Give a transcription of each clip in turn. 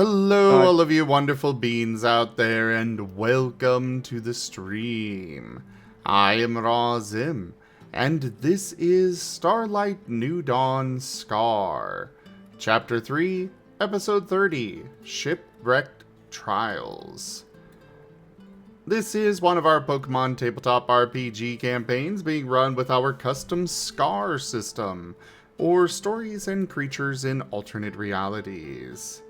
Hello, all of you wonderful beings out there, and welcome to the stream. I am Razim, and this is Starlight New Dawn Scar, Chapter 3, Episode 30, Shipwrecked Trials. This is one of our Pokemon tabletop RPG campaigns being run with our custom Scar system, or Stories and Creatures in Alternate Realities.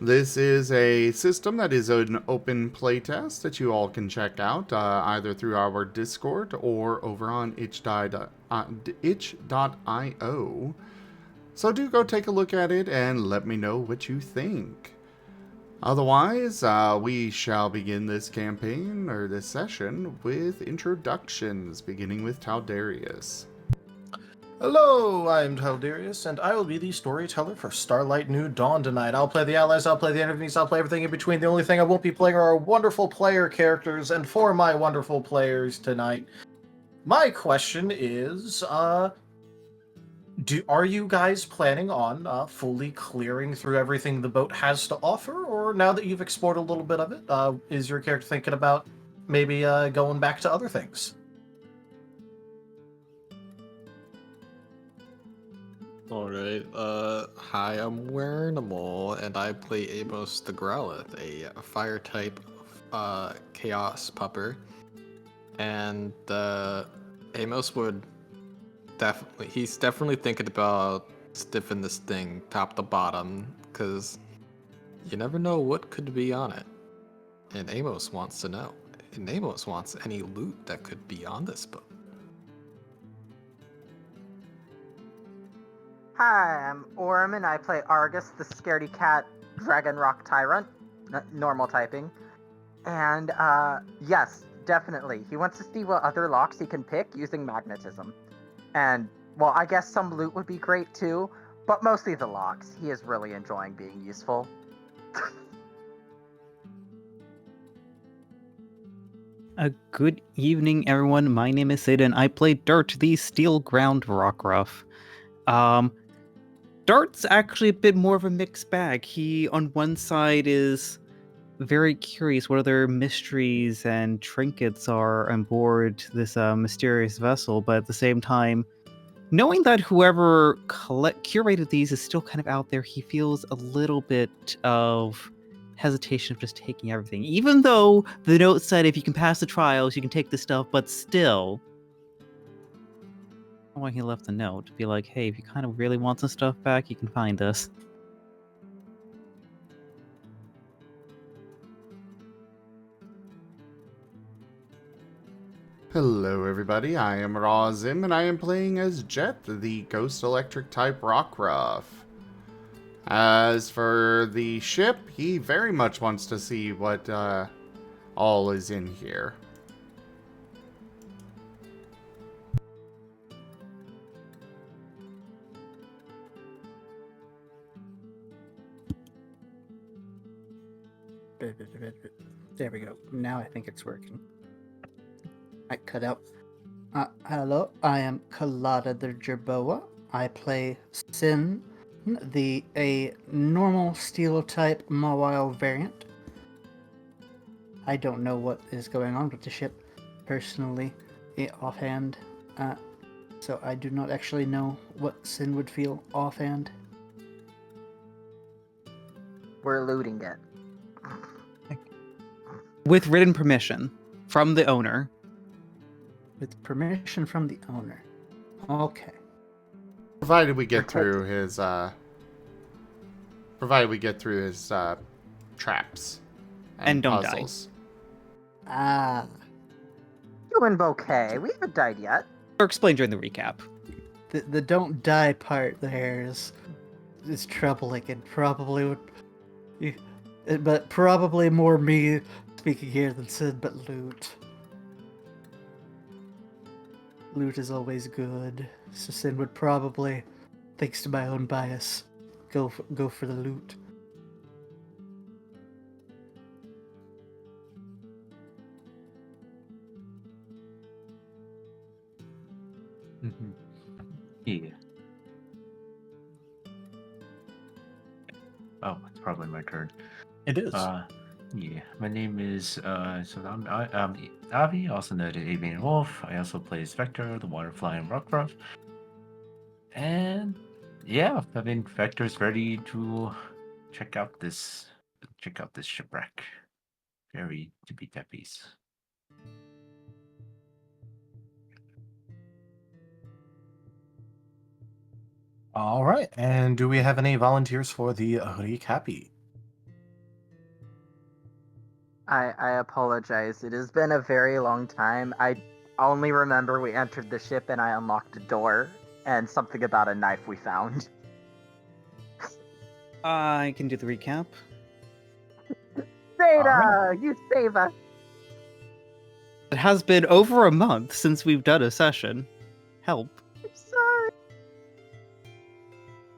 This is a system that is an open playtest that you all can check out either through our Discord or over on itch.io. So do go take a look at it and let me know what you think. Otherwise, we shall begin this campaign, or this session, with introductions, beginning with Taldarius. Hello, I'm Taldarius, and I will be the storyteller for Starlight New Dawn tonight. I'll play the allies, I'll play the enemies, I'll play everything in between. The only thing I won't be playing are our wonderful player characters, and for my wonderful players tonight, my question is, are you guys planning on fully clearing through everything the boat has to offer, or now that you've explored a little bit of it, is your character thinking about maybe going back to other things? Alright, hi, I'm Wernimal, and I play Amos the Growlithe, a fire-type, chaos pupper. And, Amos would he's definitely thinking about stiffing this thing top to bottom, because you never know what could be on it. And Amos wants to know. And Amos wants any loot that could be on this boat. Hi, I'm Aurum, and I play Argus, the scaredy cat dragon rock tyrunt, normal typing. And, yes, definitely. He wants to see what other locks he can pick using magnetism. And, well, I guess some loot would be great too, but mostly the locks. He is really enjoying being useful. Good evening, everyone. My name is Sid, and I play Dirt, the steel ground rockruff. Dart's actually a bit more of a mixed bag. He, on one side, is very curious what other mysteries and trinkets are on board this mysterious vessel, but at the same time, knowing that whoever curated these is still kind of out there, he feels a little bit of hesitation of just taking everything. Even though the note said if you can pass the trials, you can take this stuff, but still... why he left a note to be like, hey, if you kind of really want some stuff back, you can find this. Hello everybody, I am Razim, and I am playing as Jet, the Ghost Electric type rockruff. As for the ship, he very much wants to see what all is in here. There we go. Now I think it's working. I cut out. Hello, I am Colada the Jerboa. I play Sin, a normal steel type mawile variant. I don't know what is going on with the ship personally, offhand. So I do not actually know what Sin would feel offhand. We're looting it. With written permission from the owner. With permission from the owner. Okay. Provided we get through his traps And don't puzzles. Ah. Doing bouquet. We haven't died yet. Or explain during the recap. The don't die part there is troubling and probably would... But probably more me speaking here than Sid, but loot. Loot is always good, so Sid would probably, thanks to my own bias, go for the loot. Yeah. Oh, it's probably my turn. It is. Yeah, my name is I'm Avi, also known as Avian Wolf. I also play as Vector, the water flying rockruff. And yeah, I mean Vector's ready to check out this shipwreck. Very tippy tappies. All right. And do we have any volunteers for the recappy? I apologize. It has been a very long time. I only remember we entered the ship and I unlocked a door and something about a knife we found. I can do the recap. Zeta, you save us. It has been over a month since we've done a session. Help. I'm sorry.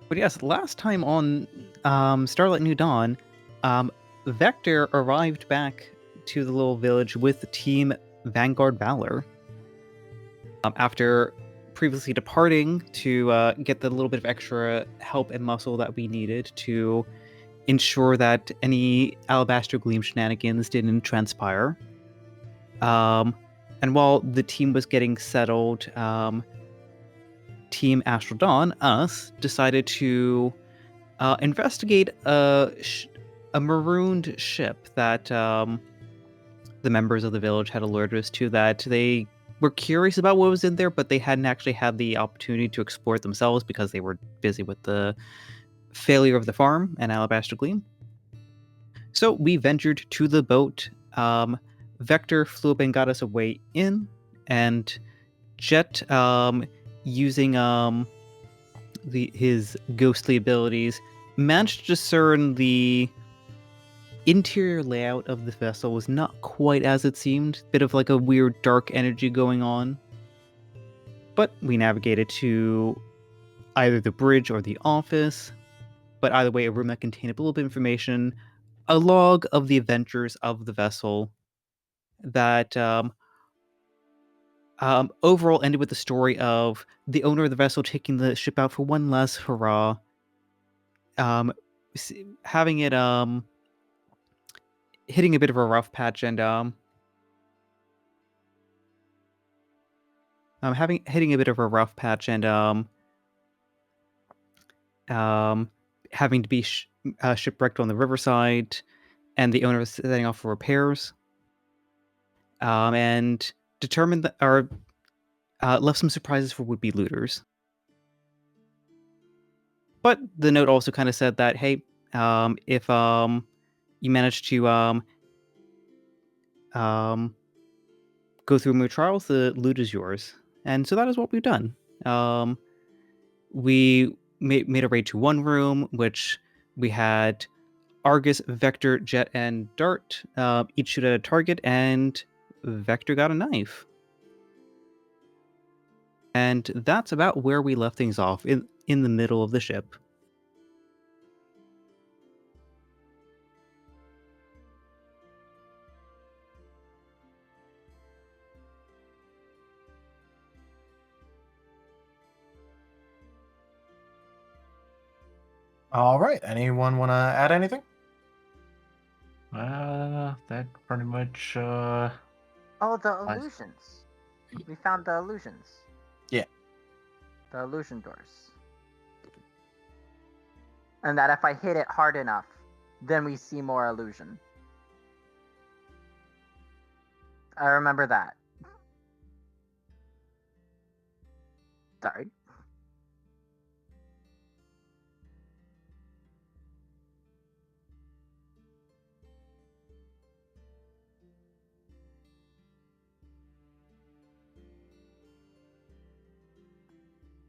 But yes, last time on Starlight New Dawn, Vector arrived back to the little village with Team Vanguard Valor. After previously departing to get the little bit of extra help and muscle that we needed to ensure that any Alabaster Gleam shenanigans didn't transpire. And while the team was getting settled, Team Astral Dawn, us, decided to investigate a marooned ship that the members of the village had alerted us to, that they were curious about what was in there, but they hadn't actually had the opportunity to explore it themselves because they were busy with the failure of the farm and Alabaster Gleam. So we ventured to the boat. Vector flew up and got us a way in, and Jet, using his ghostly abilities, managed to discern the interior layout of the vessel was not quite as it seemed. Bit of like a weird dark energy going on. But we navigated to either the bridge or the office. But either way, a room that contained a little bit of information, a log of the adventures of the vessel that overall ended with the story of the owner of the vessel taking the ship out for one last hurrah, having it hitting a bit of a rough patch, and hitting a bit of a rough patch, and having to be shipwrecked on the riverside, and the owner was setting off for repairs, and determined that, or left some surprises for would-be looters. But the note also kind of said that, hey, if you manage to go through more trials, the loot is yours. And so that is what we've done. We made a raid to one room, which we had Argus, Vector, Jet, and Dart each shoot at a target, and Vector got a knife. And that's about where we left things off, in the middle of the ship. All right. Anyone want to add anything? That pretty much. Oh, the illusions. We found the illusions. Yeah. The illusion doors. And that if I hit it hard enough, then we see more illusion. I remember that. Sorry.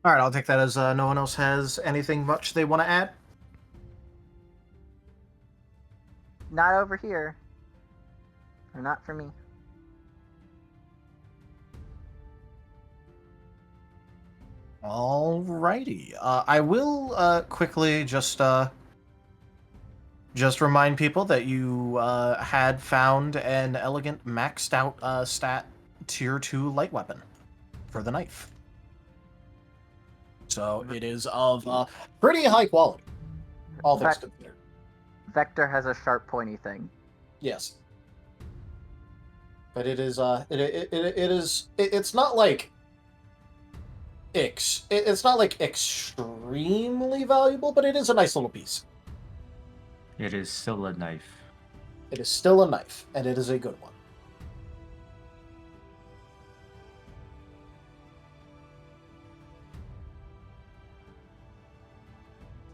All right, I'll take that as no one else has anything much they want to add. Not over here. Or not for me. Alrighty. I will quickly just remind people that you had found an elegant maxed out stat tier 2 light weapon for the knife. So it is of pretty high quality, all things considered. Vector has a sharp, pointy thing. Yes. But it is it's not like it's not like extremely valuable, but it is a nice little piece. It is still a knife. It is still a knife, and it is a good one.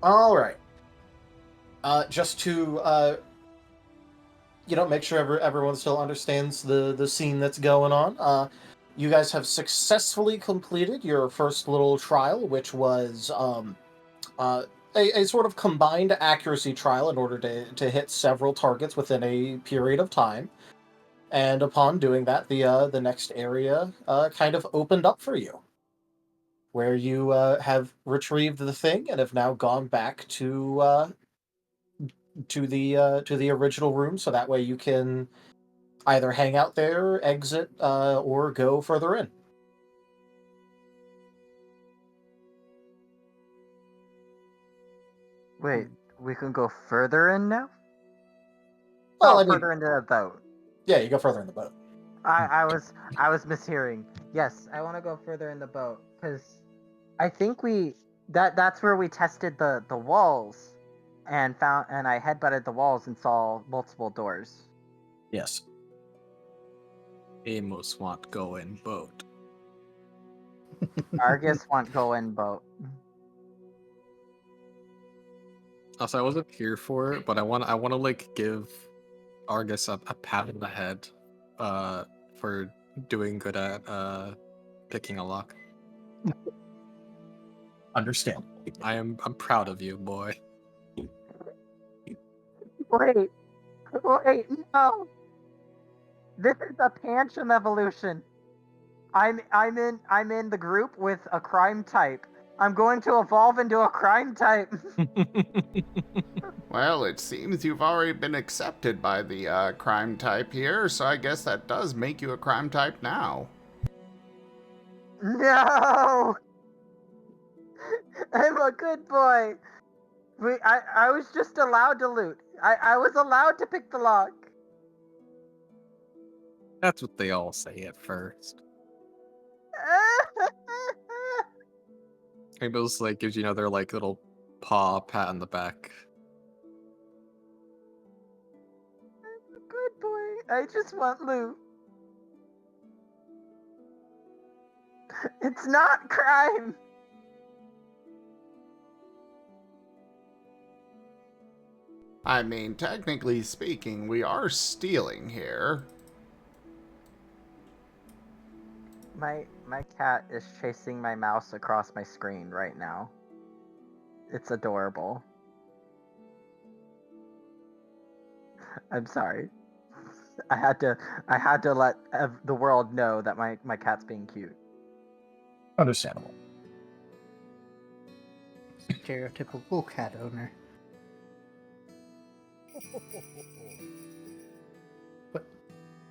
All right. Just to make sure everyone still understands the scene that's going on. You guys have successfully completed your first little trial, which was a sort of combined accuracy trial in order to hit several targets within a period of time. And upon doing that, the next area kind of opened up for you, where you have retrieved the thing and have now gone back to the original room, so that way you can either hang out there, exit, or go further in. Wait, we can go further in now? Well, Oh, I mean, further into the boat. yeah, you go further in the boat. I was mishearing. Yes, I want to go further in the boat because I think that's where we tested the walls and I headbutted the walls and saw multiple doors. Yes. Amos want go in boat. Argus want go in boat. Also, I wasn't here for it, but I want to like give Argus a pat on the head, for doing good at picking a lock. Understandable. I'm proud of you, boy. Wait, no! This is a Pancham evolution. I'm in the group with a crime type. I'm going to evolve into a crime type. Well, it seems you've already been accepted by the crime type here, so I guess that does make you a crime type now. No! I'm a good boy. I was just allowed to loot. I was allowed to pick the lock. That's what they all say at first. Amos like gives you another like little paw pat on the back. I'm a good boy. I just want loot. It's not crime. I mean, technically speaking, we are stealing here. My cat is chasing my mouse across my screen right now. It's adorable. I'm sorry. I had to let the world know that my cat's being cute. Understandable. Stereotypical cat owner. What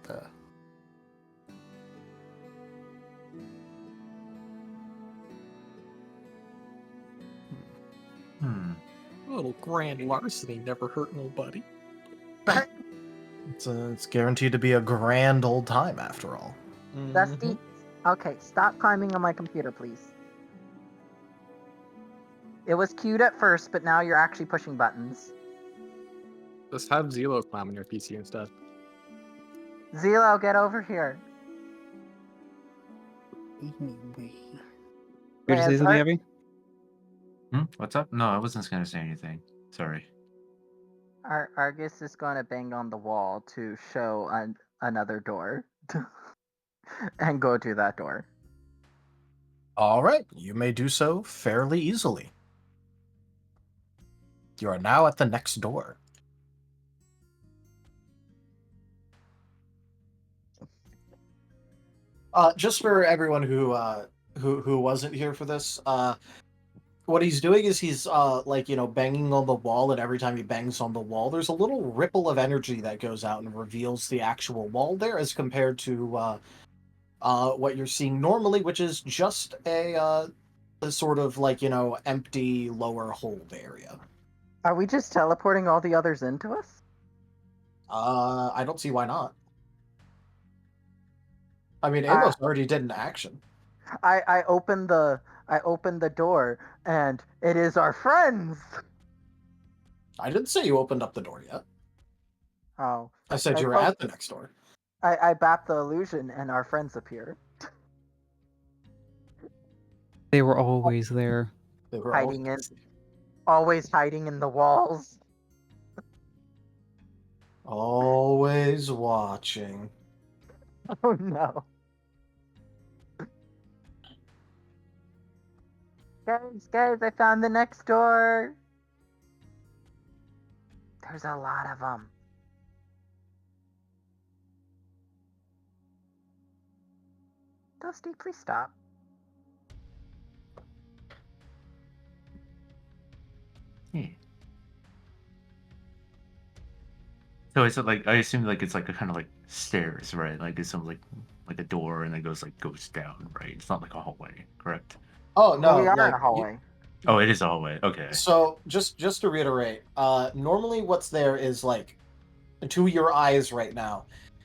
the? A little grand larceny never hurt nobody. It's guaranteed to be a grand old time after all. Dusty, okay, stop climbing on my computer, please. It was cute at first, but now you're actually pushing buttons. Just have Zelo climb on your PC instead. Zelo, get over here. Anyway. You're to say something, Abby? What's up? No, I wasn't going to say anything. Sorry. Argus is going to bang on the wall to show another door. And go to that door. All right, you may do so fairly easily. You are now at the next door. Just for everyone who wasn't here for this, what he's doing is he's banging on the wall, and every time he bangs on the wall, there's a little ripple of energy that goes out and reveals the actual wall there, as compared to what you're seeing normally, which is just a sort of empty lower hold area. Are we just teleporting all the others into us? I don't see why not. I mean, Uh, Amos already did an action. I opened the door and it is our friends. I didn't say you opened up the door yet. Oh, I said you were poked- at the next door. I bapped the illusion and our friends appear, They were always there. They were always hiding in the walls. always watching. Oh no. Guys, I found the next door. There's a lot of them. Dusty, please stop. Yeah. So is it like, I assume like it's like a kind of like stairs, right? Like it's some like a door and it goes down, right? It's not like a hallway, correct? Oh no, we are like, in a hallway. Oh, it is a hallway. Okay. So just to reiterate, normally what's there is like, to your eyes right now,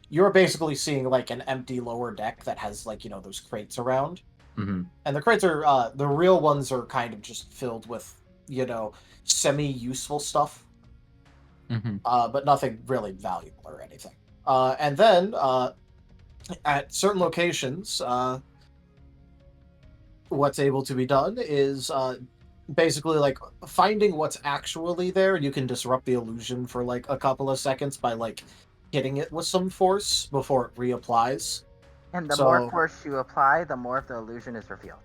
you're basically seeing like an empty lower deck that has like, those crates around. Mm-hmm. And the crates are, the real ones are kind of just filled with, semi-useful stuff. Mm-hmm. But nothing really valuable or anything. And then, at certain locations, what's able to be done is basically like finding what's actually there. You can disrupt the illusion for like a couple of seconds by like hitting it with some force before it reapplies. And the So- more force you apply, the more of the illusion is revealed.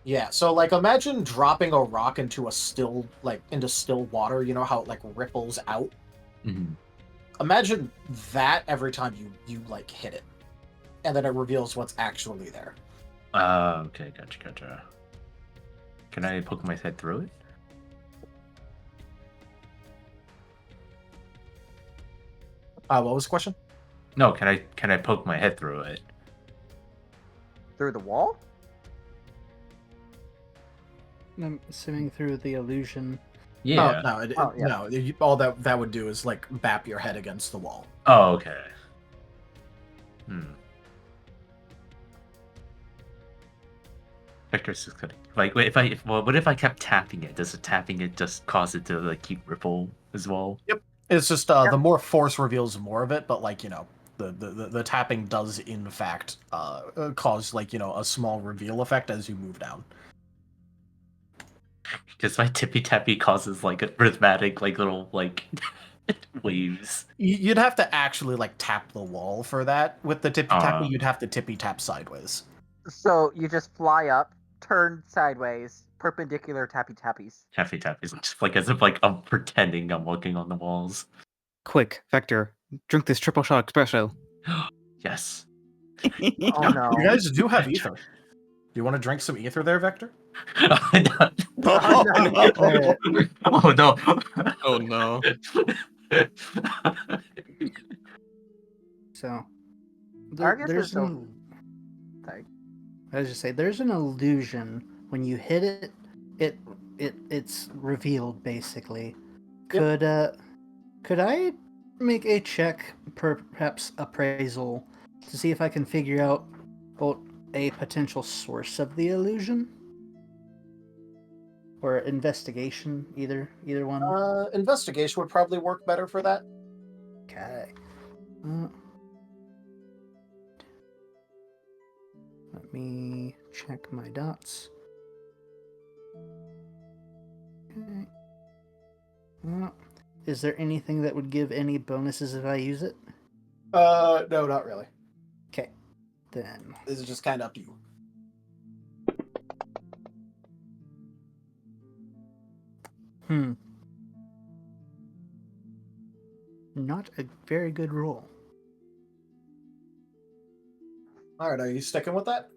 Yeah, so like imagine dropping a rock into still water, you know how it like ripples out? Mm-hmm. Imagine that every time you like hit it. And then it reveals what's actually there. Okay, gotcha. Can I poke my head through it? What was the question? No, can I poke my head through it? Through the wall? I'm assuming through the illusion. Yeah. No, all that would do is like bap your head against the wall. Oh, okay. Vector's just gonna like what if I kept tapping it? Does tapping it just cause it to like keep ripple as well? Yep. It's just the more force reveals more of it, but like the tapping does in fact cause like a small reveal effect as you move down. Because my tippy tappy causes like a rhythmic like little like waves. You'd have to actually like tap the wall for that. With the tippy tappy, you'd have to tippy tap sideways. So you just fly up, turn sideways, perpendicular tappy tappies. Tappy tappies, just like as if like I'm pretending I'm looking on the walls. Quick, Vector, drink this triple shot espresso. Yes. Oh no. You guys do have ether. Do you want to drink some ether there, Vector? Oh, Oh no. Oh no. So Argus there's is so- an, Sorry. I was just say there's an illusion when you hit it, it's revealed basically. Yep. Could I make a check, perhaps appraisal, to see if I can figure out a potential source of the illusion? Or investigation, either one. Investigation would probably work better for that. Okay. Let me check my dots. Okay. Is there anything that would give any bonuses if I use it? No, not really. Okay. Then. This is just kind of up to you. Not a very good roll. All right, are you sticking with that?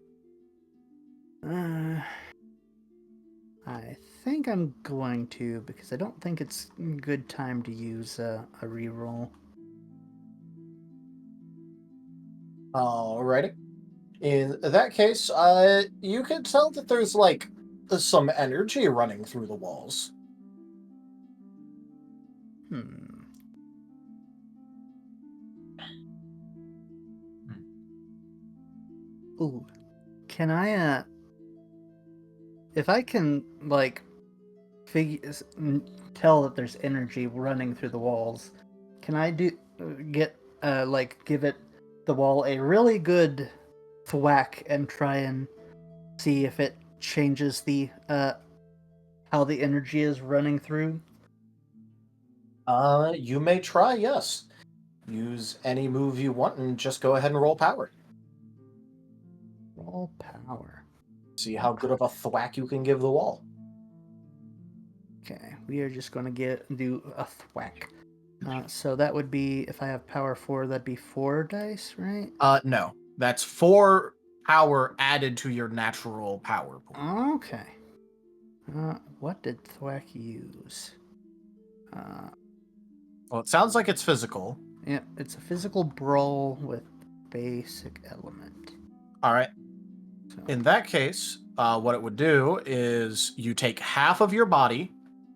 I think I'm going to, because I don't think it's a good time to use a reroll. Alrighty. In that case, you can tell that there's like some energy running through the walls. Ooh. Can I, if I can, like, tell that there's energy running through the walls, can I give it the wall a really good thwack and try and see if it changes the, how the energy is running through? You may try, yes. Use any move you want and just go ahead and roll power. Roll power. See how good of a thwack you can give the wall. Okay, we are just going to do a thwack. So that would be, if I have power 4, that'd be 4 dice, right? No. That's 4 power added to your natural power pool. Okay. What did thwack use? Well, it sounds like it's physical. Yeah, it's a physical brawl with basic element. All right. So, In that case, what it would do is you take half of your body,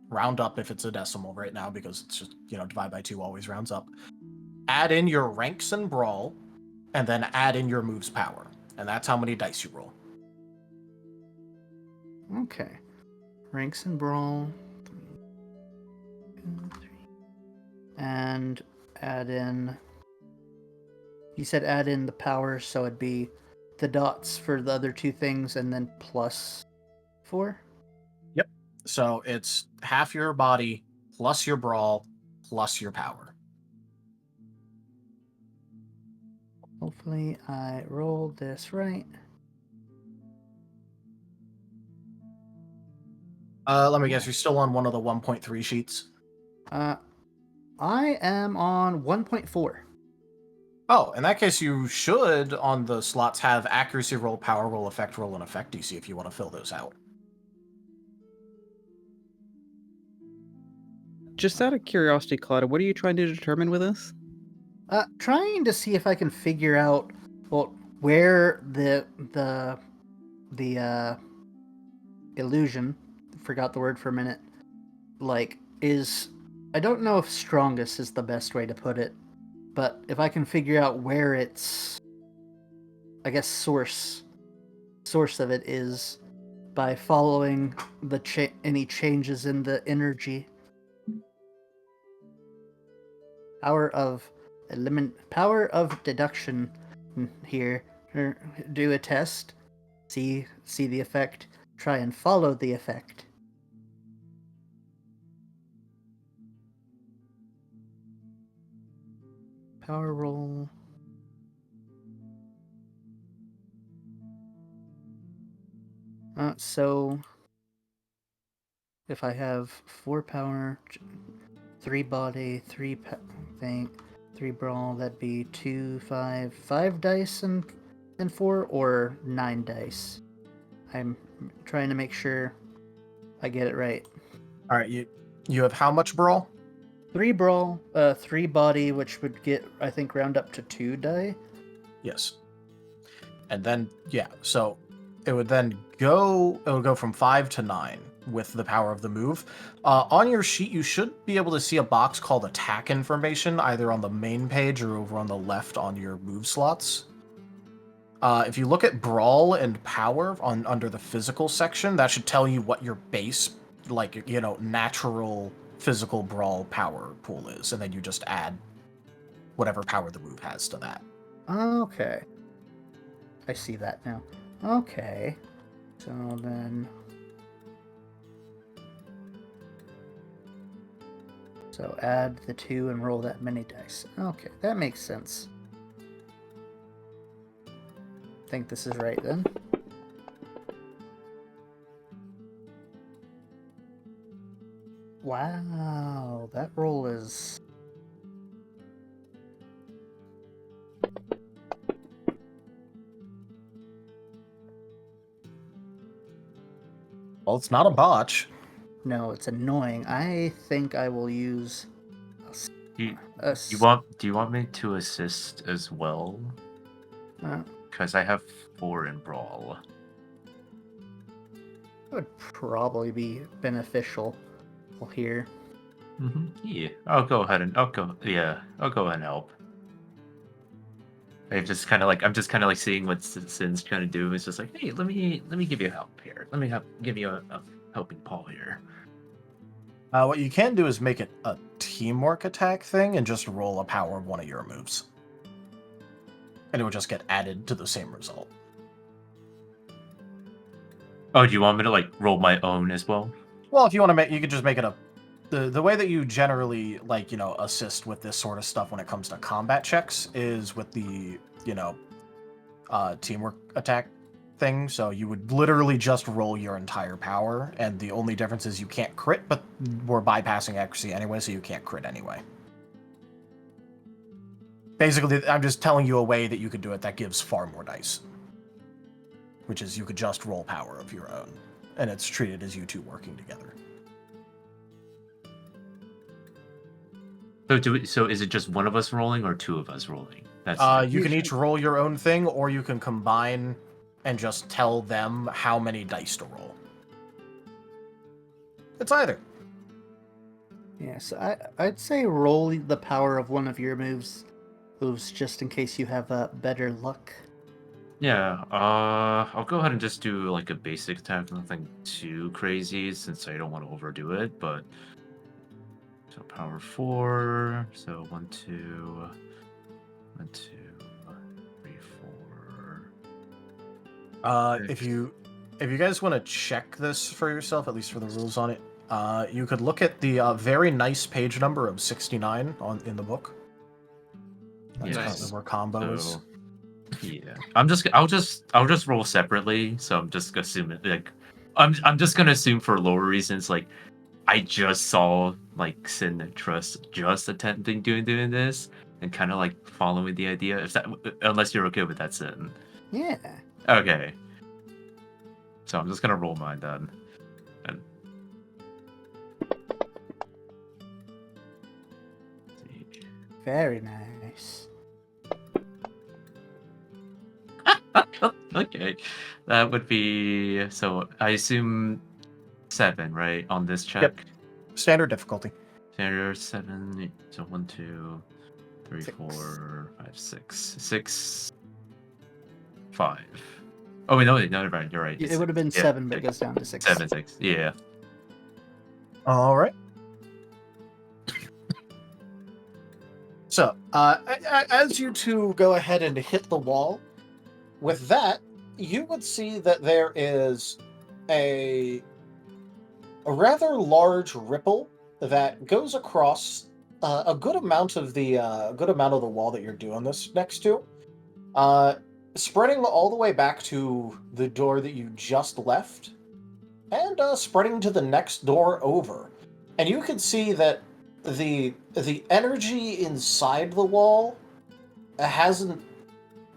round up if it's a decimal right now, because it's just, divide by 2 always rounds up. Add in your ranks and brawl, and then add in your move's power. And that's how many dice you roll. okay. Ranks and brawl. 3. And add in. You said add in the power, so it'd be the dots for the other 2 things and then plus 4? Yep. So it's half your body plus your brawl plus your power. Hopefully I rolled this right. Let me guess, you're still on one of the 1.3 sheets? I am on 1.4. Oh, in that case, you should, on the slots, have accuracy roll, power roll, effect roll, and effect DC if you want to fill those out. Just out of curiosity, Colada, what are you trying to determine with this? Trying to see if I can figure out where the illusion, forgot the word for a minute, is. I don't know if strongest is the best way to put it, but if I can figure out where its, I guess, source of it is by following any changes in the energy. Power of deduction here. Do a test. See the effect. Try and follow the effect. Power roll. So if I have 4 power, 3 body, 3 thing, 3 brawl, that'd be 2, 5 dice and 4, or 9 dice. I'm trying to make sure I get it right. All right, you have how much brawl? 3 brawl, 3 body, which would get, I think, round up to 2 die. Yes. And then, yeah, so it would go from 5 to 9 with the power of the move. On your sheet, you should be able to see a box called attack information, either on the main page or over on the left on your move slots. If you look at brawl and power under the physical section, that should tell you what your base, natural physical brawl power pool is, and then you just add whatever power the move has to that. Okay. I see that now. Okay. So then... So add the 2 and roll that many dice. Okay, that makes sense. I think this is right then. Wow, that roll is... Well, it's not a botch. No, it's annoying. I think I will use... Do you want me to assist as well? Because I have 4 in brawl. That would probably be beneficial here. Yeah, I'll go ahead and I'll go ahead and help. I'm just kind of like seeing what Sin's trying to do. It's just like, hey, let me give you help here. Let me give you a helping paw here. What you can do is make it a teamwork attack thing and just roll a power of one of your moves. And it would just get added to the same result. Oh, do you want me to like roll my own as well? Well, if you want to make, you could just make it the way that you generally assist with this sort of stuff when it comes to combat checks is with the teamwork attack thing. So you would literally just roll your entire power, and the only difference is you can't crit, but we're bypassing accuracy anyway, so you can't crit anyway. Basically, I'm just telling you a way that you could do it that gives far more dice, which is you could just roll power of your own, and it's treated as you two working together. So is it just one of us rolling or two of us rolling? That's You can each roll your own thing, or you can combine and just tell them how many dice to roll. It's either. Yeah, so I'd say roll the power of one of your moves just in case you have better luck. Yeah, I'll go ahead and just do like a basic attack, nothing too crazy since I don't want to overdo it, but so power 4, so 1, 2, 1, 2, 3, 4. If you guys want to check this for yourself, at least for the rules on it, you could look at the very nice page number of 69 in the book. That's Yes. currently where combo is. Yeah, I'll just roll separately. So I'm just assuming like I'm just gonna assume for lower reasons like I just saw like Sin and Trust just attempting doing this and kind of like following the idea. If that unless you're okay with that, Sin. Yeah. Okay. So I'm just gonna roll mine then. And... Very nice. Okay, that would be so. I assume 7, right, on this check. Yep. Standard difficulty. Standard 7. So 1, 2, 3, 6. 4, 5, 6, 6, 5. Oh wait, no, you're right. It would have been 7, but it goes down to 6. 7, 6. Yeah. All right. So, as you two go ahead and hit the wall, with that, you would see that there is a rather large ripple that goes across a good amount of the wall that you're doing this next to, spreading all the way back to the door that you just left, and spreading to the next door over. And you can see that the energy inside the wall hasn't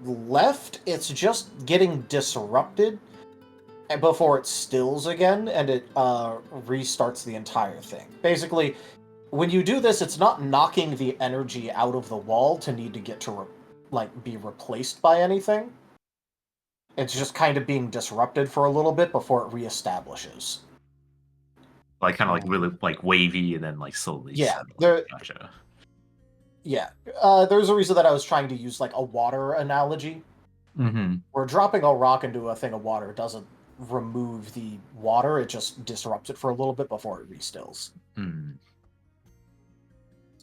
left, it's just getting disrupted before it stills again, and it restarts the entire thing. Basically, when you do this, it's not knocking the energy out of the wall to need to get to be replaced by anything. It's just kind of being disrupted for a little bit before it reestablishes. Like kind of like really like wavy and then like slowly. Yeah, Gotcha. Yeah, there's a reason that I was trying to use like a water analogy. Mm-hmm. Where dropping a rock into a thing of water doesn't remove the water, it just disrupts it for a little bit before it restills. Mm.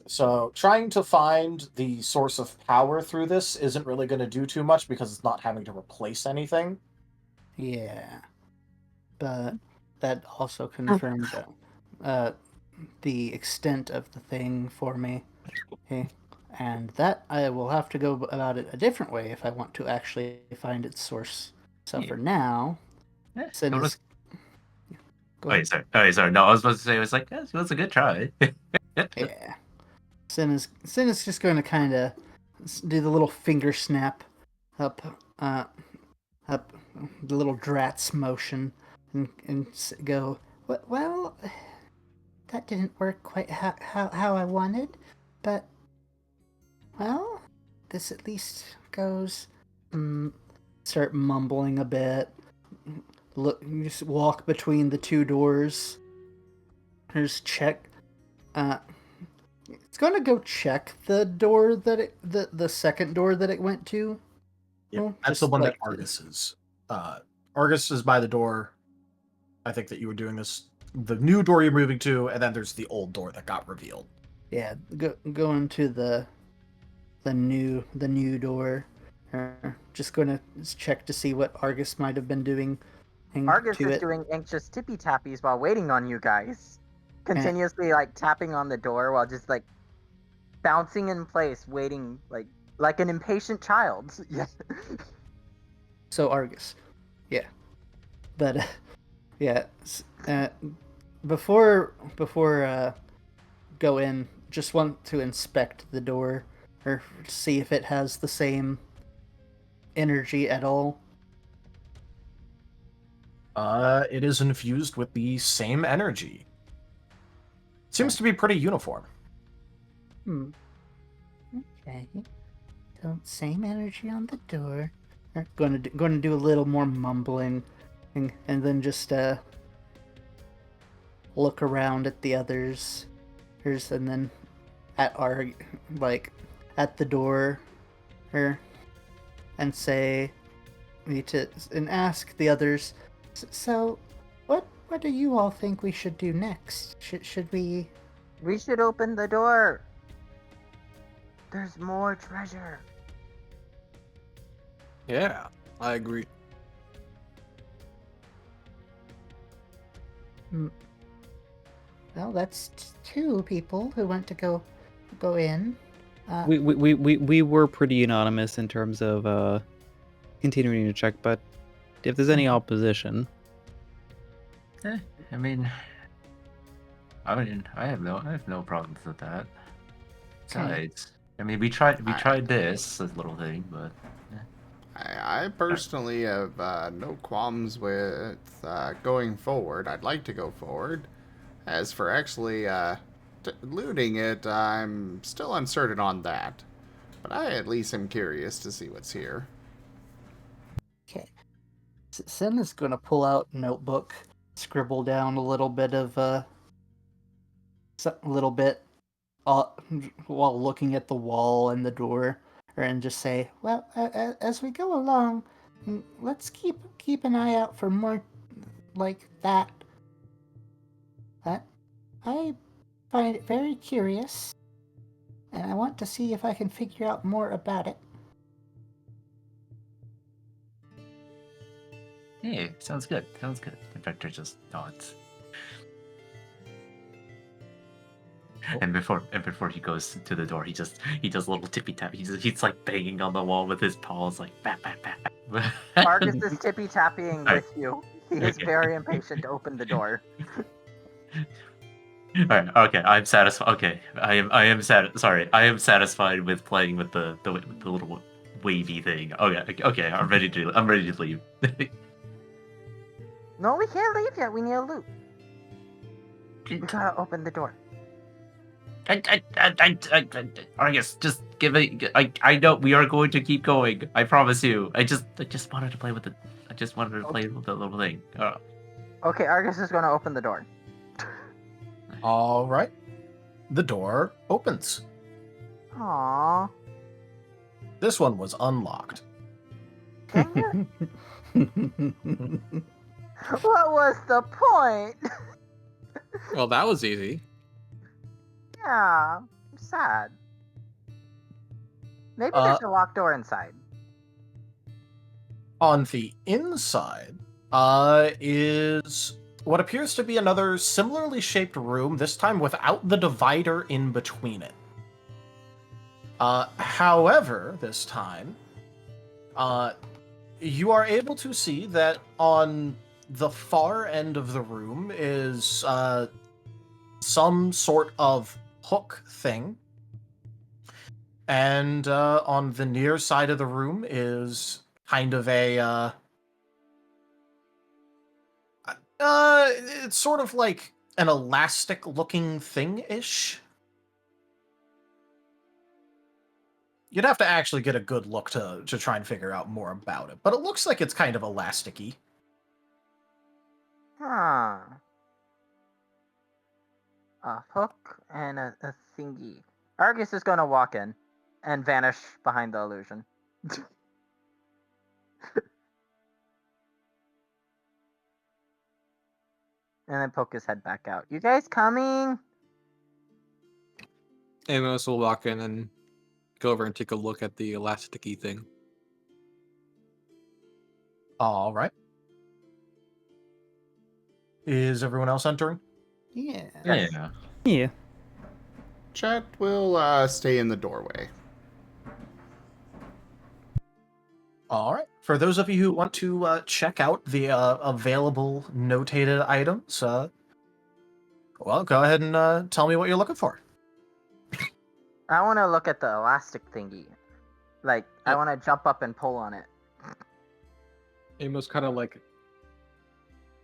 So trying to find the source of power through this isn't really going to do too much because it's not having to replace anything. Yeah. But that also confirmed the extent of the thing for me. Okay. And that I will have to go about it a different way if I want to actually find its source. So for now, Sin is... Go ahead. Sorry. No, I was supposed to say it was like it was a good try. Yeah. Sin is just going to kind of do the little finger snap up the little Dratz motion and go, well, that didn't work quite how I wanted, but, well, this at least goes, start mumbling a bit, just walk between the two doors, just check It's gonna go check the door that the second door that it went to. Yeah, Well, that's the just one that like- Argus is. Argus is by the door. I think that you were doing this. The new door you're moving to, and then there's the old door that got revealed. Yeah, going to the new door. Just gonna check to see what Argus might have been doing. Argus to is it. doing anxious tippy tappies while waiting on you guys. Continuously like tapping on the door while just like bouncing in place, waiting like an impatient child. Yeah. So Argus, yeah, but yeah. Before go in, just want to inspect the door or see if it has the same energy at all. It is infused with the same energy. Seems to be pretty uniform. Okay. So same energy on the door. Going to do a little more mumbling, and then just look around at the others, and then at at the door, and say, and ask the others. So, what do you all think we should do next? Should we? We should open the door. There's more treasure. Yeah, I agree. Well, that's two people who want to go in. We were pretty unanimous in terms of continuing to check, but if there's any opposition, I mean, I have no problems with that. Besides, I mean, we tried this little thing, but I personally have no qualms with going forward. I'd like to go forward. As for actually looting it, I'm still uncertain on that. But I at least am curious to see what's here. Okay. Sin is going to pull out a notebook, scribble down a little bit while looking at the wall and the door, and just say, "Well, as we go along, let's keep an eye out for more like that. I find it very curious, and I want to see if I can figure out more about it." hey, sounds good. Vector just nods. And before he goes to the door, he does a little tippy tap. He's like banging on the wall with his paws, like bat bat bat. Argus is tippy tapping with you. He is very impatient to open the door. Alright, okay, I'm satisfied. Okay, I am satisfied with playing with the little wavy thing. Okay, I'm ready to leave. No, we can't leave yet. We need a loot. We gotta open the door. Argus, just give it. I know we are going to keep going. I promise you. I just wanted to play with the. I just wanted to play with the little thing. Okay, Argus is gonna open the door. All right. The door opens. Aww. This one was unlocked. Dang it. What was the point? Well, that was easy. Yeah, I'm sad. Maybe there's a locked door inside. On the inside is what appears to be another similarly shaped room, this time without the divider in between it. However, this time, you are able to see that on the far end of the room is some sort of hook thing. And on the near side of the room is kind of a it's sort of like an elastic looking thing-ish. You'd have to actually get a good look to try and figure out more about it, but it looks like it's kind of elasticy. Huh. a hook and a thingy. Argus is going to walk in and vanish behind the illusion. And then poke his head back out. You guys coming? Amos will walk in and go over and take a look at the elasticy thing. All right. Is everyone else entering? Yeah. Yeah. Yeah. Chet will stay in the doorway. All right. For those of you who want to check out the available notated items, well, go ahead and tell me what you're looking for. I want to look at the elastic thingy. Like, I Yep. want to jump up and pull on it. Amos kind of like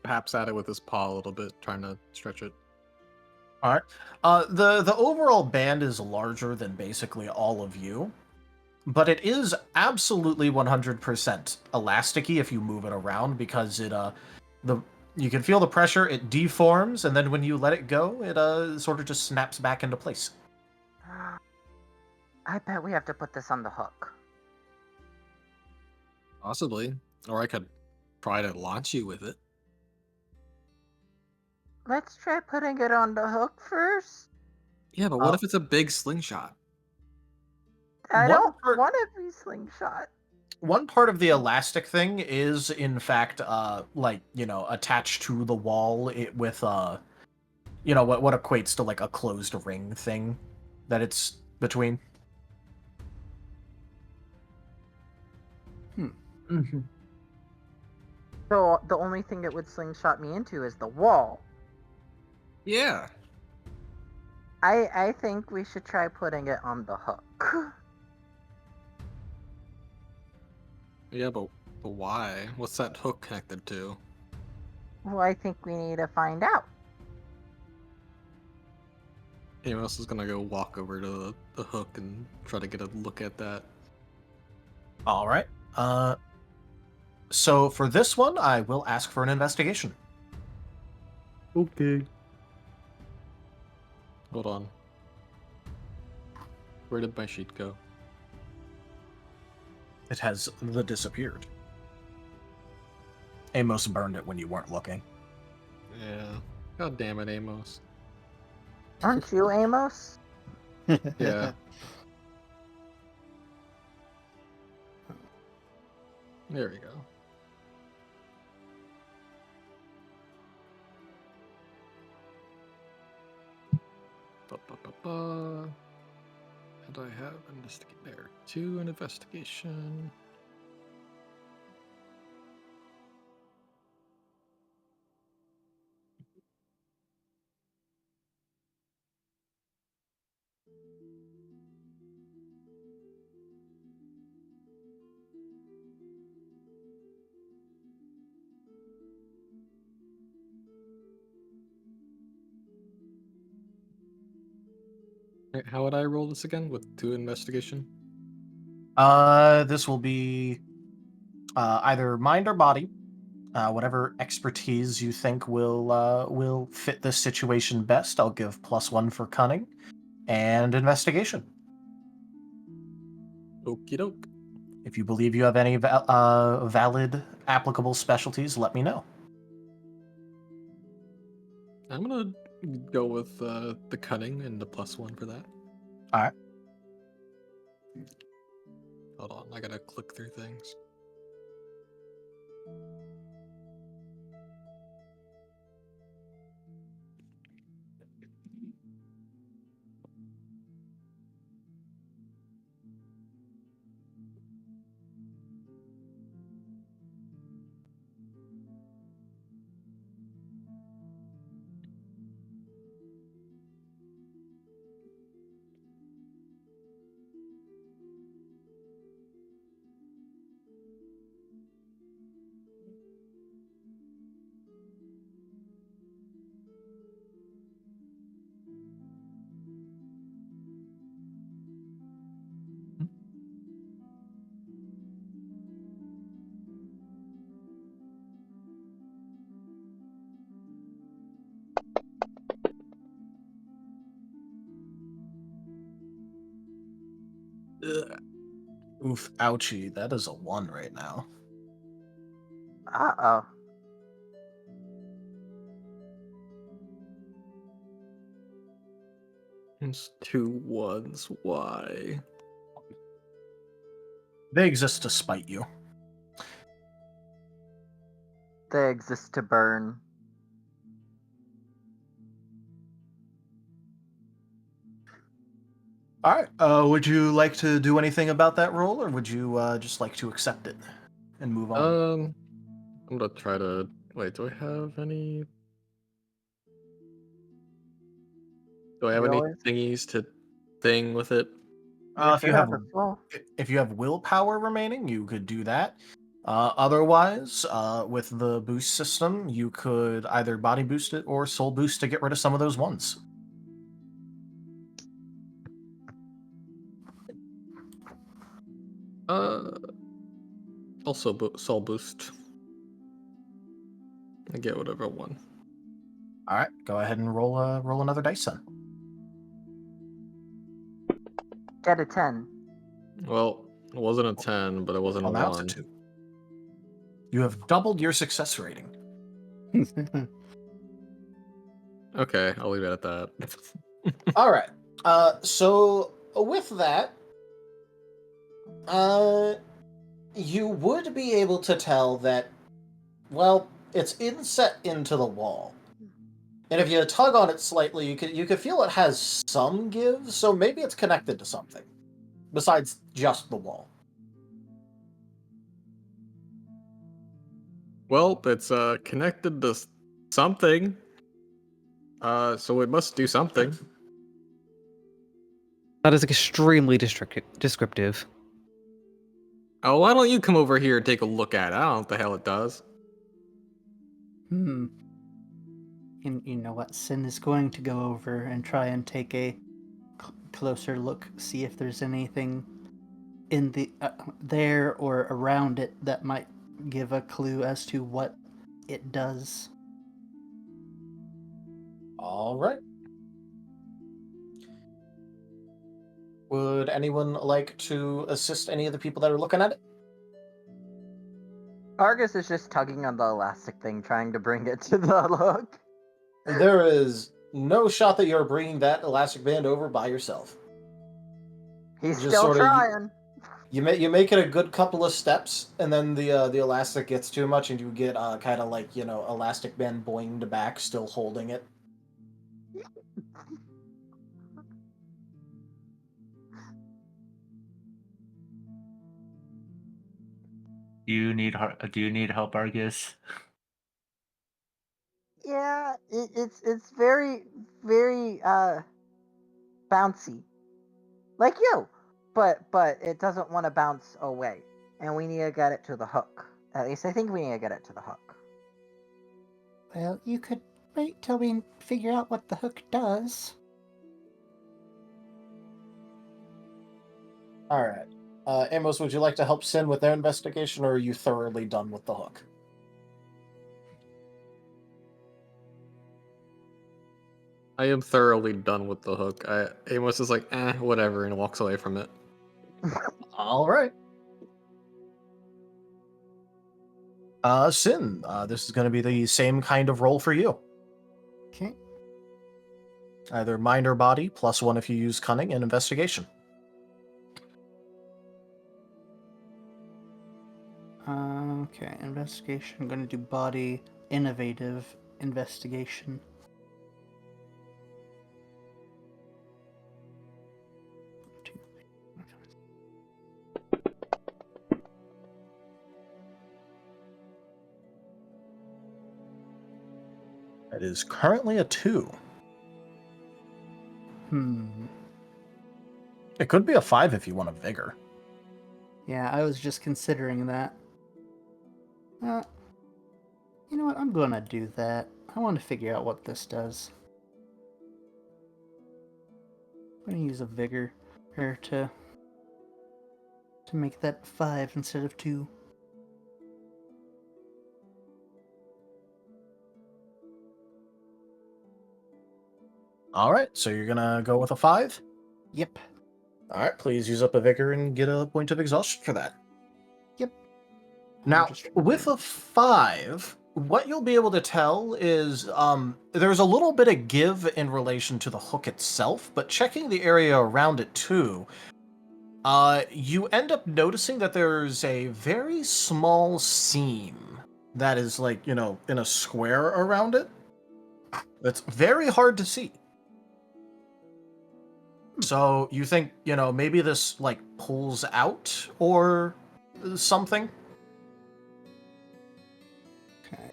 taps at it with his paw a little bit, trying to stretch it. All right. The overall band is larger than basically all of you, but it is absolutely 100% elasticy if you move it around because you can feel the pressure. It deforms, and then when you let it go, it sort of just snaps back into place. I bet we have to put this on the hook. Possibly. Or I could try to launch you with it. Let's try putting it on the hook first. Yeah, but what if it's a big slingshot? I One don't per- want to be slingshot. One part of the elastic thing is, in fact, attached to the wall with what equates to like a closed ring thing that it's between. Mm-hmm. So the only thing it would slingshot me into is the wall. Yeah. I think we should try putting it on the hook. Yeah, but why? What's that hook connected to? Well, I think we need to find out. Amos is gonna go walk over to the hook and try to get a look at that. All right. So for this one, I will ask for an investigation. Okay. Hold on. Where did my sheet go? It has disappeared. Amos burned it when you weren't looking. Yeah. God damn it, Amos. Aren't you, Amos? Yeah. There we go. Ba-ba-ba-ba. And I have investigate there. 2 in investigation. Alright, how would I roll this again with 2 investigation? This will be either mind or body, whatever expertise you think will fit this situation best. I'll give +1 for cunning and investigation. Okie doke. If you believe you have any valid applicable specialties, let me know. I'm gonna go with the cunning and the +1 for that. All right. Hold on, I gotta click through things. Oof, ouchie. That is a 1 right now. Uh-oh. It's 2 1s. Why? They exist to spite you. They exist to burn. All right. Would you like to do anything about that roll, or would you just like to accept it and move on? I'm gonna try to wait. Do I have any? Do I have You any always- thingies to thing with it? If you have a full. if you have willpower remaining, you could do that. Otherwise, with the boost system, you could either body boost it or soul boost to get rid of some of those ones. Also soul boost. I get whatever one. All right, go ahead and roll another dice then. Get a 10. Well, it wasn't a 10, but it wasn't Well, a now it's 1. a 2. You have doubled your success rating. Okay, I'll leave it at that. All right. So with that, you would be able to tell that, well, it's inset into the wall, and if you tug on it slightly, you could feel it has some give. So maybe it's connected to something besides just the wall. Well, it's connected to something. So it must do something. That is extremely descriptive. Oh, why don't you come over here and take a look at it? I don't know what the hell it does. You know what? Sin is going to go over and try and take a closer look, see if there's anything in the there or around it that might give a clue as to what it does. All right. Would anyone like to assist any of the people that are looking at it? Argus is just tugging on the elastic thing, trying to bring it to the hook. There is no shot that you're bringing that elastic band over by yourself. He's Just still sorta trying. You make it a good couple of steps, and then the elastic gets too much, and you get kind of like elastic band boinged back, still holding it. Do you need help, Argus? Yeah, it's very very bouncy, like you, but it doesn't want to bounce away, and we need to get it to the hook. At least I think we need to get it to the hook. Well, you could wait till we figure out what the hook does. All right. Amos, would you like to help Sin with their investigation, or are you thoroughly done with the hook? I am thoroughly done with the hook. Amos is like, whatever, and walks away from it. All right. Sin, this is going to be the same kind of roll for you. Okay. Either mind or body, +1 if you use cunning, and investigation. Okay, investigation. I'm gonna do body, innovative, investigation. That is currently a 2. It could be a 5 if you want a vigor. Yeah, I was just considering that. You know what? I'm gonna do that. I want to figure out what this does. I'm gonna use a vigor here to make that 5 instead of 2. All right, so you're gonna go with a 5. Yep. All right, please use up a vigor and get a point of exhaustion for that. Yep. Now, Just- with a 5, what you'll be able to tell is there's a little bit of give in relation to the hook itself, but checking the area around it too, you end up noticing that there's a very small seam that is like, in a square around it. That's very hard to see. So you think, maybe this like pulls out or something? Okay.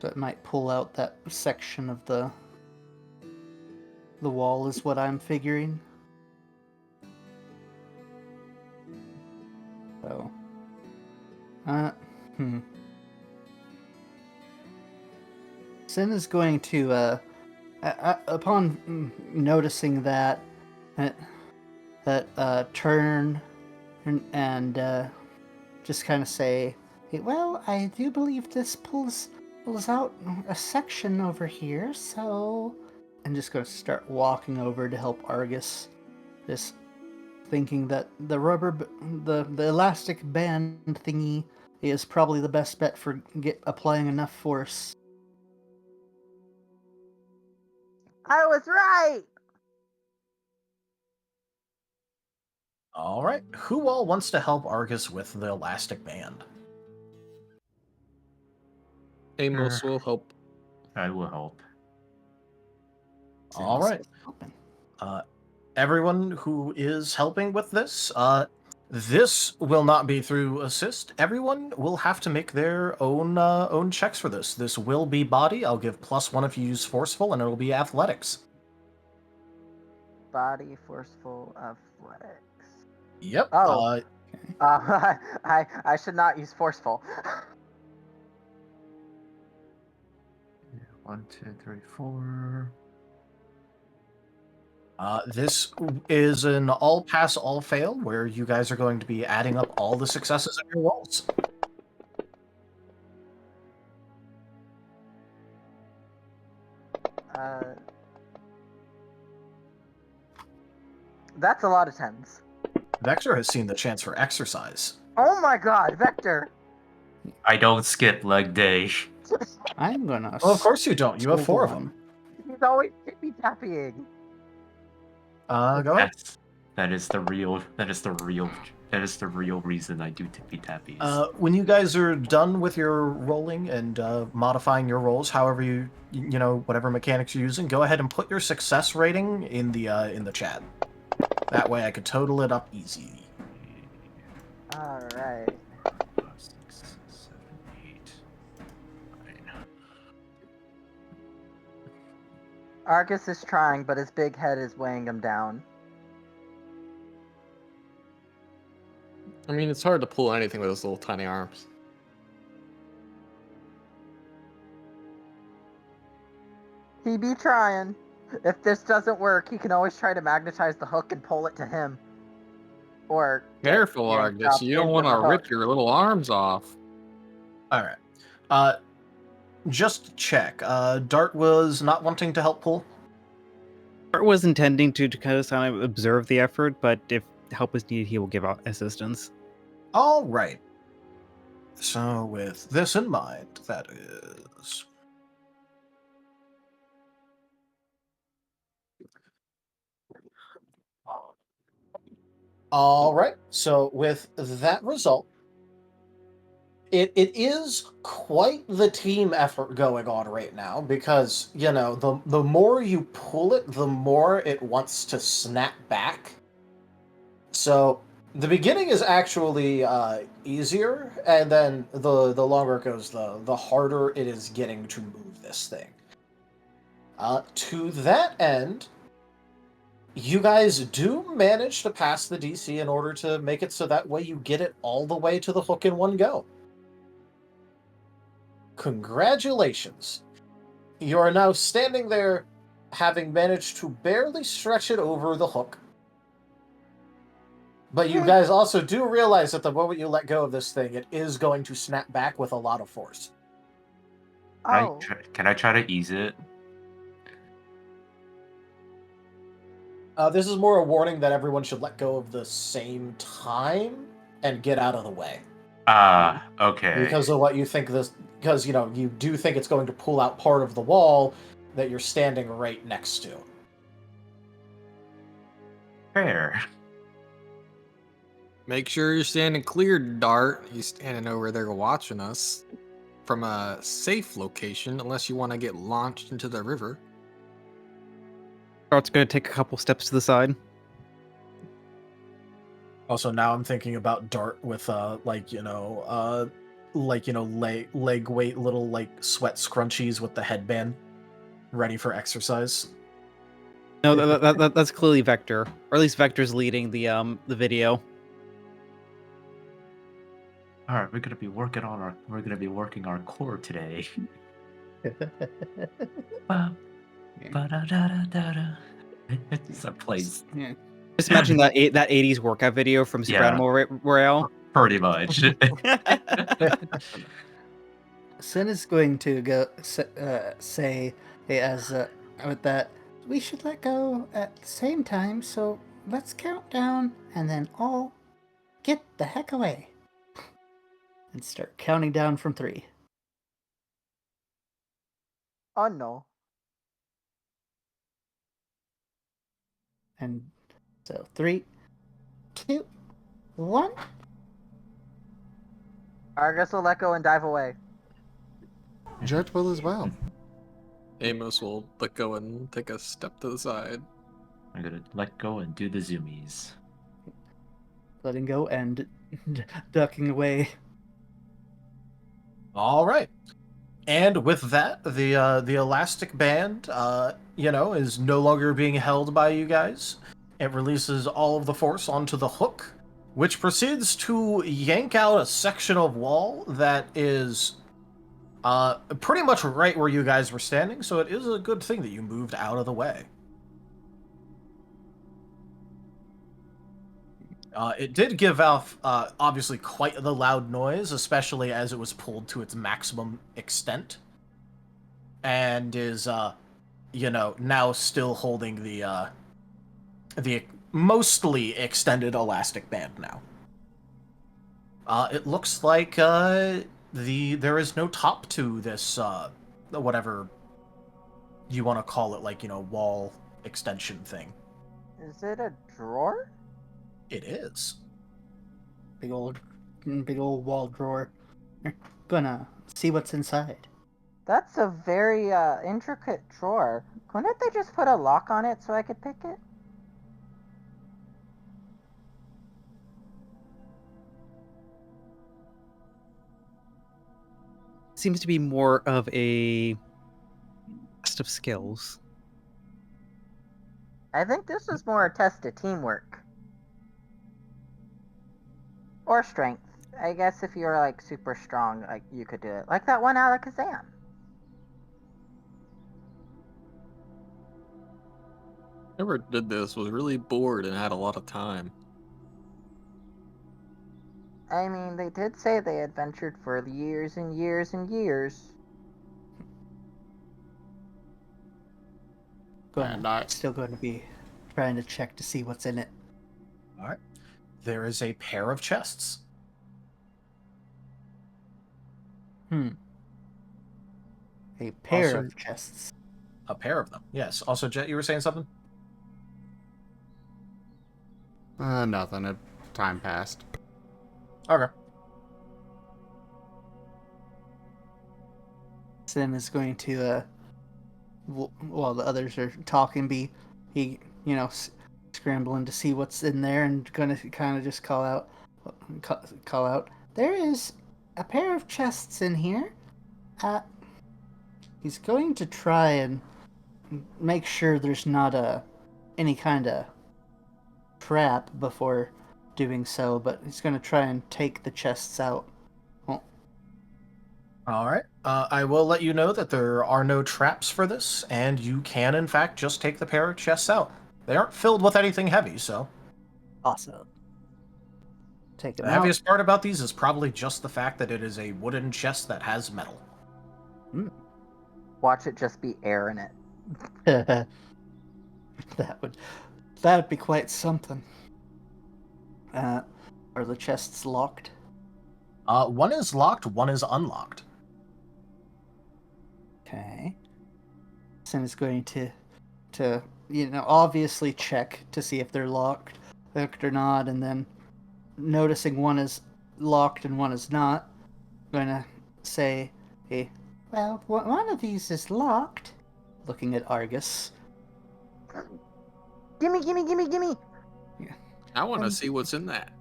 So it might pull out that section of the wall is what I'm figuring. So, Sin is going to, upon noticing that, turn and just kind of say, "Hey, well, I do believe this pulls out a section over here, so," and just going to start walking over to help Argus, just thinking that the the elastic band thingy is probably the best bet for applying enough force. I was right! All right. Who all wants to help Argus with the elastic band? Amos will help. I will help. All right. Open. Everyone who is helping with this, this will not be through assist. Everyone will have to make their own checks for this. This will be body. I'll give +1 if you use forceful, and it'll be athletics. Body, forceful, athletics. Yep. Oh. I should not use forceful. 1, 2, 3, 4. This is an all pass, all fail, where you guys are going to be adding up all the successes of your rolls. That's a lot of 10s. Vector has seen the chance for exercise. Oh my god, Vector! I don't skip leg day. I'm gonna. Well, of course you don't. You have 4 of hold them. He's always tippy tappying. Go ahead. That is the real reason I do tippy tappies. When you guys are done with your rolling and modifying your rolls, however you whatever mechanics you're using, go ahead and put your success rating in the chat. That way I could total it up easy. Alright. 5, 6, 7, 8, 9. Argus is trying, but his big head is weighing him down. I mean, it's hard to pull anything with those little tiny arms. He be trying. If this doesn't work, he can always try to magnetize the hook and pull it to him. Or... Careful, Yeah, Argus. You don't into want the to hook. rip your little arms off. Alright. Just to check. Dart was not wanting to help pull? Art was intending to kind of observe the effort, but if help is needed, he will give out assistance. Alright. So with this in mind, that is... Alright, so with that result, it is quite the team effort going on right now, because, the more you pull it, the more it wants to snap back. So, the beginning is actually easier, and then the longer it goes, the harder it is getting to move this thing. To that end, you guys do manage to pass the DC in order to make it so that way you get it all the way to the hook in one go. Congratulations. You are now standing there, having managed to barely stretch it over the hook. But you guys also do realize that the moment you let go of this thing, it is going to snap back with a lot of force. Oh. Can I try to ease it? This is more a warning that everyone should let go of the same time and get out of the way. Okay. Because of what you think because, you do think it's going to pull out part of the wall that you're standing right next to. Fair. Make sure you're standing clear, Dart. He's standing over there watching us from a safe location, unless you want to get launched into the river. Art's gonna take a couple steps to the side. Also, now I'm thinking about Dart with, leg weight little, sweat scrunchies with the headband, ready for exercise. No, that's clearly Vector, or at least Vector's leading the video. All right, we're gonna be working our core today. Ba-da-da-da-da-da. It's a place. Yeah. Just imagine that 80s workout video from Super Yeah. Animal Royale. Pretty much. Sin is going to go say, with that, we should let go at the same time, so let's count down and then all get the heck away. And start counting down from 3. Oh no. And so 3, 2, 1. Argus will let go and dive away. Jet will as well. Amos will let go and take a step to the side. I'm gonna let go and do the zoomies. Letting go and ducking away. All right. And with that, the elastic band, is no longer being held by you guys. It releases all of the force onto the hook, which proceeds to yank out a section of wall that is pretty much right where you guys were standing, so it is a good thing that you moved out of the way. It did give off, obviously, quite the loud noise, especially as it was pulled to its maximum extent. And is, now still holding the mostly extended elastic band now. It looks like, there is no top to this, whatever you want to call it, wall extension thing. Is it a drawer? It is. Big old wall drawer. Gonna see what's inside. That's a very intricate drawer. Couldn't they just put a lock on it so I could pick it? Seems to be more of a test of skills. I think this is more a test of teamwork. Or strength. I guess if you're super strong, you could do it. Like that one Alakazam. Whoever did this was really bored and had a lot of time. I mean, they did say they adventured for years and years and years. Still going to be trying to check to see what's in it. All right. There is a pair of chests. A pair Also- of chests. A pair of them. Yes. Also, Jet, you were saying something? Nothing. Time passed. Okay. Sin is going to, while the others are talking, scrambling to see what's in there and going to kind of just call out, there is a pair of chests in here. He's going to try and make sure there's not any kind of trap before doing so, but he's going to try and take the chests out. All right. I will let you know that there are no traps for this, and you can, in fact, just take the pair of chests out. They aren't filled with anything heavy, so... Awesome. Take The them out. heaviest part about these is probably just the fact that it is a wooden chest that has metal. Watch it just be air in it. That would That'd be quite something. Are the chests locked? One is locked, one is unlocked. Okay. Sin is going to obviously check to see if they're locked or not, and then noticing one is locked and one is not, going to say, "Hey, well, one of these is locked." Looking at Argus. Gimme, gimme, gimme, gimme! I want to see what's in that.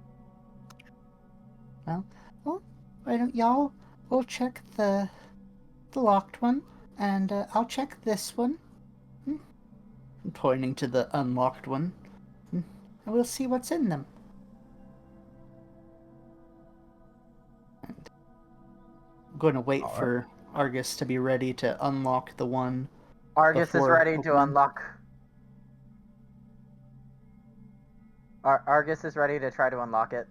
Well, why don't y'all? We'll check the locked one, and I'll check this one. Pointing to the unlocked one. And we'll see what's in them. And I'm going to wait for Argus to be ready to unlock the one. Argus is before ready to opening. unlock. Argus is ready to try to unlock it.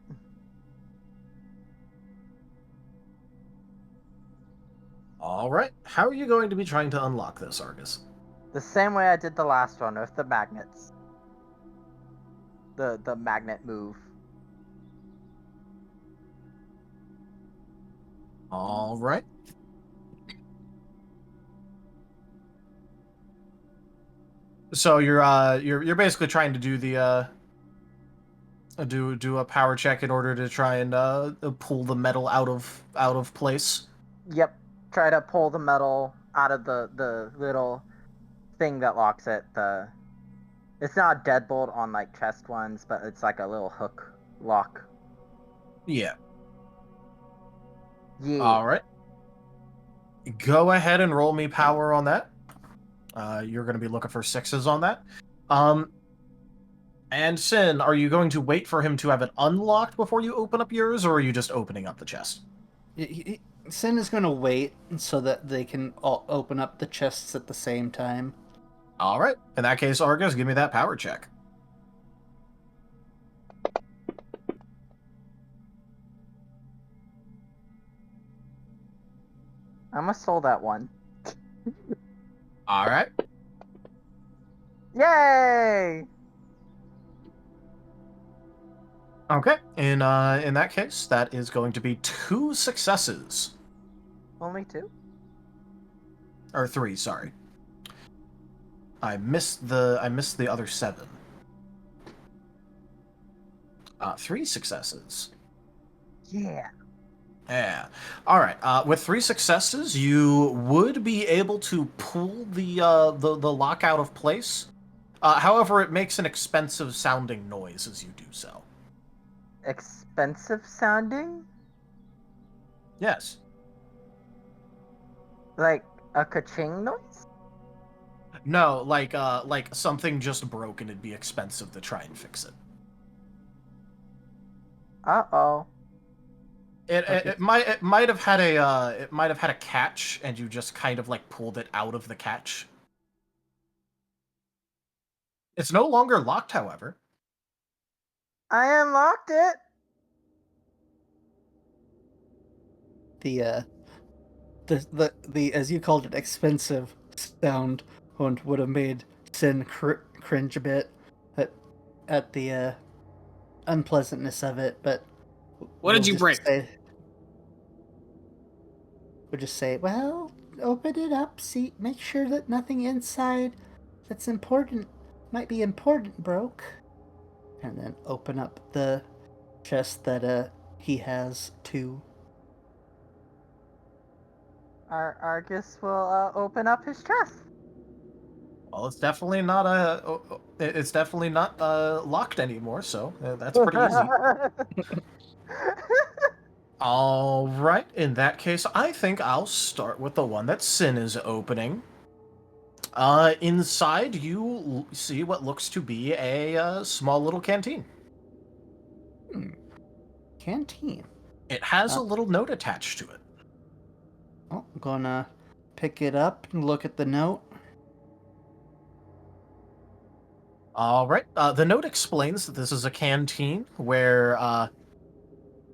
All right. How are you going to be trying to unlock this, Argus? The same way I did the last one with the magnets. The magnet move. All right. So you're basically trying to do the do a power check in order to try and pull the metal out of place. Yep. Try to pull the metal out of the little thing that locks it. It's not a deadbolt on like chest ones, but it's like a little hook lock. Yeah. Yeah. All right. Go ahead and roll me power on that. You're going to be looking for 6s on that. And Sin, are you going to wait for him to have it unlocked before you open up yours, or are you just opening up the chest? Sin is going to wait so that they can all open up the chests at the same time. All right. In that case, Argus, give me that power check. I almost sold that one. All right. Yay! Okay. In that case, that is going to be 2 successes. Only 2? Or 3, sorry. I missed the other 7. 3 successes. Yeah. Yeah. All right. With 3 successes, you would be able to pull the lock out of place. However, it makes an expensive sounding noise as you do so. Expensive sounding? Yes. Like a ka-ching noise? No, like something just broke and it'd be expensive to try and fix it. Uh-oh. It might have had a catch and you just kind of like pulled it out of the catch. It's no longer locked, however. I unlocked it! The as you called it, expensive sound would have made Sin cringe a bit at the unpleasantness of it, but What did you break? We'll just say, well, open it up, see, make sure that nothing inside that's important, might be important, broke. And then open up the chest that he has too. Argus will open up his chest. Well, it's definitely not locked anymore, so that's pretty easy. All right. In that case, I think I'll start with the one that Sin is opening. Inside, you see what looks to be a small little canteen. Canteen. It has a little note attached to it. Oh, I'm gonna pick it up and look at the note. All right. The note explains that this is a canteen where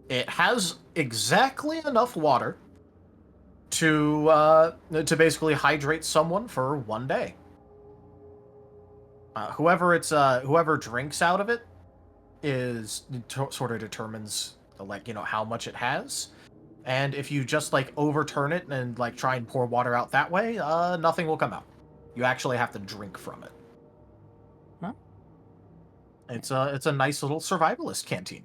it has exactly enough water to basically hydrate someone for one day. Whoever drinks out of it sort of determines how much it has. And if you just like overturn it and like try and pour water out that way, nothing will come out. You actually have to drink from it. Huh? It's a nice little survivalist canteen.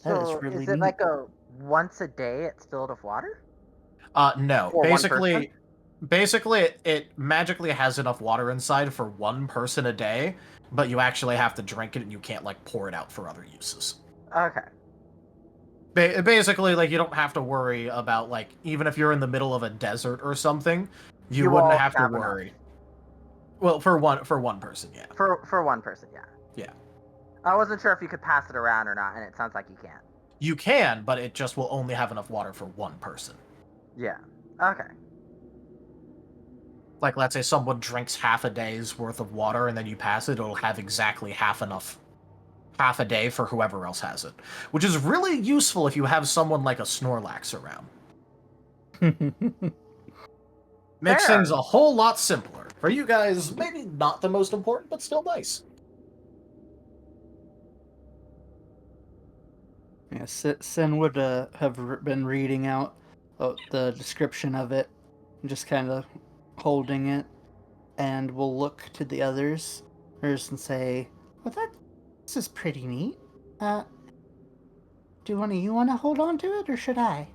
That is So really is it neat. like a once a day it's filled with water? No. For one person? Basically, it magically has enough water inside for one person a day, but you actually have to drink it and you can't like pour it out for other uses. Okay. Basically, like you don't have to worry about like even if you're in the middle of a desert or something, you You wouldn't all have to have enough. worry. Well, for one person, yeah. For one person, yeah. Yeah. I wasn't sure if you could pass it around or not, and it sounds like you can't. You can, but it just will only have enough water for one person. Yeah. Okay. Like, let's say someone drinks half a day's worth of water and then you pass it, it'll have exactly half a day for whoever else has it. Which is really useful if you have someone like a Snorlax around. Makes Fair. things a whole lot simpler. For you guys, maybe not the most important, but still nice. Yeah, Sin would have been reading out the description of it, and just kind of holding it, and we'll look to the others and say, "Well, this is pretty neat. Do you want to hold on to it, or should I?"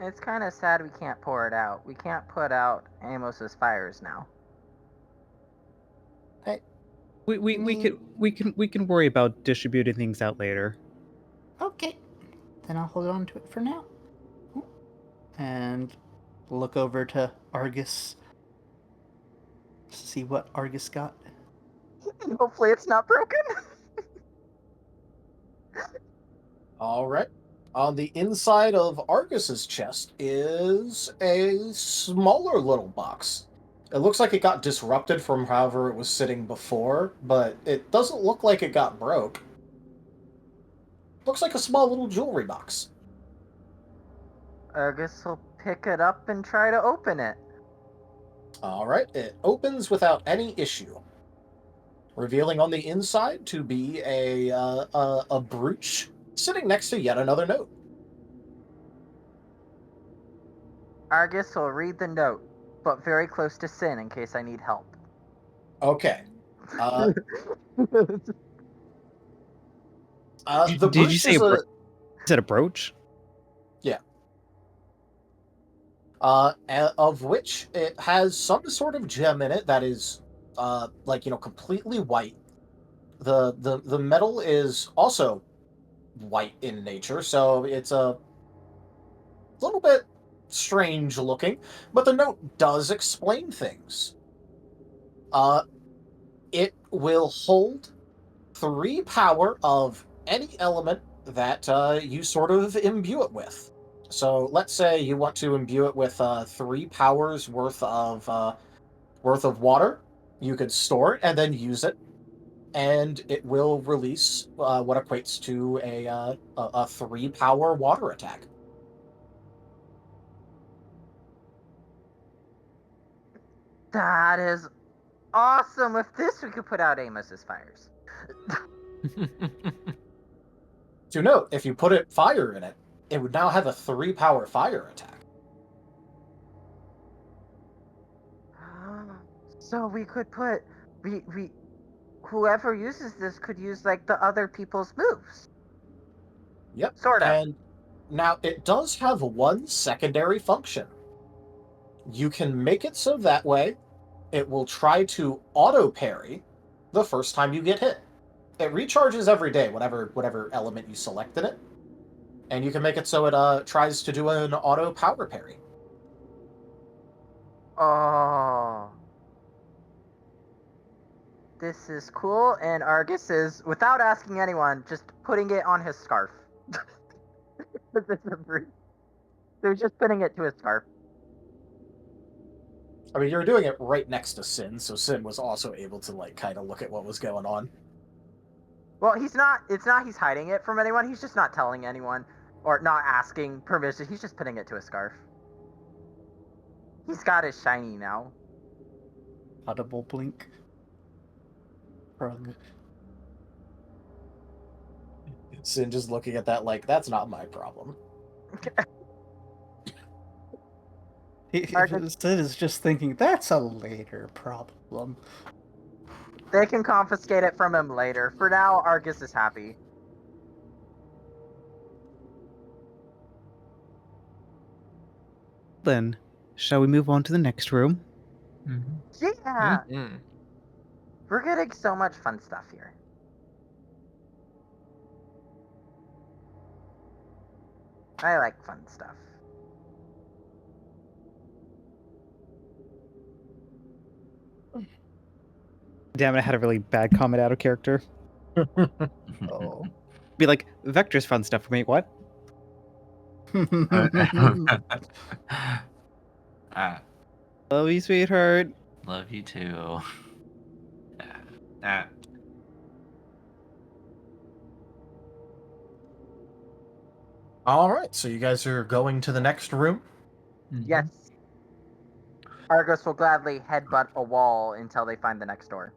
It's kind of sad we can't pour it out. We can't put out Amos's fires now. We can worry about distributing things out later. Okay, then I'll hold on to it for now. And look over to Argus to see what Argus got. Hopefully it's not broken. All right. On the inside of Argus's chest is a smaller little box. It looks like it got disrupted from however it was sitting before, but it doesn't look like it got broke. Looks like a small little jewelry box. I guess we'll pick it up and try to open it. All right. It opens without any issue, revealing on the inside to be a brooch sitting next to yet another note. Argus will read the note, but very close to Sin in case I need help. Okay. The Did you brooch say is is it a brooch? Yeah. Of which it has some sort of gem in it that is, completely white. The metal is also white in nature, so it's a little bit strange looking, but the note does explain things. It will hold 3 power of any element that you sort of imbue it with. So let's say you want to imbue it with 3 powers worth of water. You could store it and then use it, and it will release what equates to a 3 power water attack. That is awesome. With this, we could put out Amos's fires. To note, if you put fire in it, it would now have a 3 power fire attack. So we could put whoever uses this could use like the other people's moves. Yep. Sort of. And now it does have one secondary function. You can make it so that way it will try to auto parry the first time you get hit. It recharges every day, whatever element you select in it. And you can make it so it tries to do an auto power parry. Oh. This is cool, and Argus is, without asking anyone, just putting it on his scarf. They're just putting it to his scarf. I mean, you're doing it right next to Sin, so Sin was also able to, kind of look at what was going on. Well, it's not he's hiding it from anyone, he's just not telling anyone, or not asking permission, he's just putting it to his scarf. He's got his shiny now. Audible blink. Shrug. Sin just looking at that like, that's not my problem. Sid is just thinking, that's a later problem. They can confiscate it from him later. For now, Argus is happy. Then, shall we move on to the next room? Yeah! Mm-hmm. We're getting so much fun stuff here. I like fun stuff. Damn it, I had a really bad comment out of character. Oh. Be like, Vector's fun stuff for me. What? Ah, Love you, sweetheart. love you too. Ah. All right, so you guys are going to the next room. Yes. Argus will gladly headbutt a wall until they find the next door.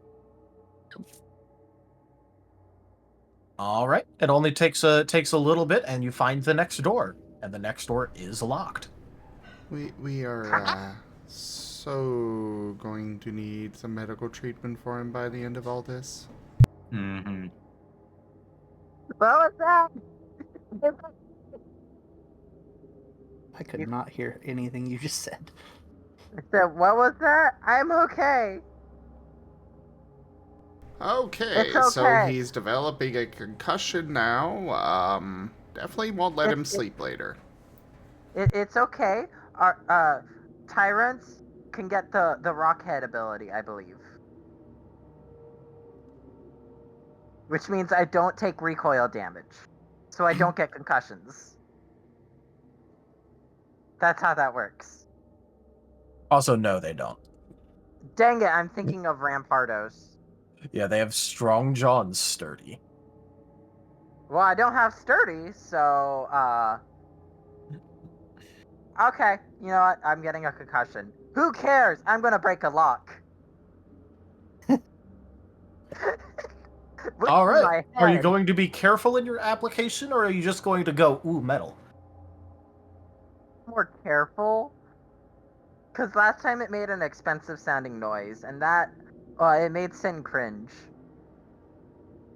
All right, it only takes a little bit, and you find the next door, and the next door is locked. We are so going to need some medical treatment for him by the end of all this. Mm-hmm. What was that? I could not hear anything you just said. I said, what was that? I'm okay. Okay, It's so okay. he's developing a concussion now. Definitely won't let him sleep later. It's okay. Our tyrants can get the rock head ability, I believe. Which means I don't take recoil damage. So I don't get concussions. That's how that works. Also, no, they don't. Dang it, I'm thinking of Rampardos. Yeah, they have strong jaw and sturdy. Well, I don't have sturdy, so, okay, you know what? I'm getting a concussion. Who cares? I'm gonna break a lock. All Look in right, my are you head. going to be careful in your application, or are you just going to go, ooh, metal? More careful? Because last time it made an expensive sounding noise, and that, it made Sin cringe.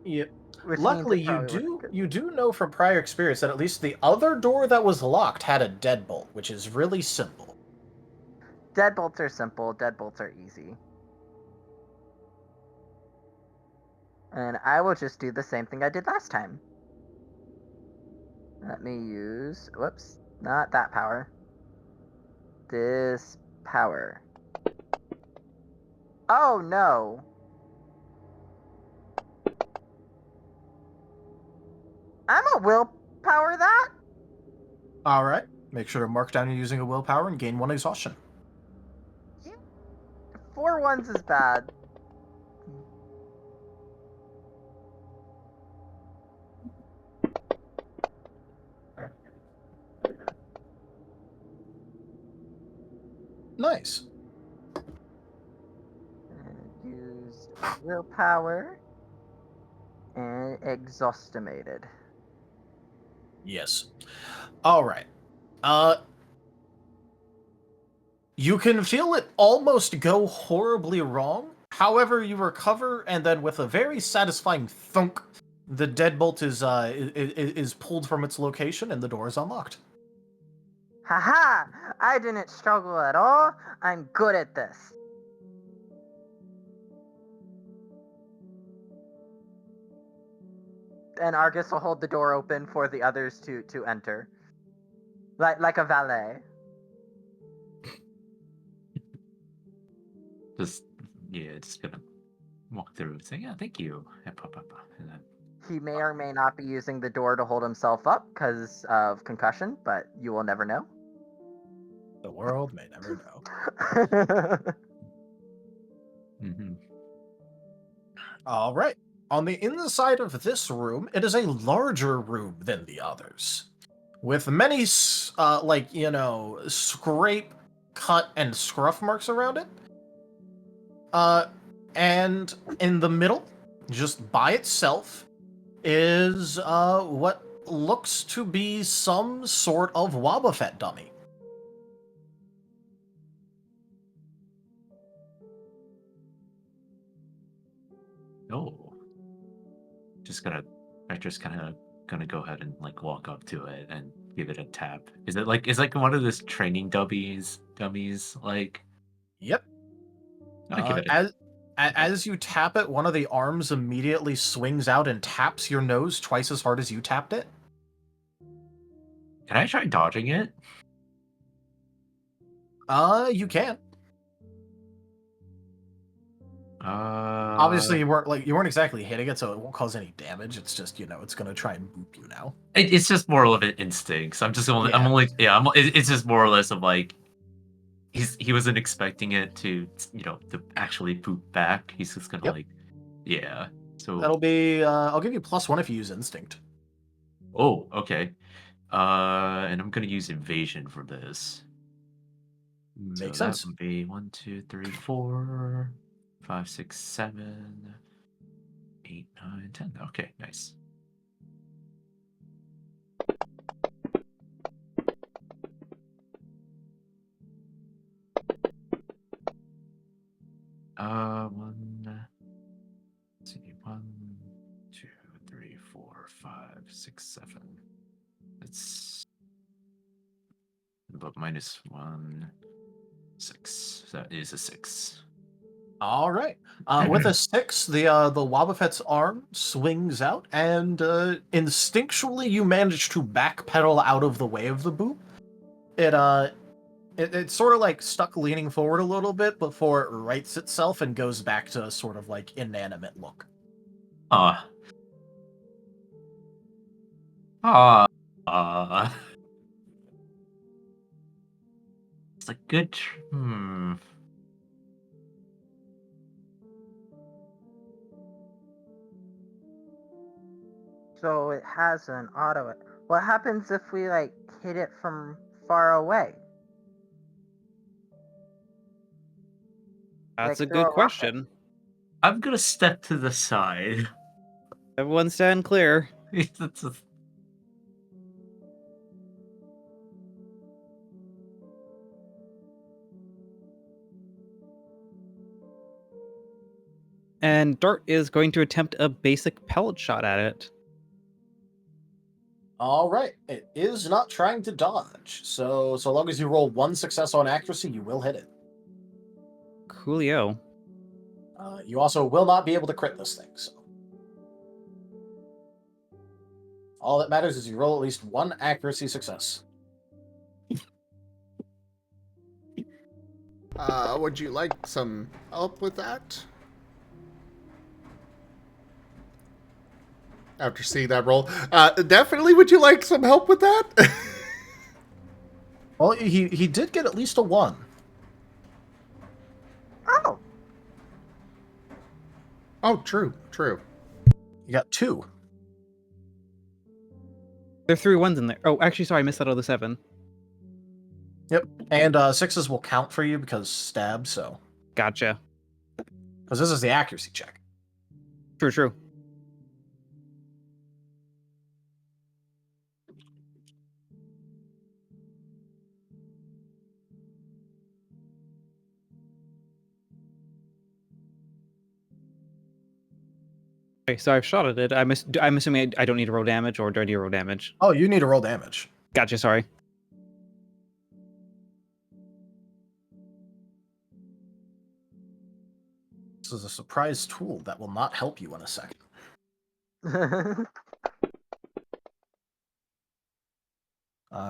Yeah. Which Luckily, means it probably wasn't good. you do know from prior experience that at least the other door that was locked had a deadbolt, which is really simple. Deadbolts are simple, deadbolts are easy. And I will just do the same thing I did last time. Let me use, whoops, not that power. This power. Oh no! I'm a willpower that? All right, make sure to mark down you're using a willpower and gain 1 exhaustion. 4 ones is bad. Nice. And used willpower. And exhaustimated. Yes. All right. You can feel it almost go horribly wrong. However, you recover, and then with a very satisfying thunk, the deadbolt is pulled from its location, and the door is unlocked. Haha! I didn't struggle at all. I'm good at this. And Argus will hold the door open for the others to enter. Like a valet. Just gonna walk through and say, yeah, thank you. And then He may or may not be using the door to hold himself up because of concussion, but you will never know. The world may never know. mm-hmm. All right. On the inside of this room, it is a larger room than the others, with many, scrape cut and scruff marks around it. And in the middle, just by itself, is what looks to be some sort of Wobbuffet dummy. Oh, Vector's kind of gonna go ahead and like walk up to it and give it a tap. Is it like one of those training dummies? Like, Yep. I give it a As you tap it, one of the arms immediately swings out and taps your nose twice as hard as you tapped it. Can I try dodging it? You can. Uh, Obviously, you weren't exactly hitting it, so it won't cause any damage. It's just it's gonna try and boop you now. it's just more of an instinct. I'm Yeah. only, yeah. It's just more or less of like he wasn't expecting it to to actually poop back. He's just gonna Yep. like, yeah. So That'll be. I'll give you +1 if you use instinct. oh, okay. And I'm gonna use evasion for this. Makes So sense. that would be 1, 2, 3, 4, 5, 6, 7, 8, 9, 10. Okay, nice. One. Let's see, 1, 2, 3, 4, 5, 6, 7. It's about -1, 6. That is a 6. All right. With a 6, the Wobbuffet's arm swings out, and instinctually you manage to backpedal out of the way of the boop. It's sort of like stuck leaning forward a little bit before it rights itself and goes back to a sort of like inanimate look. Ah. Ah. It's a good. So it has an auto. What happens if we like hit it from far away? That's Like a throw good a rocket? question. I'm gonna step to the side. Everyone stand clear. It's a- And Dart is going to attempt a basic pellet shot at it. All right. It is not trying to dodge. So long as you roll 1 success on accuracy, you will hit it. Coolio. You also will not be able to crit this thing. So all that matters is you roll at least 1 accuracy success. Would you like some help with that? After seeing that roll, definitely would you like some help with that? Well, he did get at least a 1. Oh, Oh, true. You got 2. There are 3 ones in there. Oh, actually, sorry, I missed that other 7. Yep. And 6s will count for you because stab, so. Gotcha. Because this is the accuracy check. True. Okay, so I've shot at it. I'm assuming I don't need to roll damage, or do I need to roll damage? Oh, you need to roll damage. Gotcha, sorry. This is a surprise tool that will not help you in a second.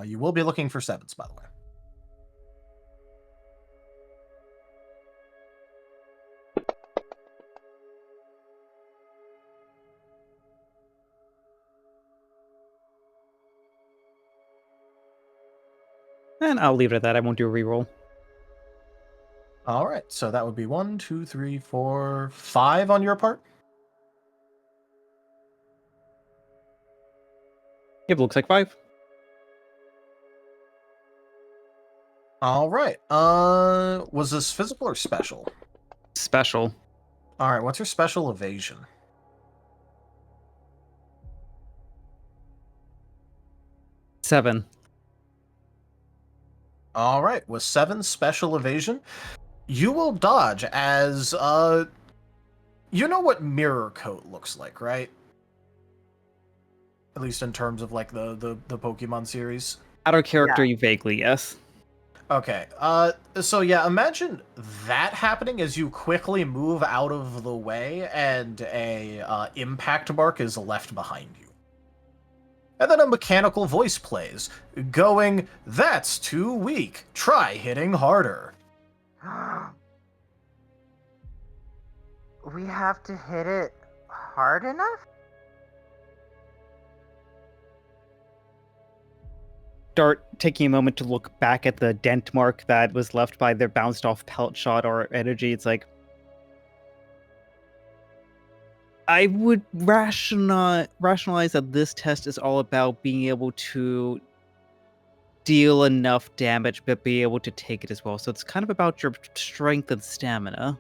You will be looking for 7s, by the way. And I'll leave it at that. I won't do a reroll. All right, so that would be 1, 2, 3, 4, 5 on your part. Yep, looks like 5. All right. Was this physical or special? Special. All right. What's your special evasion? 7. All right. With 7 special evasion, you will dodge as you know what mirror coat looks like, right? At least in terms of like the Pokemon series. Out of character, you vaguely, yes. Okay. So yeah, imagine that happening as you quickly move out of the way and a impact mark is left behind you. And then a mechanical voice plays, going, "That's too weak. Try hitting harder." We have to hit it hard enough? Start taking a moment to look back at the dent mark that was left by their bounced off pelt shot or energy. It's like, I would rationalize that this test is all about being able to deal enough damage, but be able to take it as well. So it's kind of about your strength and stamina.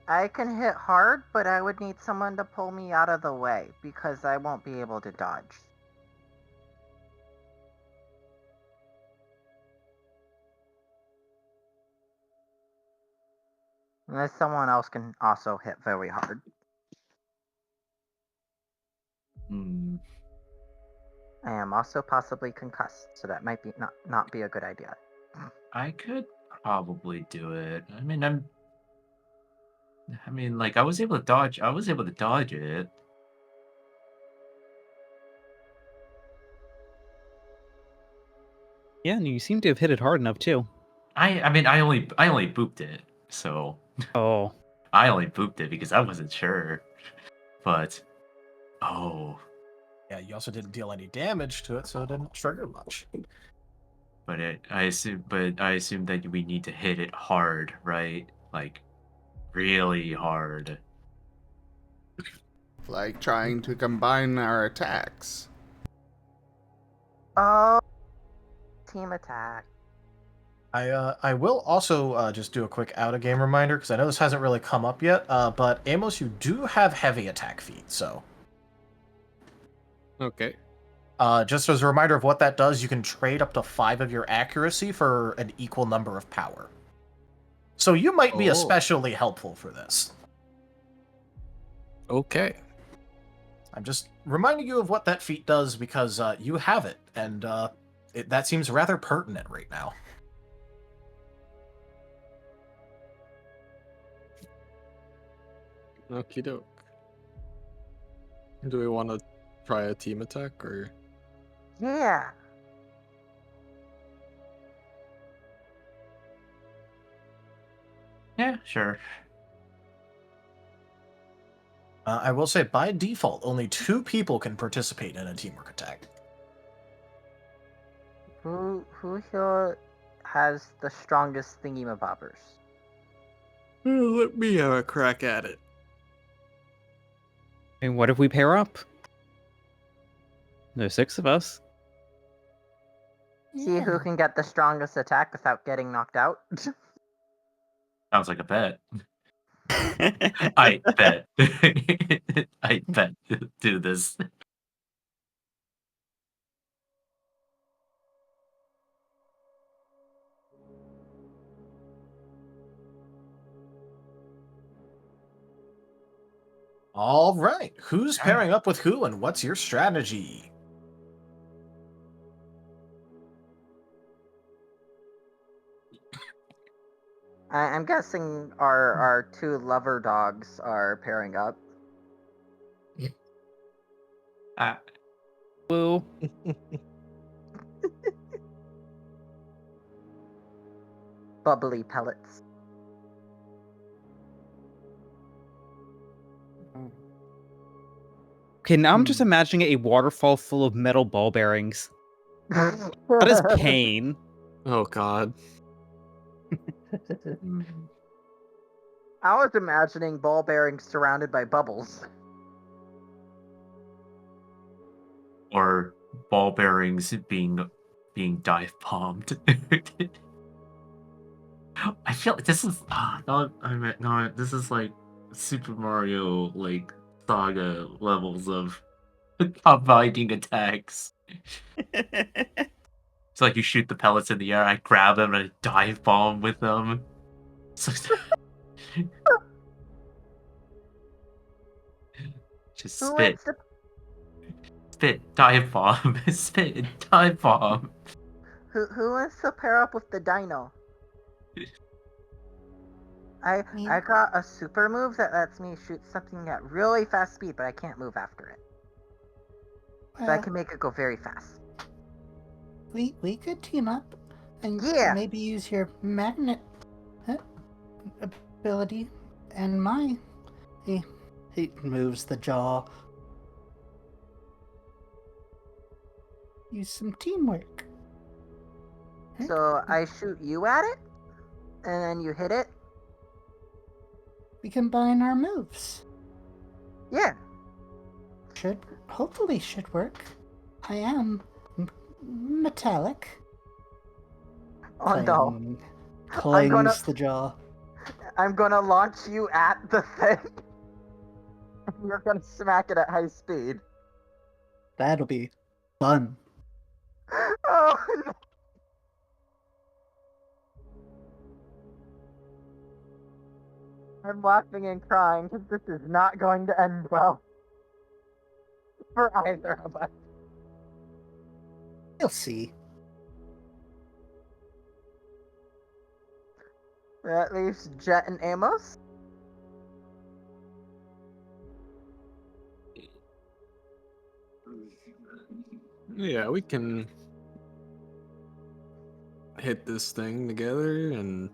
I can hit hard, but I would need someone to pull me out of the way because I won't be able to dodge. Unless someone else can also hit very hard. I am also possibly concussed, so that might be not be a good idea. I could probably do it. Like I was able to dodge. I was able to dodge it. Yeah, and you seem to have hit it hard enough too. I only booped it. So Oh. I only booped it because I wasn't sure. But Yeah, you also didn't deal any damage to it, so it didn't trigger much. but I assume that we need to hit it hard, right? Like really hard. Like trying to combine our attacks. Oh, team attack. I will also just do a quick out-of-game reminder, because I know this hasn't really come up yet, but Amos, you do have heavy attack feat, so... Okay. Just as a reminder of what that does, you can trade up to 5 of your accuracy for an equal number of power. So you might be especially helpful for this. Okay. I'm just reminding you of what that feat does because you have it, and that seems rather pertinent right now. Okie doke. Do we want to try a team attack or? Yeah. Yeah, sure. I will say, by default, only 2 people can participate in a teamwork attack. Who here has the strongest thingy-mabobbers? Let me have a crack at it. And what if we pair up? There's 6 of us. See who can get the strongest attack without getting knocked out? Sounds like a bet. I bet. I bet. Do this. All right, who's pairing up with who, and what's your strategy? I'm guessing our 2 lover dogs are pairing up. Woo. Bubbly pellets. Okay, now I'm just imagining a waterfall full of metal ball bearings. That is pain. Oh god. I was imagining ball bearings surrounded by bubbles. Or ball bearings being dive bombed. I feel like this is no, this is like Super Mario like Saga levels of combining attacks. It's like you shoot the pellets in the air, I grab them and I dive bomb with them. Just Who spit, wants to dive bomb, spit, dive bomb. who wants to pair up with the dino? I got a super move that lets me shoot something at really fast speed, but I can't move after it. But I Well, can make it go very fast. we could team up and Yeah. maybe use your magnet ability and mine. He moves the jaw. Use some teamwork. So I shoot you at it, and then you hit it. We combine our moves. Yeah. Hopefully should work. I am metallic. Oh no. Clings the jaw. I'm gonna launch you at the thing. You're gonna smack it at high speed. That'll be fun. Oh no. I'm laughing and crying because this is not going to end well for either of us. You'll see. That leaves Jet and Amos. Yeah, we can hit this thing together, and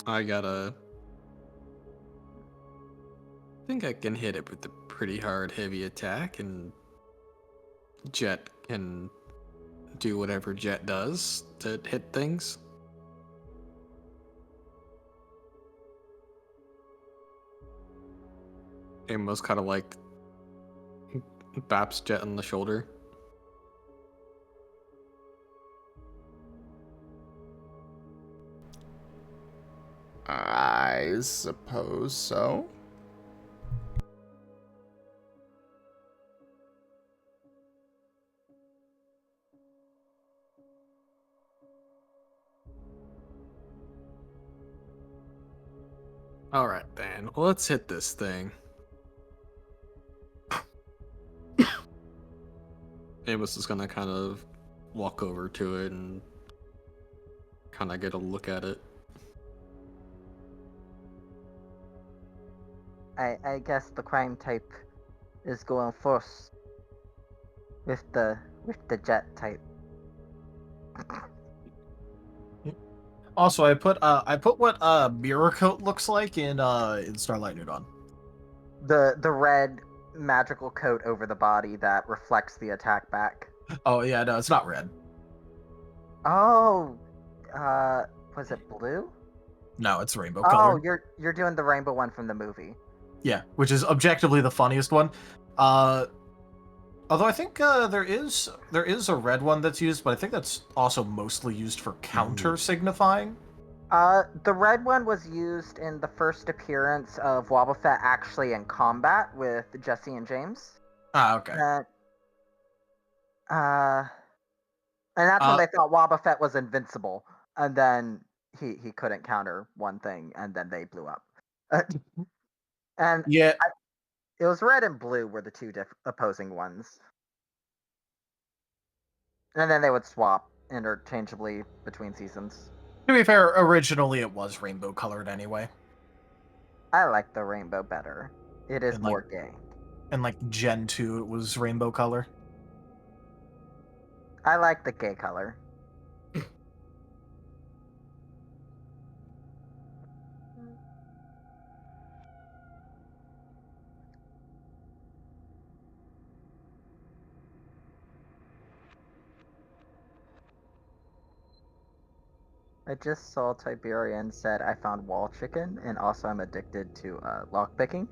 I think I can hit it with a pretty hard, heavy attack, and Jet can do whatever Jet does to hit things. Amos kind of like baps Jet on the shoulder. I suppose so. Alright then, let's hit this thing. Amos is gonna kind of walk over to it and kind of get a look at it. I guess the crime type is going first with the Jet type. Also, I put what mirror coat looks like in Starlight New Dawn. The red magical coat over the body that reflects the attack back. Oh yeah, no, it's not red. Oh, was it blue? No, it's rainbow Oh, color. you're doing the rainbow one from the movie. Yeah, which is objectively the funniest one. Although I think there is a red one that's used, but I think that's also mostly used for counter signifying. The red one was used in the first appearance of Wobbuffet actually in combat with Jesse and James. Ah, okay. And that's when they thought Wobbuffet was invincible, and then he couldn't counter one thing, and then they blew up. And yeah, it was red and blue were the two opposing ones, and then they would swap interchangeably between seasons. to be fair, originally it was rainbow colored anyway. I like the rainbow better. It is And, more gay. And like Gen 2, it was rainbow color. I like the gay color. I just saw Tiberian said I found wall chicken, and also I'm addicted to lockpicking.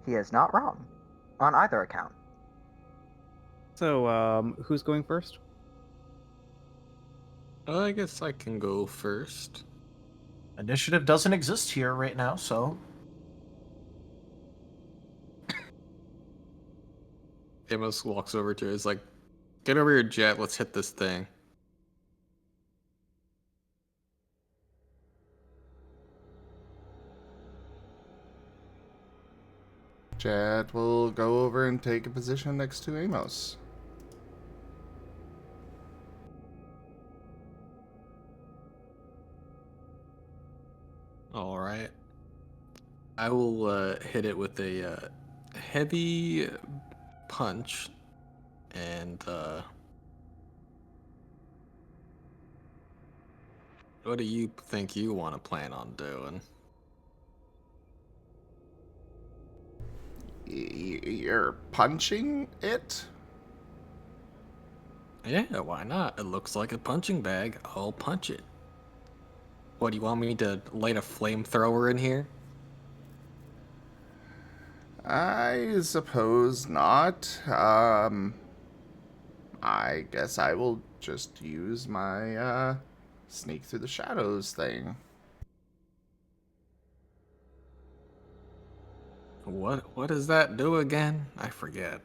He is not wrong on either account. So, who's going first? I guess I can go first. Initiative doesn't exist here right now, so Amos walks over to it. He's like, "Get over here, Jet. Let's hit this thing." Jet will go over and take a position next to Amos. All right. I will hit it with a heavy punch, and what do you think you want to plan on doing? You're punching it? Yeah, why not? It looks like a punching bag. I'll punch it. What, do you want me to light a flamethrower in here? I suppose not. I guess I will just use my, sneak through the shadows thing. What does that do again? I forget.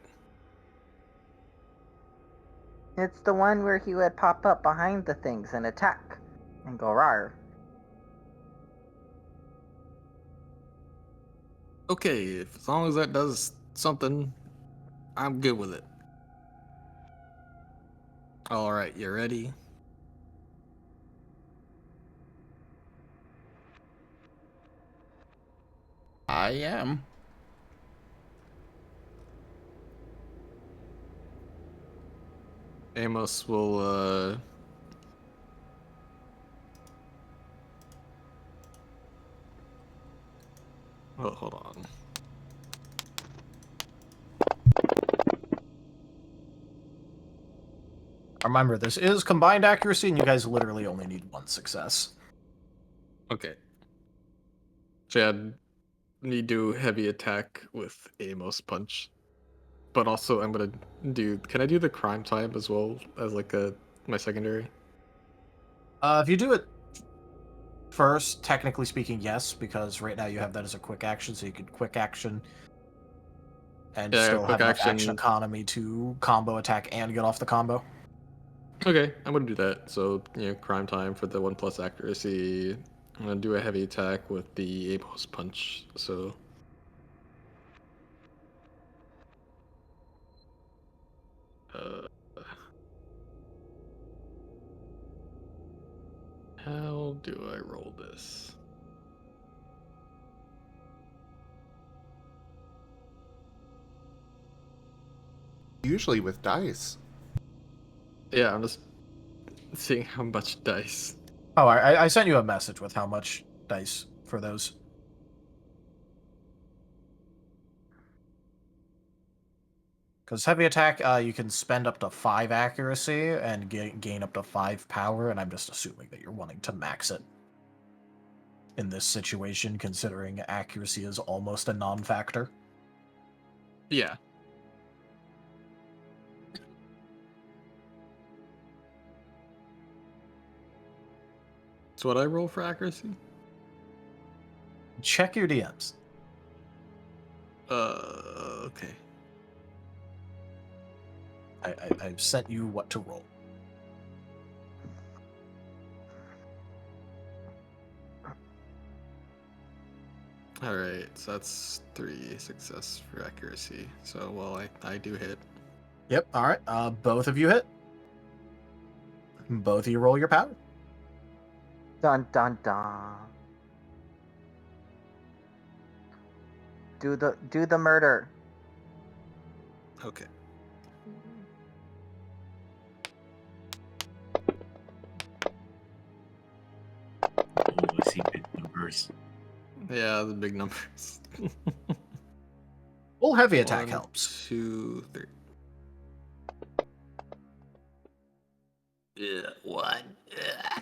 It's the one where he would pop up behind the things and attack and go rawr. Okay, as long as that does something, I'm good with it. Alright, you ready? I am. Amos will, oh, hold on. remember, this is combined accuracy, and you guys literally only need one success. Okay. Chad, you do heavy attack with Amos punch. But also, I'm gonna do. Can I do the crime time as well as like my secondary? If you do it first, technically speaking, yes, because right now you have that as a quick action, so you could quick action and Yeah, still quick have enough action action. economy to combo attack and get off the combo. Okay, I'm gonna do that. So crime time for the 1+ accuracy. I'm gonna do a heavy attack with the Amos punch. So. Uh, how do I roll this? Usually with dice. Yeah, I'm just seeing how much dice. Oh, I sent you a message with how much dice for those. Because heavy attack, you can spend up to 5 accuracy and gain up to 5 power, and I'm just assuming that you're wanting to max it in this situation, considering accuracy is almost a non-factor. Yeah. So what I roll for accuracy? Check your DMs. Okay. I've sent you what to roll. Alright, so that's 3 success for accuracy. So, well, I do hit. Yep, alright. Both of you hit. Both of you roll your power. Dun dun dun. Do the murder. Okay. Oh, I see big numbers. Yeah, the big numbers. Full heavy attack 1, helps. 2, 3. Yeah, 1. Yeah.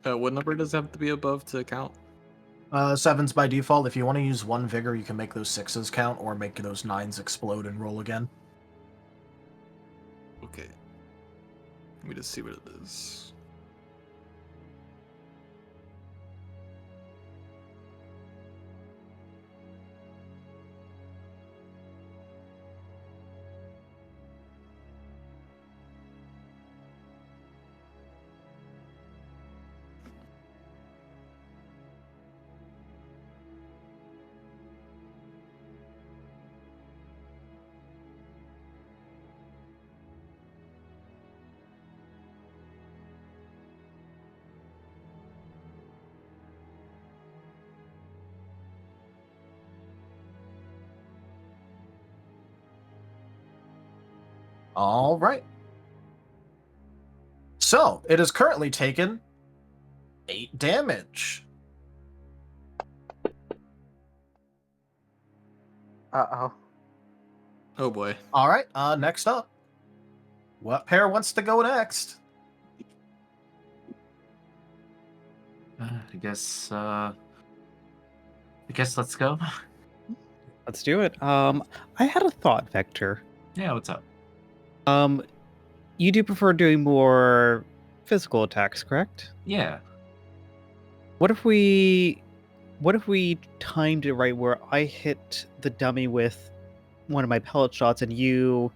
What number does it have to be above to count? 7's by default. If you want to use 1 vigor, you can make those 6s count, or make those 9s explode and roll again. Okay. Let me just see what it is. All right. So, it is currently taken 8 damage. Uh-oh. Oh boy. All right, next up. What pair wants to go next? I guess let's go. Let's do it. I had a thought, Vector. Yeah, what's up? You do prefer doing more physical attacks, correct? Yeah. What if we timed it right where I hit the dummy with one of my pellet shots and you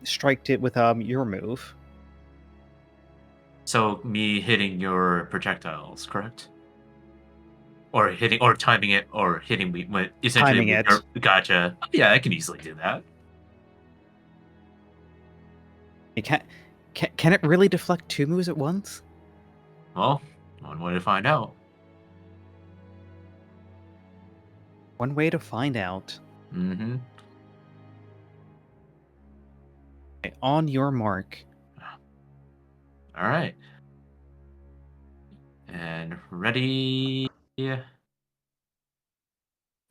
striked it with your move? So me hitting your projectiles, correct? Or timing it, or hitting me with essentially Timing with your, gotcha. Yeah, I can easily do that. You can it really deflect 2 moves at once? Well, one way to find out. One way to find out. Mm-hmm. Okay, on your mark. All right. And ready.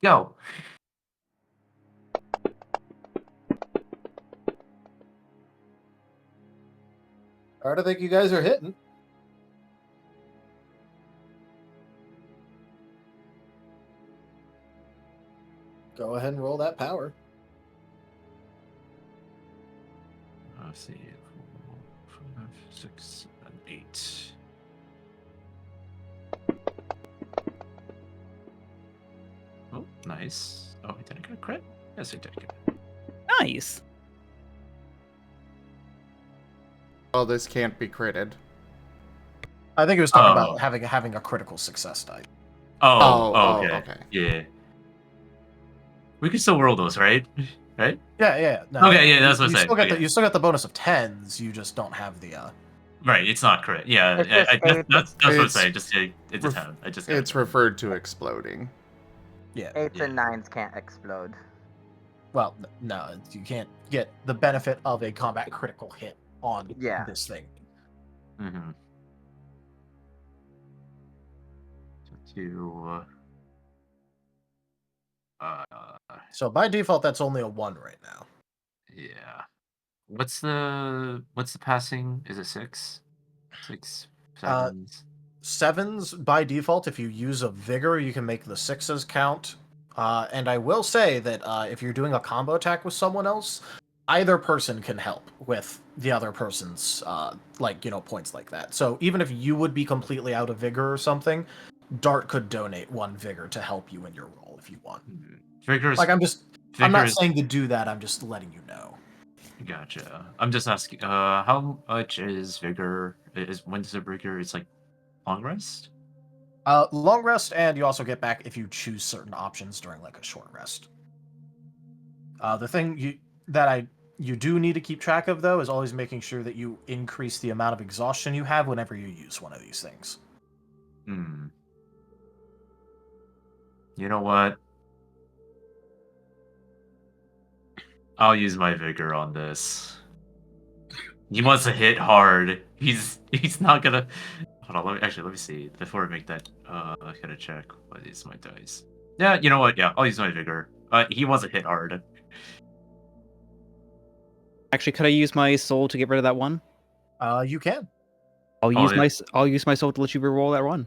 Go. All right, I think you guys are hitting. Go ahead and roll that power. Let's see. 4, 5, 6, 7, 8. Oh, nice. Oh, I didn't get a crit? Yes, I did get it. Nice. Well, this can't be critted. I think he was talking about having a critical success die. Okay. Yeah. We can still roll those, right? Right? Yeah. No, Okay, yeah, that's what you I still said. get you still got the bonus of 10s. You just don't have the. Right, it's not crit. Yeah, It's just that's what I'm It's- saying. Just it's a 10. I just got It's referred to exploding. Yeah. 8s and 9s can't explode. Well, no, you can't get the benefit of a combat critical hit on this thing. Mm-hmm. So by default, that's only a 1 right now. Yeah. What's the passing? Is it 6? 6, 7? 7s by default, if you use a vigor, you can make the 6s count. And I will say that if you're doing a combo attack with someone else, either person can help with the other person's points like that. So even if you would be completely out of vigor or something, Dart could donate 1 vigor to help you in your roll if you want. Vigor's Like I'm not saying to do that, I'm just letting you know. Gotcha. I'm just asking, how much is vigor? When does it vigor? It's like long rest? Long rest, and you also get back if you choose certain options during like a short rest. The thing you do need to keep track of though is always making sure that you increase the amount of exhaustion you have whenever you use one of these things. You know what? I'll use my vigor on this. He wants to hit hard. He's not gonna. Hold on. Let me see before I make that. I gotta check what is my dice. Yeah, you know what? Yeah, I'll use my vigor. He wants to hit hard. Actually, could I use my soul to get rid of that one? You can. I'll Oh, I'll use myself to let you reroll that one.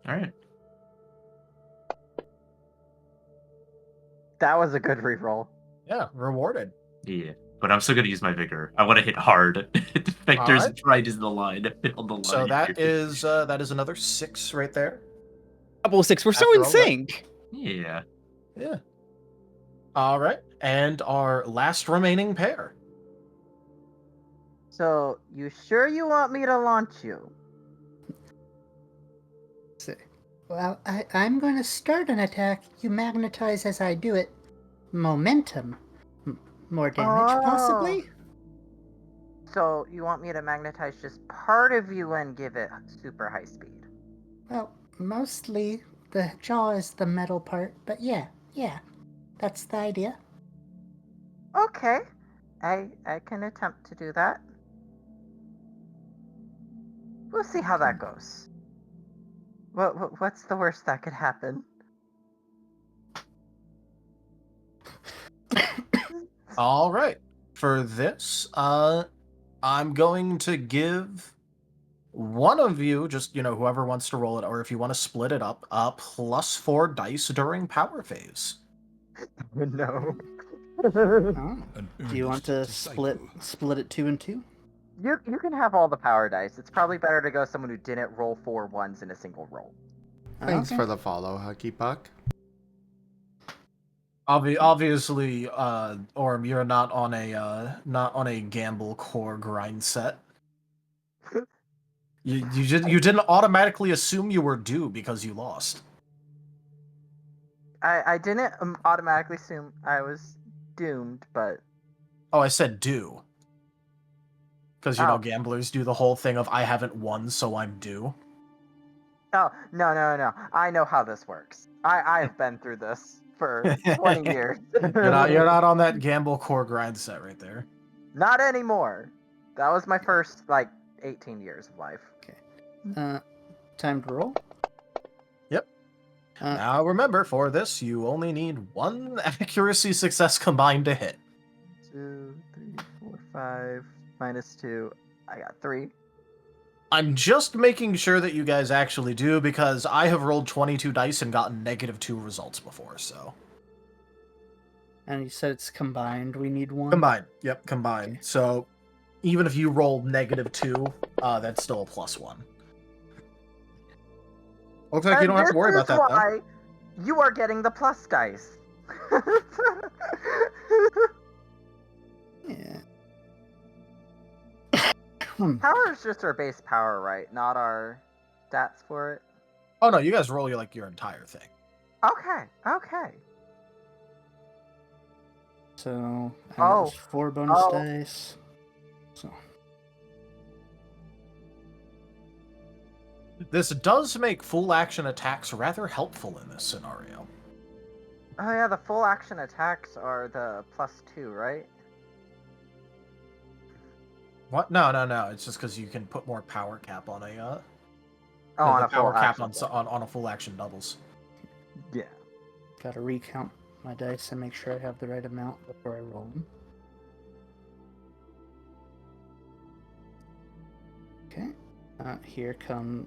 All right. That was a good reroll. Yeah, rewarded. Yeah, but I'm still gonna use my vigor. I want to hit hard. Victor's Alright. right is the line. On the line. So here. that is another 6 right there. Double 6. We're so After in all that. sync. Yeah. Yeah. All right, and our last remaining pair. So, you sure you want me to launch you? So, well, I'm going to start an attack. You magnetize as I do it. Momentum. More damage, possibly? So, you want me to magnetize just part of you and give it super high speed? Well, mostly the jaw is the metal part, but yeah, that's the idea. Okay. I can attempt to do that. We'll see how that goes. What's the worst that could happen? All right. For this, I'm going to give one of you, just, whoever wants to roll it, or if you want to split it up, +4 dice during power phase. No. Oh. Do you want to split it 2 and 2? You can have all the power dice. It's probably better to go someone who didn't roll 4 ones in a single roll. Thanks Okay. for the follow, Hucky Puck. Obviously, Aurum, you're not on a gamble core grind set. You didn't automatically assume you were due because you lost. I didn't automatically assume I was doomed, but Oh, I said due. Because, gamblers do the whole thing of, I haven't won, so I'm due. oh, no. I know how this works. I've been through this for 20 years. You're not on that gamble core grind set right there. Not anymore. That was my first, 18 years of life. Time to roll? Yep. Now remember, for this, you only need 1 accuracy success combined to hit. 2, 3, 4, 5, -2. I got 3. I'm just making sure that you guys actually do, because I have rolled 22 dice and gotten -2 results before, so. And you said it's combined. We need 1? Combined. Yep, combined. Okay. So, even if you rolled -2, that's still a +1. Looks like you don't have to worry about that, though. Why you are getting the plus dice. Yeah. Power is just our base power, right? Not our stats for it. Oh no, you guys roll your entire thing. Okay. So, that was 4 bonus dice. So, This does make full action attacks rather helpful in this scenario. Oh yeah, the full action attacks are the +2, right? What? No. It's just because you can put more power cap on a On the a full power cap action. on a full action doubles. Yeah. gotta recount my dice and make sure I have the right amount before I roll them. Okay. Here come.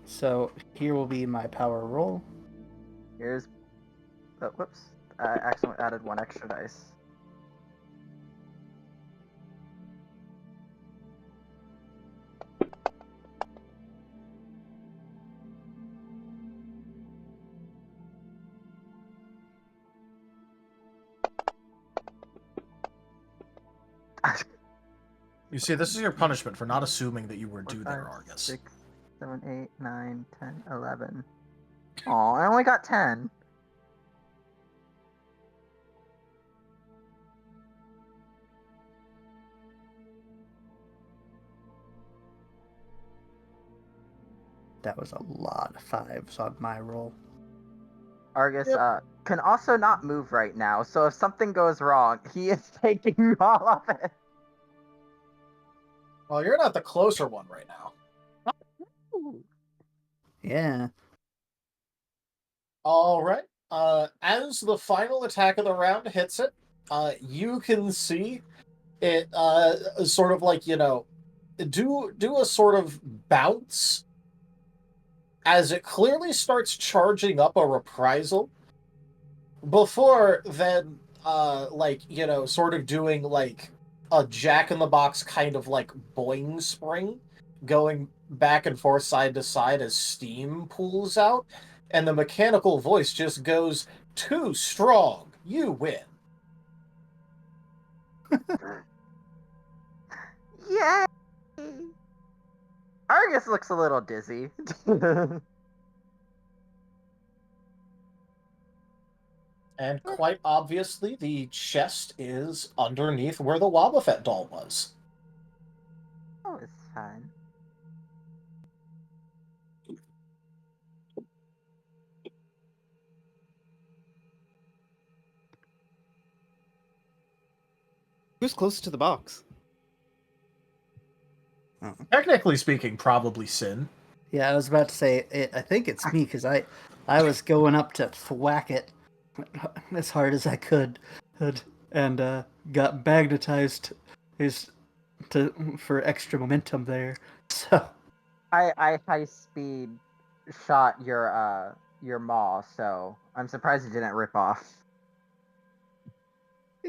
So here will be my power roll. Here's. Oh, whoops! I accidentally added 1 extra dice. You see, this is your punishment for not assuming that you were due there, 5, Argus. 6, 7, 8, 9, 10, 11. Aw, I only got 10. That was a lot of 5s on my roll. Argus can also not move right now, so if something goes wrong, he is taking all of it. Well, you're not the closer one right now. Yeah. All right. As the final attack of the round hits it, you can see it sort of do a sort of bounce as it clearly starts charging up a reprisal. Before then, sort of doing like a jack-in-the-box kind of like boing spring, going back and forth side to side as steam pools out, and the mechanical voice just goes, "Too strong, you win." Yay! Argus looks a little dizzy. And quite obviously, the chest is underneath where the Wobbuffet doll was. Oh, it's fine. Who's closest to the box? Oh. Technically speaking, probably Sin. Yeah, I was about to say, I think it's me, because I was going up to thwack it as hard as I could, and got magnetized for extra momentum there. So I high speed shot your maw, so I'm surprised it didn't rip off.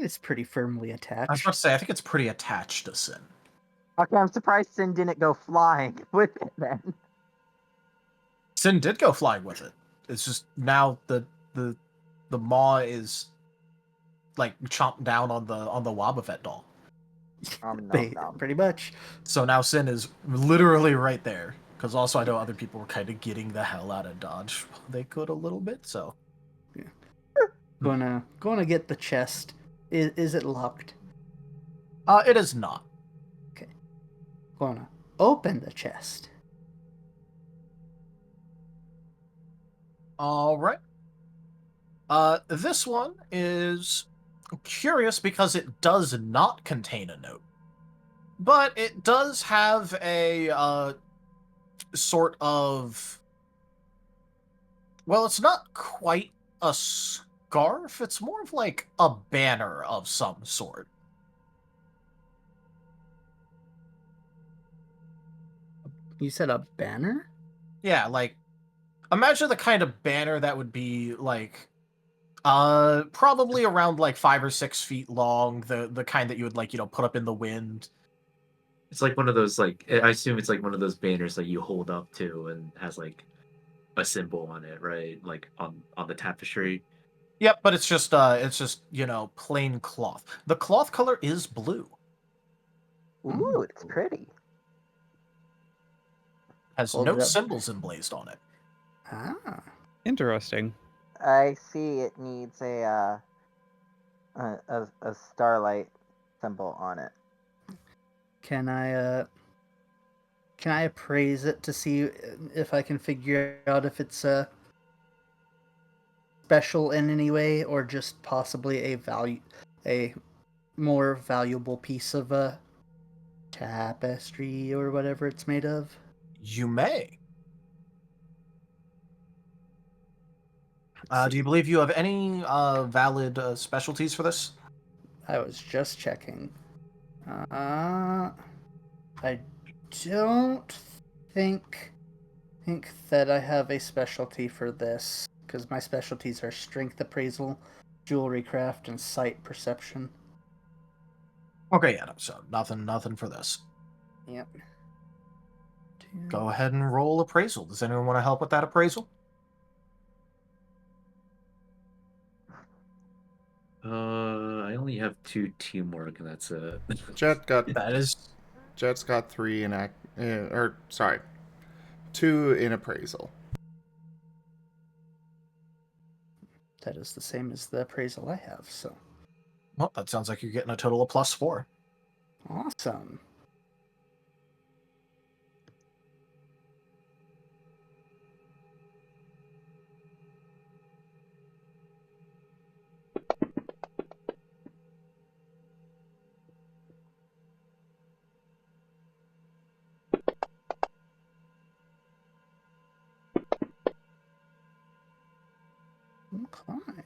it's pretty firmly I was attached. about to say, I think it's pretty attached to Sin. Okay, I'm surprised Sin didn't go flying with it then. Sin did go flying with it. It's just now the maw is like chomped down on the Wobbuffet doll. Nom, nom. Pretty much. So now Sin is literally right there. Because also I know other people were kind of getting the hell out of dodge. They could a little bit, so. Gonna get the chest. Is it locked? It is not. Okay. Gonna open the chest. All right. This one is curious because it does not contain a note. But it does have a sort of... Well, it's not quite a scarf. It's more of like a banner of some sort. You said a banner? Yeah, like, imagine the kind of banner that would be like... probably around like 5 or 6 feet long, the kind that you would like, put up in the wind. It's like one of those, like, I assume it's like one of those banners that you hold up to and has like a symbol on it, right? Like on the tapestry. Yep, but it's just plain cloth. The cloth color is blue. Ooh, it's pretty. Has Hold no it up. symbols emblazed on it. Ah. Interesting. I see it needs a starlight symbol on it. Can I appraise it to see if I can figure out if it's special in any way, or just possibly a more valuable piece of tapestry or whatever it's made of? You may. Let's Do you see. believe you have any valid specialties for this? I was just checking. I don't think that I have a specialty for this, because my specialties are strength appraisal, jewelry craft, and sight perception. Okay, yeah, no, so nothing for this. Yep. Go ahead and roll appraisal. Does anyone want to help with that appraisal? I only have 2 teamwork, and that's it. That is... Jet's got 3 in sorry, 2 in appraisal. That is the same as the appraisal I have, so. Well, that sounds like you're getting a total of +4. Awesome. Okay.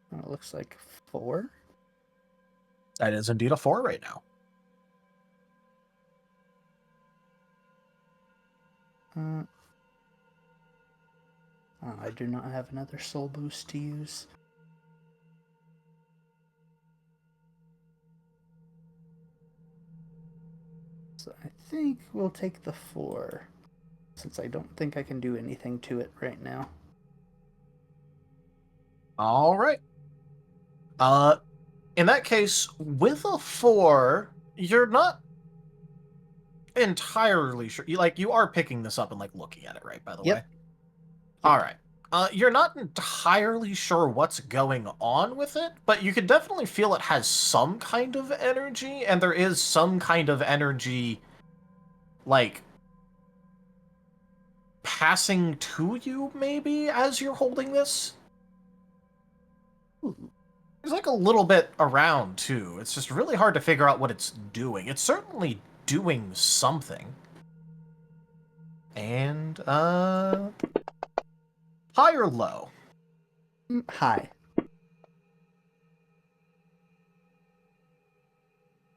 Well, it looks like 4. That is indeed a 4 right now. I do not have another soul boost to use. So I think we'll take the 4, since I don't think I can do anything to it right now. All right. In that case, with a 4, you're not entirely sure. You are picking this up and looking at it, right? By the Yep. way. All right. You're not entirely sure what's going on with it, but you can definitely feel it has some kind of energy, and there is some kind of energy, passing to you, maybe, as you're holding this. There's a little bit around, too. It's just really hard to figure out what it's doing. It's certainly doing something. And, high or low? High.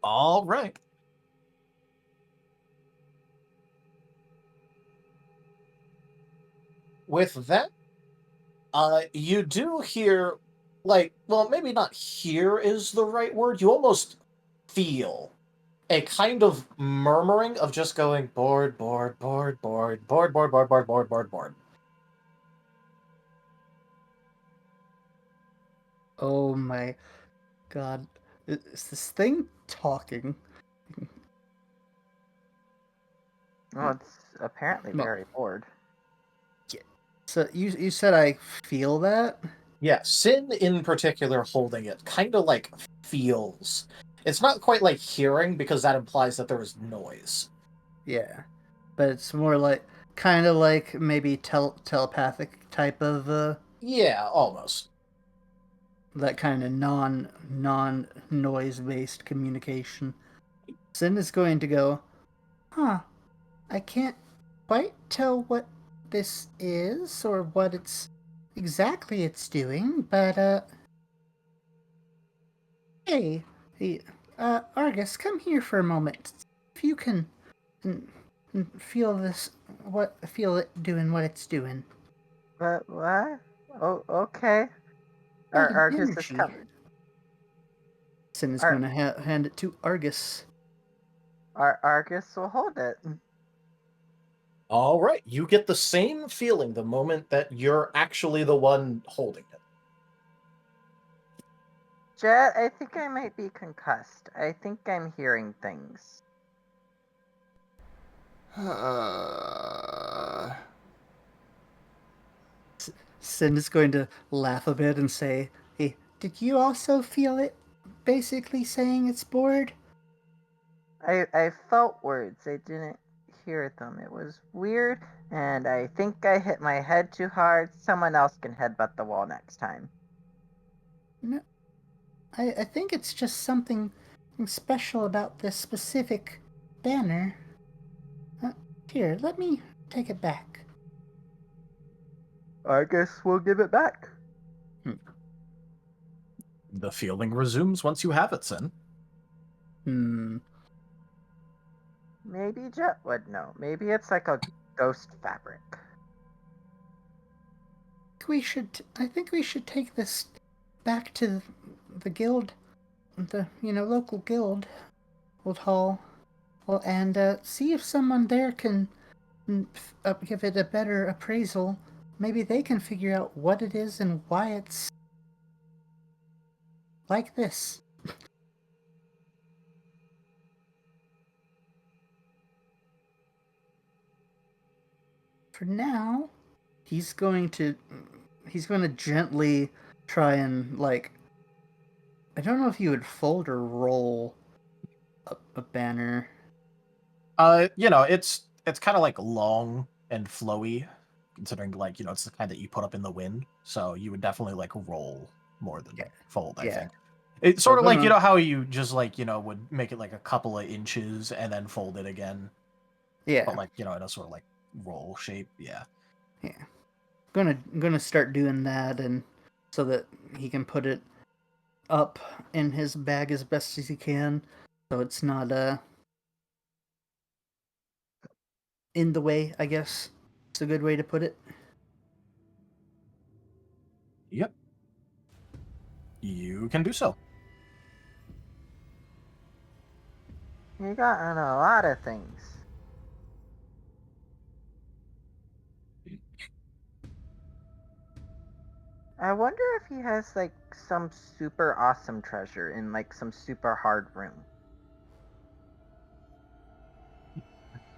All right. With that, you do hear, well, maybe not hear is the right word. You almost feel a kind of murmuring of just going board, board, board, board, board, board, board, board, board, board, board. Oh my god. Is this thing talking? Well, it's apparently No. very bored. So you said I feel that? Yeah, Sin in particular holding it kind of feels. It's not quite like hearing because that implies that there is noise. Yeah. But it's more kind of like maybe telepathic type of, Yeah, almost. that kind of non-noise based communication. Sin is going to go, huh, I can't quite tell what this is or what exactly it's doing, but hey, Argus, come here for a moment. If you can feel feel it doing what it's doing. But what? Oh, okay. Like an Argus is energy. coming. Sin is Ar- going to hand it to Argus. Argus will hold it. All right, you get the same feeling the moment that you're actually the one holding it. Jet, I think I might be concussed. I think I'm hearing things. Sin is going to laugh a bit and say, hey, did you also feel it basically saying it's bored? I felt words. I didn't hear them. It was weird, and I think I hit my head too hard. Someone else can headbutt the wall next time. No, I think it's just something special about this specific banner. Here, let me take it back. I guess we'll give it back. The feeling resumes once you have it, Sin. Maybe Jet would know. Maybe it's like a ghost fabric. I think we should take this back to the guild, the local guild hall, and see if someone there can give it a better appraisal. Maybe they can figure out what it is and why it's like this. For now, he's going to gently try and I don't know if you would fold or roll a banner. It's kind of long and flowy, considering it's the kind that you put up in the wind. So you would definitely roll more than fold. I think it's sort of how you just would make it a couple of inches and then fold it again. Yeah, but in a sort of roll shape. Yeah. Gonna start doing that, and so that he can put it up in his bag as best as he can, so it's not in the way, I guess. It's a good way to put it. Yep. You can do so. You got in a lot of things. I wonder if he has like some super awesome treasure in like some super hard room.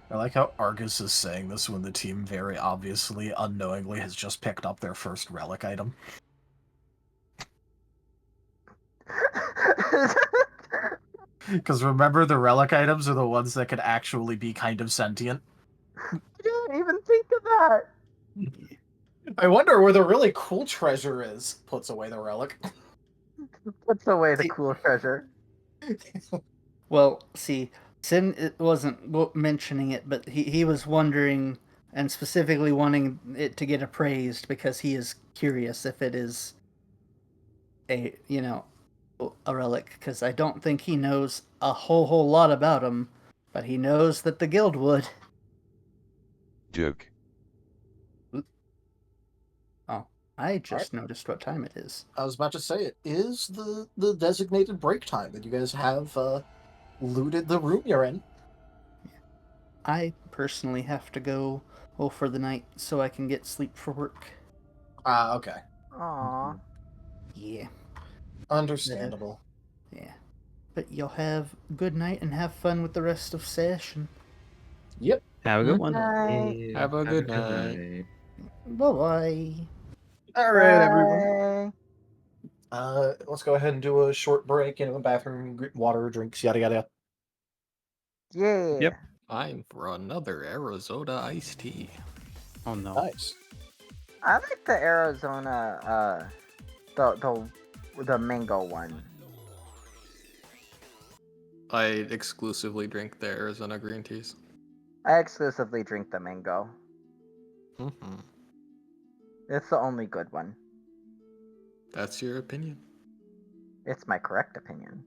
I like how Argus is saying this when the team very obviously, unknowingly, has just picked up their first relic item. Because remember, the relic items are the ones that can actually be kind of sentient. I didn't even think of that. I wonder where the really cool treasure is. Puts away the relic. Puts away the cool treasure. Well, see, Sin wasn't mentioning it, but he was wondering and specifically wanting it to get appraised because he is curious if it is a relic, because I don't think he knows a whole lot about them, but he knows that the guild would. Duke. Oh, I just noticed what time it is. I was about to say, it is the designated break time that you guys have looted the room you're in. I personally have to go for the night so I can get sleep for work. Okay. Aw. Yeah, Understandable. yeah. But you'll have good night and have fun with the rest of session. Yep. Have a good one. Night. Have a good night. Bye-bye. All right, everyone. Bye. Let's go ahead and do a short break, bathroom, water, drinks, yada yada. Yeah. Yep. Time for another Arizona iced tea. Oh no. Nice. I like the Arizona the mango one. I exclusively drink the Arizona green teas. I exclusively drink the mango. Mm-hmm. It's the only good one. That's your opinion. It's my correct opinion.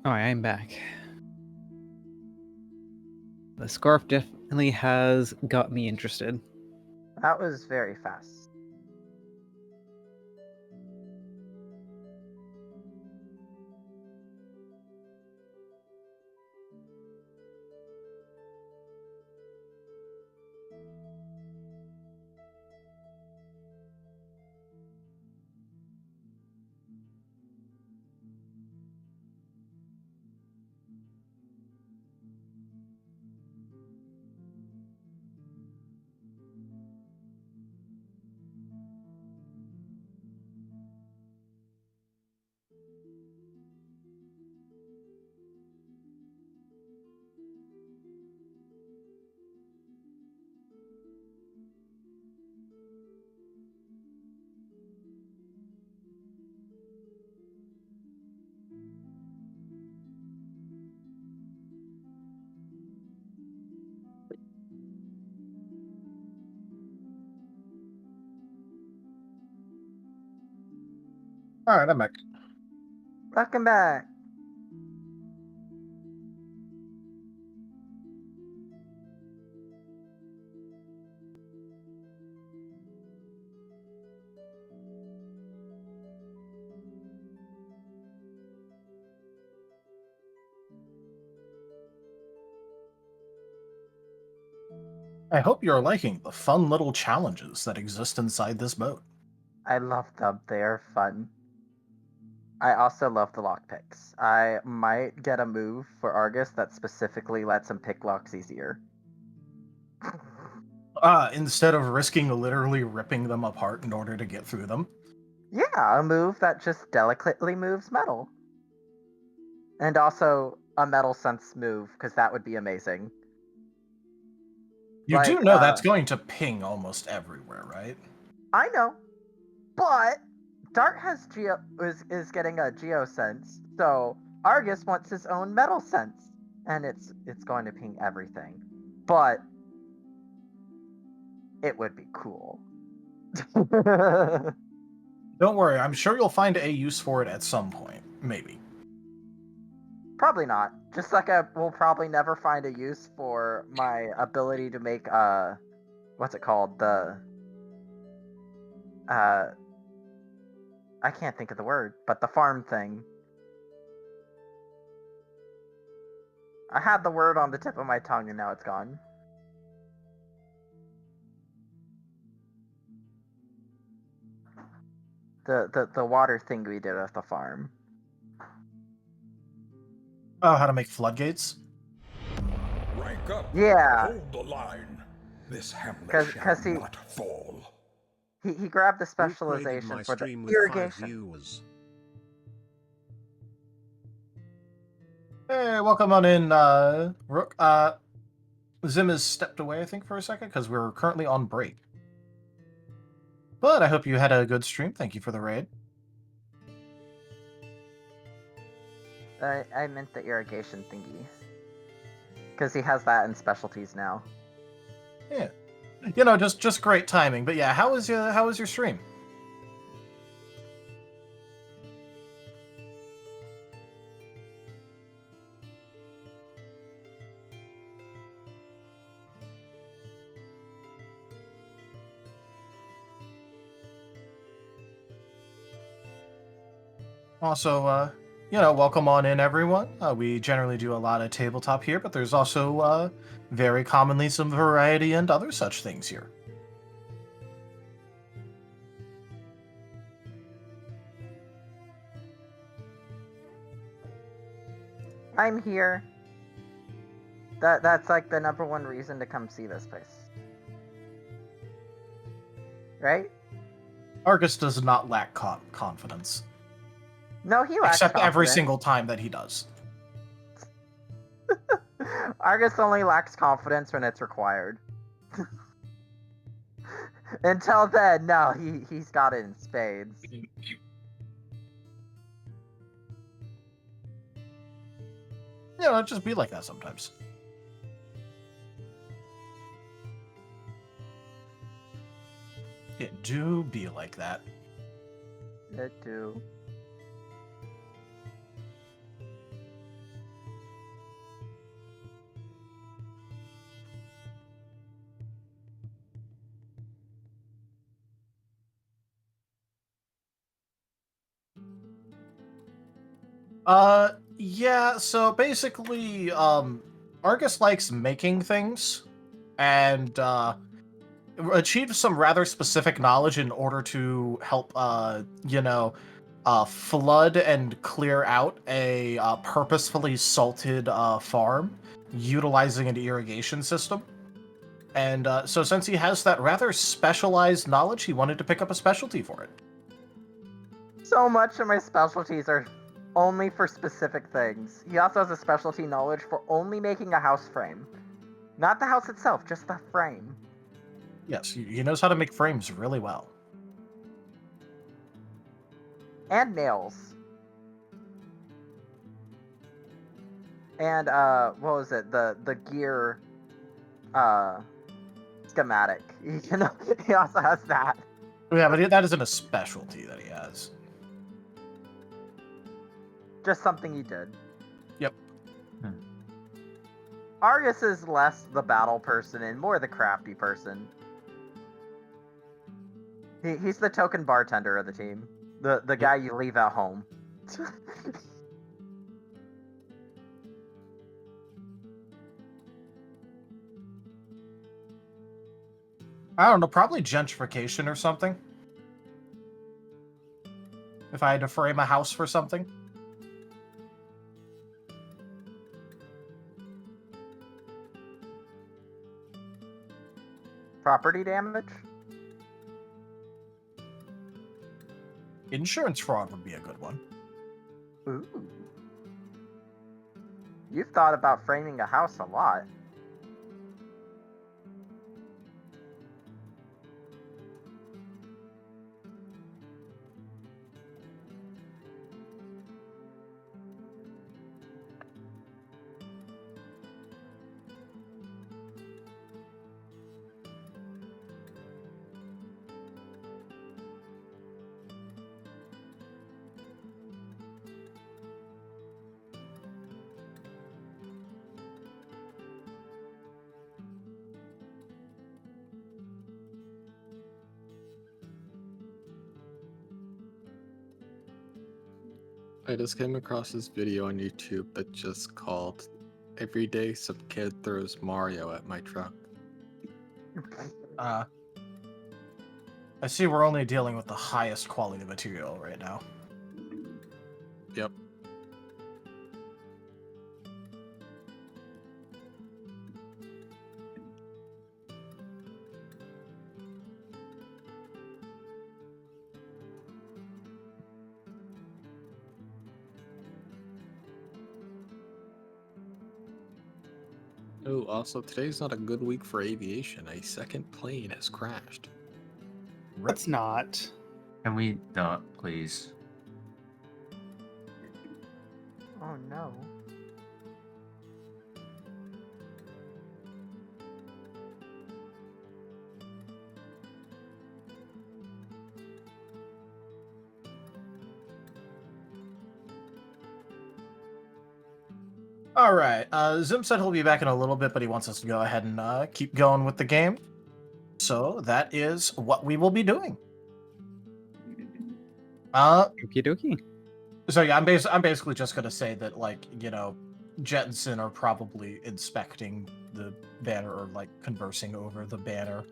Alright, I'm back. The scarf definitely has got me interested. That was very fast. Alright, I'm back. Welcome back. I hope you're liking the fun little challenges that exist inside this boat. I love them. They're fun. I also love the lockpicks. I might get a move for Argus that specifically lets him pick locks easier. Instead of risking literally ripping them apart in order to get through them. Yeah, a move that just delicately moves metal. And also a metal sense move, because that would be amazing. You do Like, know that's going to ping almost everywhere, right? I know, but Dart has is getting a geosense, so Argus wants his own metal sense, and it's going to ping everything. But it would be cool. Don't worry, I'm sure you'll find a use for it at some point. Maybe. Probably not. Just like we'll probably never find a use for my ability to make what's it called? The I can't think of the word, but the farm thing. I had the word on the tip of my tongue and now it's gone. The water thing we did at the farm. Oh, how to make floodgates? Rank up. Yeah. Hold the line. This hamlet 'Cause shall he- not fall. He grabbed the Who created specialization my for the stream with 5 irrigation. viewers? Hey, welcome on in, Rook. Zim has stepped away, I think, for a second, because we're currently on break. But I hope you had a good stream. Thank you for the raid. I meant the irrigation thingy. Because he has that in specialties now. Yeah. You know, just great timing. But yeah, how was your stream? Also, you know, welcome on in, everyone. We generally do a lot of tabletop here, but there's also very commonly some variety and other such things here. I'm here. That's like the #1 reason to come see this place. Right? Argus does not lack confidence. No, he lacks Except every confidence. single time that he does. Argus only lacks confidence when it's required. Until then, no, he's got it in spades. You know, just be like that sometimes. It do be like that. It do. Yeah, so basically, Argus likes making things, and, achieves some rather specific knowledge in order to help, you know, flood and clear out a purposefully salted farm, utilizing an irrigation system. And so since he has that rather specialized knowledge, he wanted to pick up a specialty for it. So much of my specialties are only for specific things. He also has a specialty knowledge for only making a house frame. Not the house itself, just the frame. Yes, he knows how to make frames really well. And nails. And what was it? The gear schematic. You know, he also has that. Yeah, but that isn't a specialty that he has. just something you did. Yep. Argus is less the battle person and more the crafty person. He's the token bartender of the team. The guy you leave at home. I don't know, probably gentrification or something. If I had to frame a house for something. Property damage? Insurance fraud would be a good one. Ooh. You've thought about framing a house a lot. I just came across this video on YouTube that just called "Every Day Some Kid Throws Mario at My Truck." I see we're only dealing with the highest quality material right now. Yep. Oh, also, today's not a good week for aviation. A second plane has crashed. It's not. Can we not, please? Oh no. All right. Zim said he'll be back in a little bit, but he wants us to go ahead and keep going with the game. So that is what we will be doing. Okie dokie. So yeah, I'm basically just gonna say that, like, you know, Jet and Sin are probably inspecting the banner or like conversing over the banner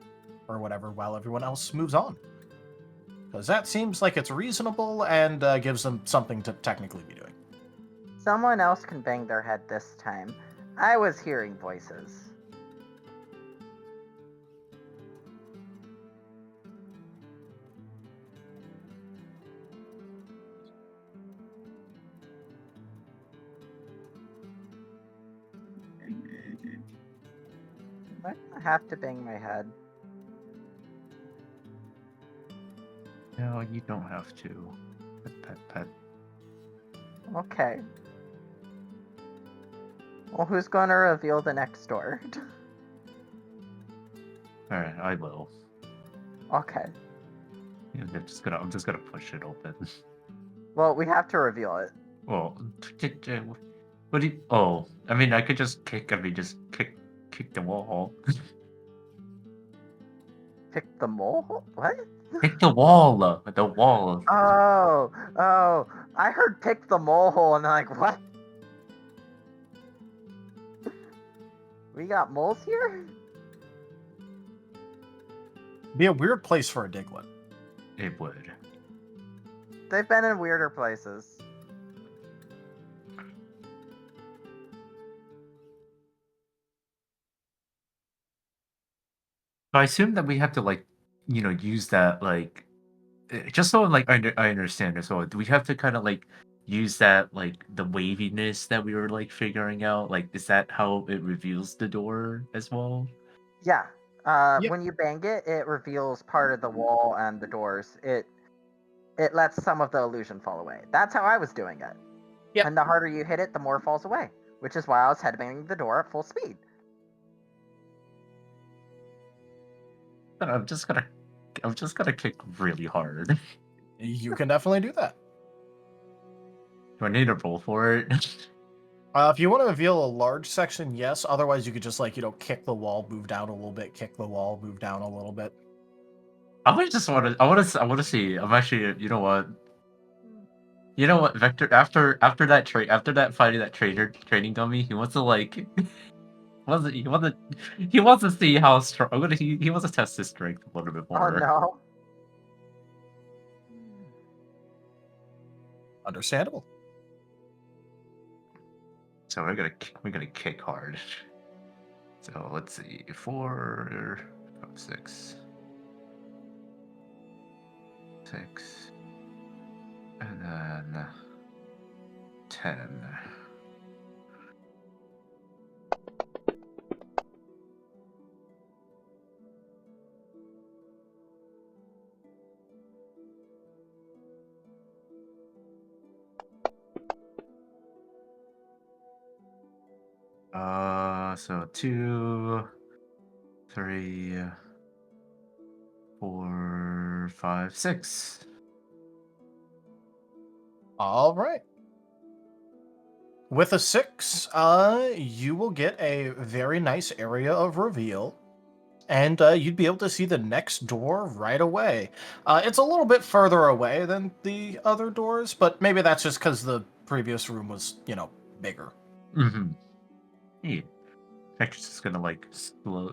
or whatever while everyone else moves on. Because that seems like it's reasonable and gives them something to technically be doing. Someone else can bang their head this time. I was hearing voices. What? I have to bang my head. No, you don't have to. Pet. Okay. Well, who's gonna reveal the next door? Alright, I will. Okay. I'm just gonna push it open. Well, we have to reveal it. Well, what do you? Oh, I mean, I could just kick the wall. Pick the mole? What? Kick the wall. The wall. Oh. I heard pick the mole hole and I'm like, what? We got moles here? Be a weird place for a diglet. It would. They've been in weirder places. I assume that we have to, like, use that, like, just so, like, I understand as well. Do we have to kind of, like, use that, like, the waviness that we were, like, figuring out? Like, is that how it reveals the door as well? Yeah. Yep. When you bang it, it reveals part of the wall and the doors. It lets some of the illusion fall away. That's how I was doing it. Yep. And the harder you hit it, the more it falls away. Which is why I was headbanging the door at full speed. I'm just gonna kick really hard. You can definitely do that. Do I need to roll for it? If you want to reveal a large section, yes. Otherwise, you could just kick the wall, move down a little bit, kick the wall, move down a little bit. I want to see. I'm actually. You know what? You know what, Vector? After that fighting that training dummy, he wants to he wants to see how strong. He wants to test his strength a little bit Oh more. no. Understandable. So we're gonna kick hard. So let's see, 4, 6, 6, and then 10. So 2, 3, 4, 5, 6. All right. With a 6, you will get a very nice area of reveal, and you'd be able to see the next door right away. It's a little bit further away than the other doors, but maybe that's just because the previous room was, bigger. Mm-hmm. Yeah. Vector's just gonna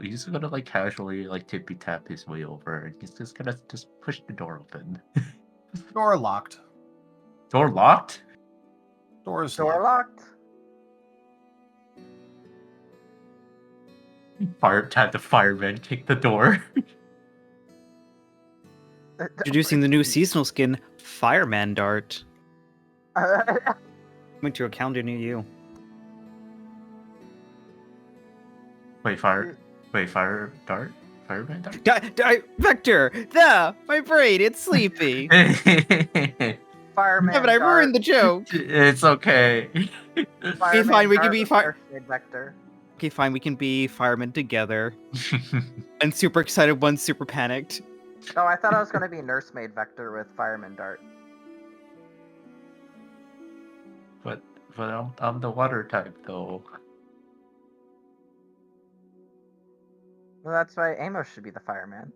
he's gonna casually tippy tap his way over, and he's just gonna push the door open. Door locked. Door locked? Door's Door locked. locked. Had the fireman kick the door. Introducing the new seasonal skin, Fireman Dart. Coming to a calendar near you. Wait, fire dart? Fireman dart? Vector! My brain, it's sleepy. Fireman. Yeah, but I ruined the joke. It's okay. Okay, fine, we can be fire. Vector. Okay, fine, we can be firemen together. And super excited, one super panicked. Oh, I thought I was going to be nursemaid Vector with Fireman Dart. but I'm the water type though. Well, that's why Amos should be the fireman.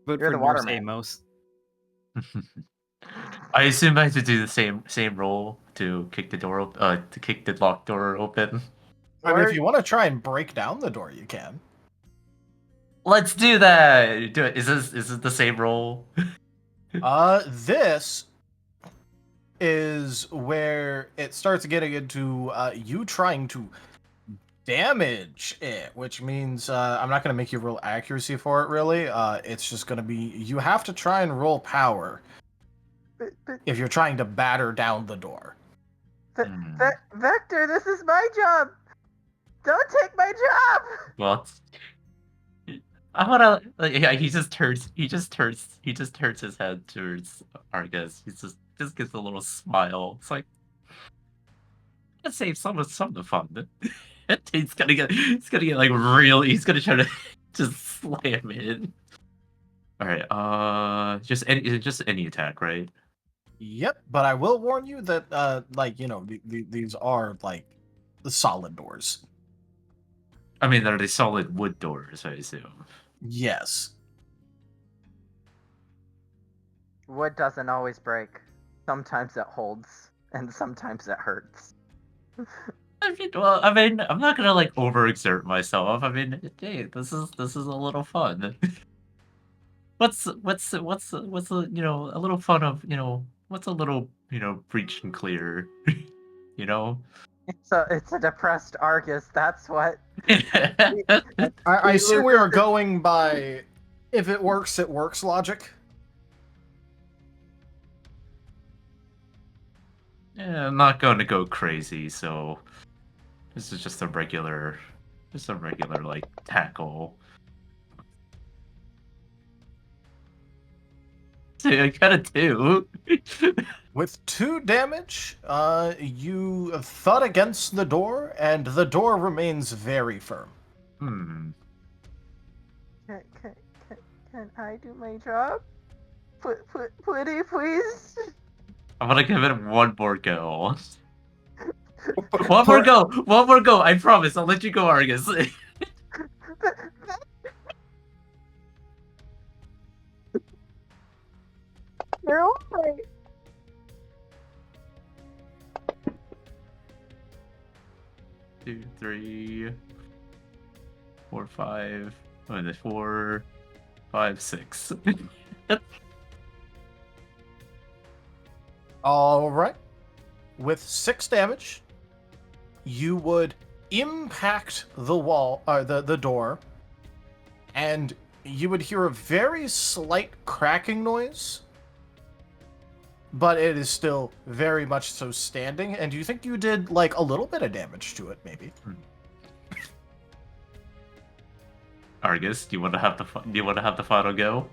But You're for the Nurse waterman. Amos. I assume I have to do the same roll to kick the door to kick the locked door open. I mean, if you want to try and break down the door, you can. Let's do that. Do it. Is it the same roll? This is where it starts getting into you trying to damage it, which means I'm not going to make you roll accuracy for it, really. It's just going to be, you have to try and roll power if you're trying to batter down the door. Vector, this is my job! Don't take my job! Well, I wanna. He just turns his head towards Argus. He just gives a little smile. It's like, let's save some of the fun. He's gonna get real. He's gonna try to just slam in. All right. Just any attack, right? Yep, but I will warn you that these are the solid doors. I mean, they're the solid wood doors, I assume. Yes. Wood doesn't always break. Sometimes it holds, and sometimes it hurts. I mean, I'm not gonna overexert myself. I mean, hey, this is a little fun. What's a little fun of what's a little breach and clear, It's a depressed Argus, that's what. I see we are going by if it works logic. Yeah, I'm not going to go crazy, so this is just a regular tackle. See, I got a 2. With 2 damage, you thud against the door, and the door remains very firm. Can I do my job? Pretty please? I'm gonna give it one more go. One more go! One more go! I promise, I'll let you go, Argus. You're right. 2, 3, 4, 5. Oh, there's 4, 5, 6. All right. With 6 damage, you would impact the wall, the door, and you would hear a very slight cracking noise, but it is still very much so standing. And you think you did like a little bit of damage to it, maybe? Argus, do you want to have the final go?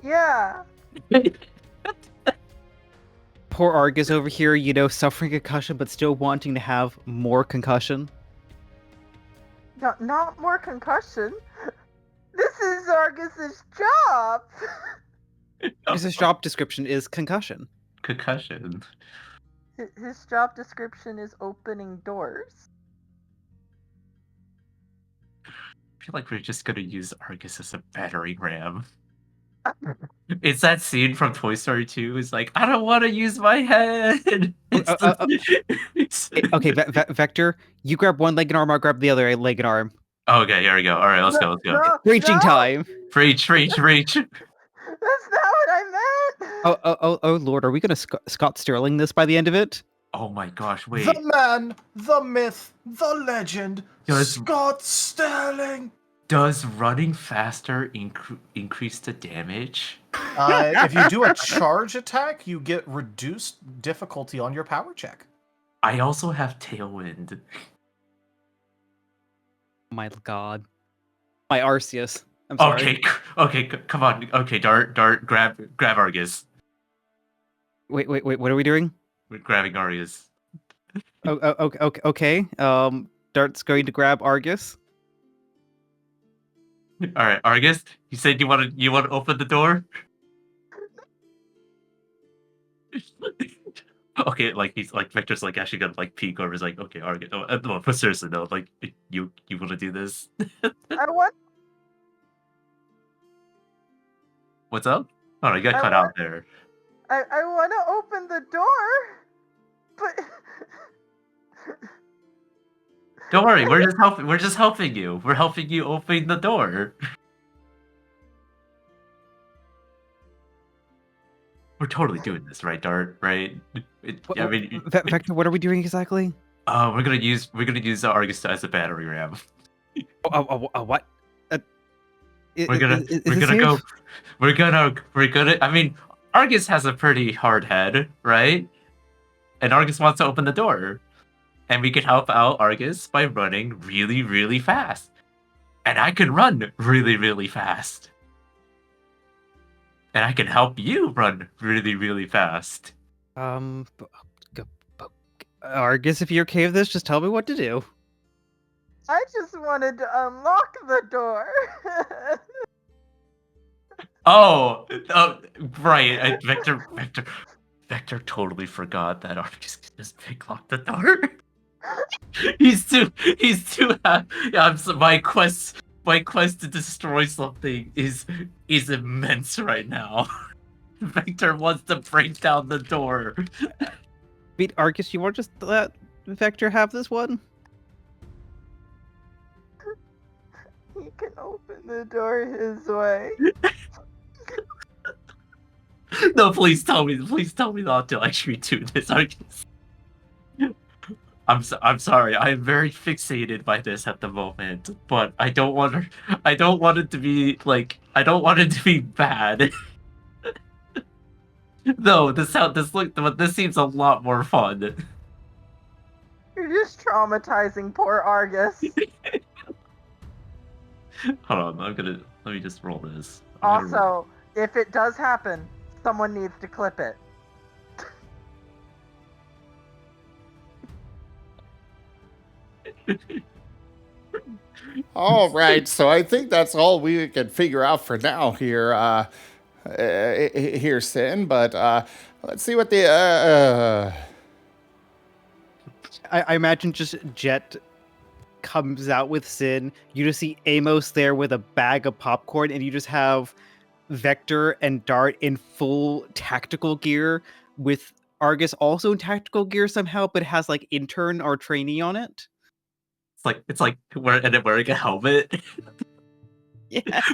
Yeah. Poor Argus over here, suffering concussion, but still wanting to have more concussion. Not more concussion. This is Argus's job. His job description is concussion. Concussion. His job description is opening doors. I feel like we're just gonna use Argus as a battering ram. It's that scene from Toy Story 2. It's like, I don't want to use my head. Okay, Vector, you grab one leg and arm, I'll grab the other leg and arm. Okay, here we go. All right, let's go. Reaching time. Reach. That's not what I meant. Oh, Lord, are we gonna Scott Sterling this by the end of it? Oh my gosh, wait. The man, the myth, the legend, Does- Scott Sterling. Does running faster increase the damage? If you do a charge attack, you get reduced difficulty on your power check. I also have Tailwind. My God. My Arceus. I'm sorry. Okay, come on. Okay, Dart, grab Argus. Wait, what are we doing? We're grabbing Argus. Okay. Dart's going to grab Argus. All right, Argus. You said you want to open the door. Okay, like he's like Victor's like actually gonna like peek over. He's like, okay, Argus. No, but seriously, no. Like you want to do this? I want. What's up? Oh, you got cut out there. I want to open the door, but. Don't worry, we're just helping. We're just helping you. We're helping you open the door. We're totally doing this, right, Dart? Right? I mean, Vector, what are we doing exactly? we're gonna use the Argus as a battering ram. What? We're gonna. I mean, Argus has a pretty hard head, right? And Argus wants to open the door. And we can help out Argus by running really, really fast. And I can run really, really fast. And I can help you run really, really fast. Argus, if you're okay with this, just tell me what to do. I just wanted to unlock the door. Oh, right. Vector totally forgot that Argus can just pick lock the door. He's too happy. My quest to destroy something is immense right now. Vector wants to break down the door. Wait, Argus, you want to just let Vector have this one? He can open the door his way. No, please tell me not to actually do this, Argus. I'm sorry. I am very fixated by this at the moment, but I don't want it to be like. I don't want it to be bad. No, this seems a lot more fun. You're just traumatizing poor Argus. Hold on, let me just roll this. Also, if it does happen, someone needs to clip it. All right, so I think that's all we can figure out for now here. here, Sin, but let's see what the I imagine just Jet comes out with Sin. You just see Amos there with a bag of popcorn, and you just have Vector and Dart in full tactical gear, with Argus also in tactical gear somehow, but has like intern or trainee on it. It's like wearing a helmet. Yes.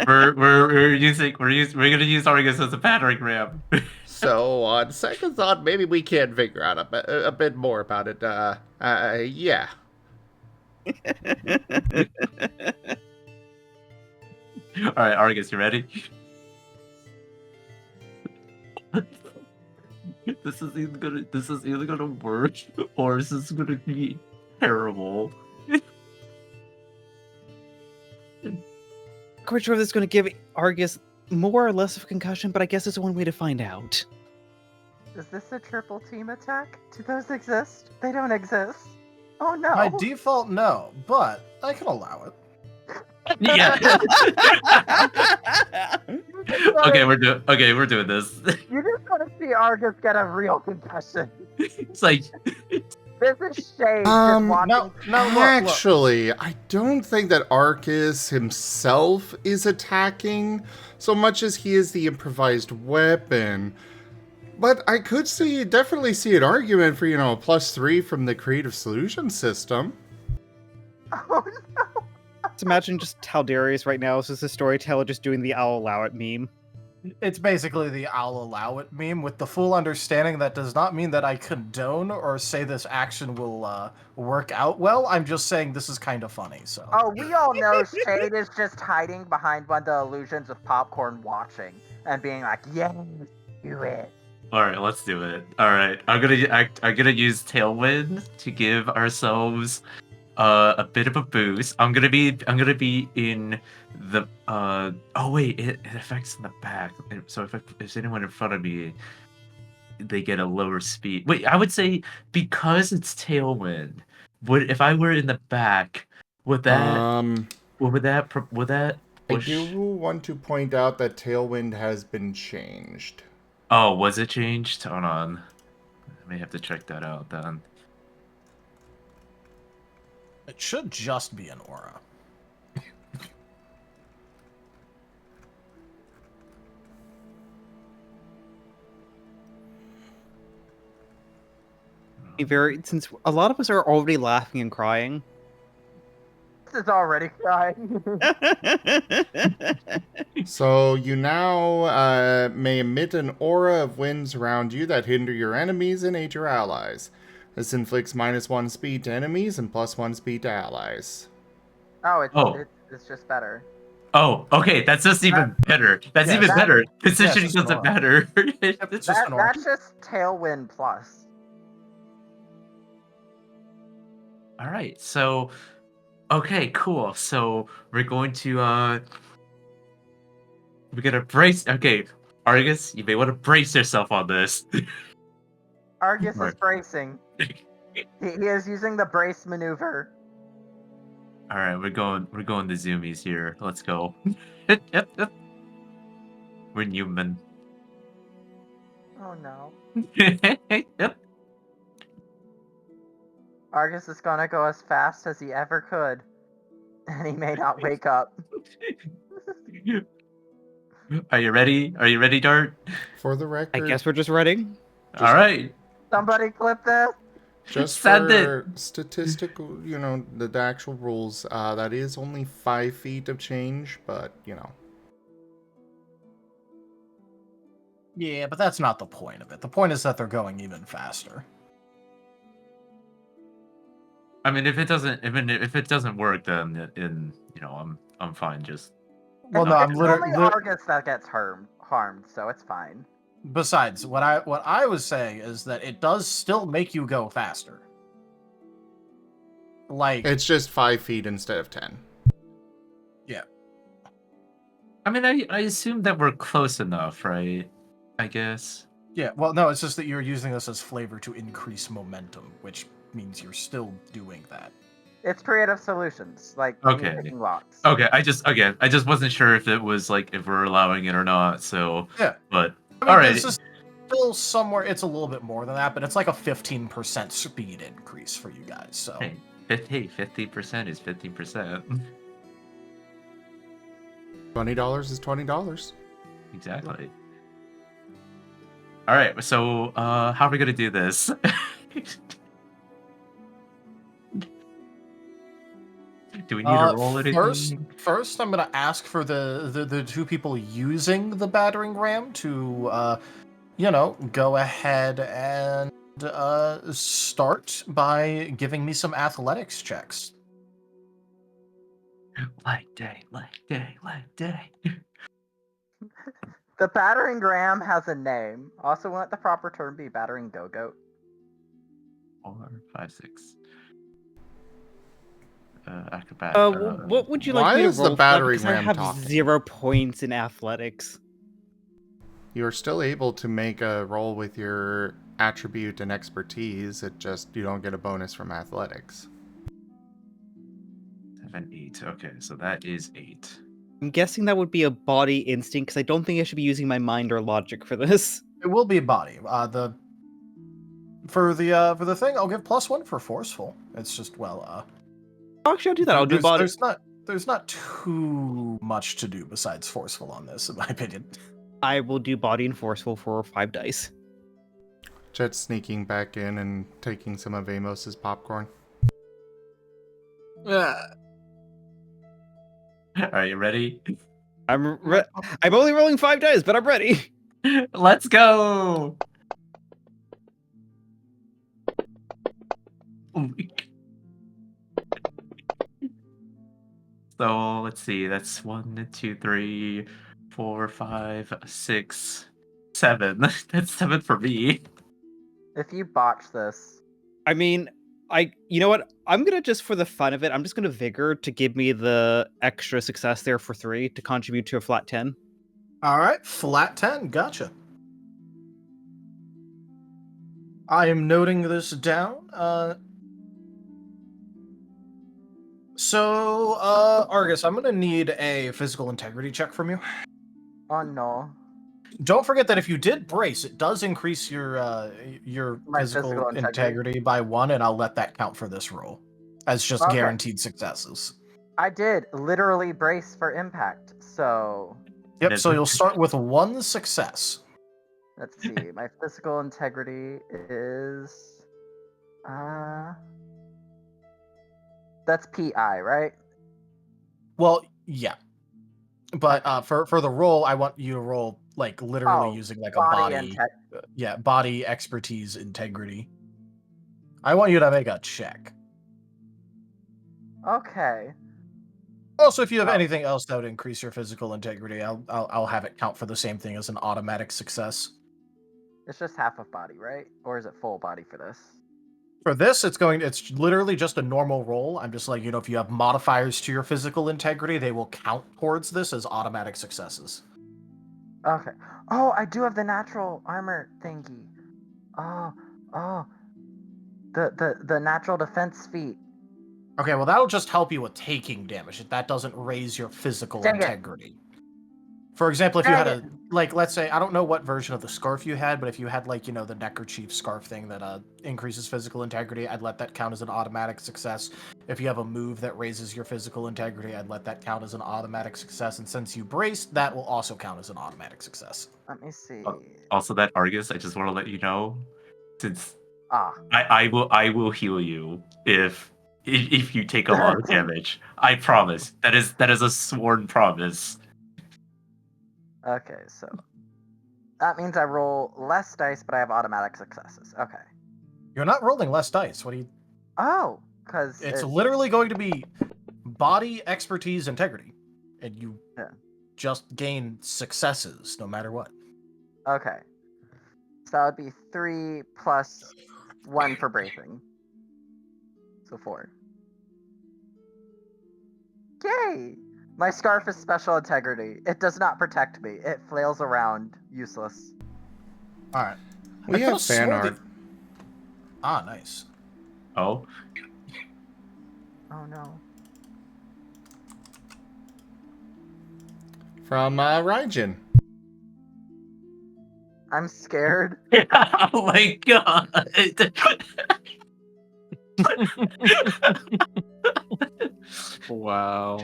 We're gonna use Argus as a battering ram. So on second thought, maybe we can figure out a bit more about it. Yeah. All right, Argus, you ready? This is either gonna work or this is gonna be terrible. Quite sure if this is going to give Argus more or less of a concussion, but I guess it's one way to find out. Is this a triple team attack? Do those exist? They don't exist. Oh no. By default, no, but I can allow it. Yeah. Okay, we're doing this. You just want to see Argus get a real concussion. It's like This is shade. No, look. Actually, I don't think that Arcus himself is attacking so much as he is the improvised weapon. But I could definitely see an argument for, a +3 from the creative solution system. Oh no. Let's imagine just Taldarius right now is just a storyteller just doing the I'll allow it meme. It's basically the I'll allow it meme with the full understanding that does not mean that I condone or say this action will work out well. I'm just saying this is kind of funny, so. Oh, we all know Shade is just hiding behind one of the illusions of popcorn watching and being like, yes, do it. all right, let's do it. All right, I'm gonna use Tailwind to give ourselves a bit of a boost. I'm gonna be in the oh wait, it affects in the back. So if there's anyone in front of me, they get a lower speed. Wait, I would say because it's Tailwind, if I were in the back, would that I push? do want to point out that Tailwind has been changed. Oh, was it changed? Hold on. I may have to check that out then. It should just be an aura. Since a lot of us are already laughing and crying. This is already crying. So you now may emit an aura of winds around you that hinder your enemies and aid your allies. This inflicts -1 speed to enemies and +1 speed to allies. It's just better. Oh, okay, that's just even better. That's even better. Positioning just an doesn't aura. matter. It's just an aura. That's just Tailwind plus. All right, so okay, cool. So we're going to we're gonna brace. Okay, Argus, you may want to brace yourself on this. Argus is Right. bracing. He is using the brace maneuver. All right, we're going the zoomies here. Let's go. We're Newman. Oh no. Yep. Argus is gonna go as fast as he ever could. And he may not wake up. Are you ready? Are you ready, Dart? For the I record, guess we're just ready. All right. Somebody clip this. just Send for statistical, the actual rules, that is only 5 feet of change, but, Yeah, but that's not the point of it. The point is that they're going even faster. I mean, if it doesn't work, then I'm fine. Just Well, no, I'm It's literally. only Argus that gets harmed, so it's fine. Besides, what I was saying is that it does still make you go faster. Like, it's just 5 feet instead of 10. yeah. I mean, I assume that we're close enough, right? I guess. Yeah, well, no, it's just that you're using this as flavor to increase momentum, which means you're still doing that. It's creative solutions, like Okay. me picking locks. Okay, I just wasn't sure if it was like if we're allowing it or not. So Yeah. but I mean, all right. this is still somewhere. It's a little bit more than that, but it's like a 15% speed increase for you guys. So Hey, 50% is 50%. $20 is $20. Exactly. All right. So how are we gonna do this? Do we need to roll anything? First, I'm gonna ask for the two people using the battering ram to go ahead and start by giving me some athletics checks. Light day. The battering ram has a name. Also, won't the proper term be battering go-goat? 4, 5, 6. Acrobat. What would you why like me to is the roll for that? battering Because I ram have talking? 0 points in athletics. You're still able to make a roll with your attribute and expertise. It just you don't get a bonus from athletics. 7, 8. Okay, so that is 8. I'm guessing that would be a body instinct, because I don't think I should be using my mind or logic for this. It will be body. For the thing, I'll give +1 for forceful. It's just Actually, I'll do that. I'll do body. There's not too much to do besides forceful on this, in my opinion. I will do body and forceful for 5 dice. Jet's sneaking back in and taking some of Amos's popcorn. Are you ready? I'm only rolling 5 dice, but I'm ready. Let's go! So let's see, that's 1, 2, 3, 4, 5, 6, 7. That's 7 for me. If you botch this, I mean, you know what? I'm gonna just for the fun of it, I'm just gonna vigor to give me the extra success there for 3 to contribute to a flat 10. All right, flat 10. Gotcha. I am noting this down. So, Argus, I'm gonna need a physical integrity check from you. oh no. Don't forget that if you did brace, it does increase your My physical physical integrity by 1, and I'll let that count for this roll as just Okay. guaranteed successes. I did literally brace for impact, so Yep. So you'll start with 1 success. let's see. My physical integrity is that's PI, right? Well, yeah. But for the roll, I want you to roll like literally Oh, using like body a and body, body expertise integrity. I want you to make a check. Okay. Also, if you have anything else that would increase your physical integrity, I'll have it count for the same thing as an automatic success. It's just half of body, right? Or is it full body for this? For this, it's literally just a normal roll. I'm just like, if you have modifiers to your physical integrity, they will count towards this as automatic successes. Okay. Oh, I do have the natural armor thingy. Oh. The natural defense feat. Okay, well, that'll just help you with taking damage. That doesn't raise your physical Dang it. integrity. For example, if you Dang had let's say, I don't know what version of the scarf you had, but if you had the neckerchief scarf thing that increases physical integrity, I'd let that count as an automatic success. If you have a move that raises your physical integrity, I'd let that count as an automatic success. And since you braced, that will also count as an automatic success. Let me see. Also, that Argus, I just want to let you know, since Ah. I will heal you if you take a lot of damage. I promise. That is a sworn promise. Okay, so that means I roll less dice, but I have automatic successes. Okay. You're not rolling less dice. What do you? Oh, because It's literally going to be body, expertise, integrity, and you just gain successes no matter what. Okay. So that would be 3 plus 1 for bracing. So 4. Yay! My scarf is special integrity. It does not protect me. It flails around, useless. All right. We have fan art. Ah, nice. Oh. Oh no. From Raijin. I'm scared. Oh my god. Wow.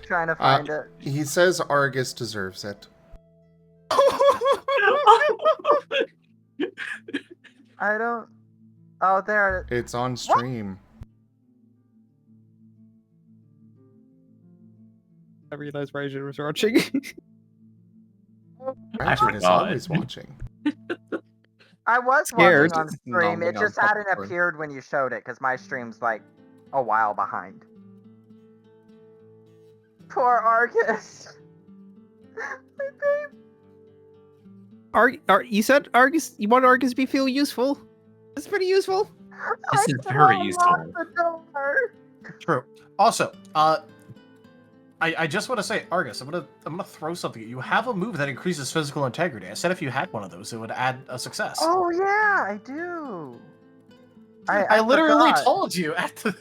Trying to find it. He says Argus deserves it. I don't. Oh, there. It's on stream. I realized Raijin was watching. Raijin is forgot. always watching. I was Scared. watching on stream. It Nomming on just hadn't popcorn. appeared when you showed it, because my stream's like a while behind. Poor Argus. My babe. You said Argus. You want Argus to feel useful? It's pretty useful. This is very useful. The door. True. Also, I just want to say, Argus, I'm gonna throw something at you. You have a move that increases physical integrity. I said if you had one of those, it would add a success. Oh yeah, I do. I literally forgot. told you at the.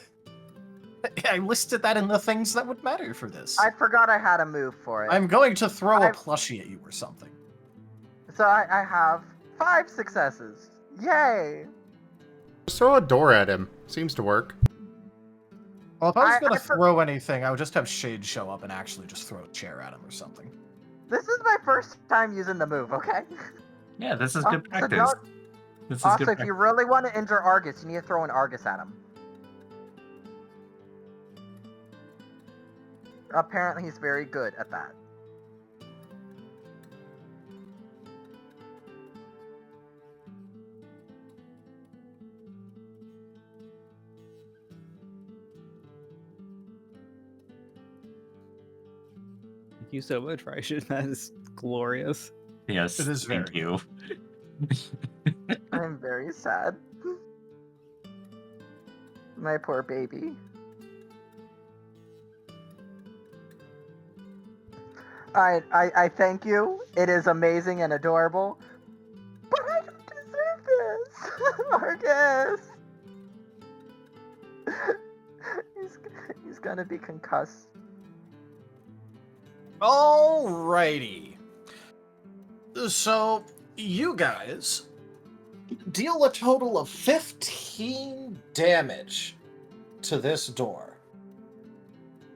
I listed that in the things that would matter for this. I forgot I had a move for it. I'm going to throw a I've- plushie at you or something. So I have 5 successes. Yay! Just throw a door at him. Seems to work. Well, if I was I- going I to for- throw anything, I would just have Shade show up and actually just throw a chair at him or something. This is my first time using the move, okay? Yeah, this is Oh, good so practice. don't- This is Also, good if you really want to injure Argus, you need to throw an Argus at him. Apparently, he's very good at that. Thank you so much, Raijin. That is glorious. Yes, It is thank very you. I'm very sad. My poor baby. I thank you. It is amazing and adorable. But I don't deserve this! Argus! he's gonna be concussed. Alrighty. So, you guys deal a total of 15 damage to this door.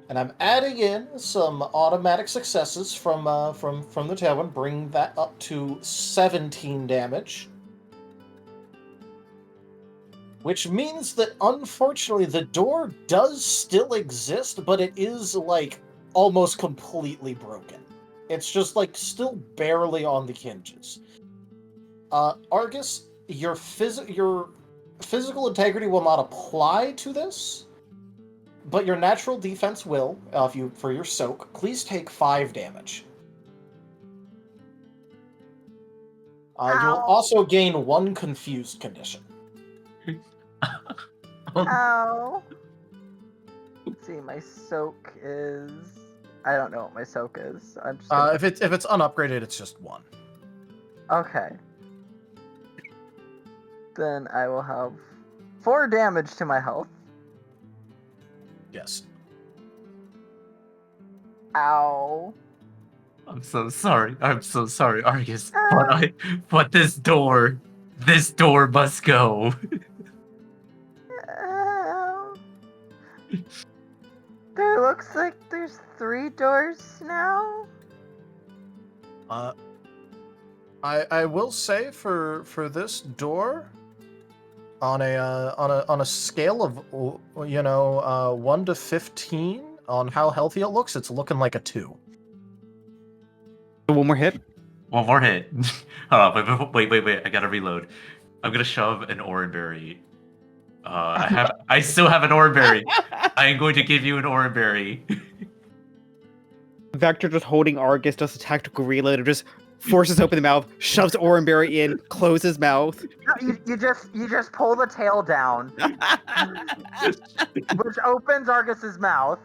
And I'm adding in some automatic successes from the tailwind, bring that up to 17 damage. Which means that, unfortunately, the door does still exist, but it is, like, almost completely broken. It's just, like, still barely on the hinges. Argus, your physical integrity will not apply to this, but your natural defense will, for your soak. Please take 5 damage. You'll also gain 1 confused condition. Ow. Let's see, my soak is... I don't know what my soak is. I'm just gonna... If it's unupgraded, it's just 1. Okay. Then I will have 4 damage to my health. Yes. Ow. I'm so sorry, Argus. But this door must go. Ow. There looks like there's 3 doors now. I will say for this door, on a scale of 1 to 15 on how healthy it looks, it's looking like a 2. One more hit. One more hit. Hold on, wait. I gotta reload. I'm gonna shove an oranberry. I still have an oranberry. I am going to give you an oranberry. Vector just holding Argus does a tactical reload and just forces open the mouth, shoves Oranberry in, closes mouth. You just pull the tail down, which opens Argus's mouth.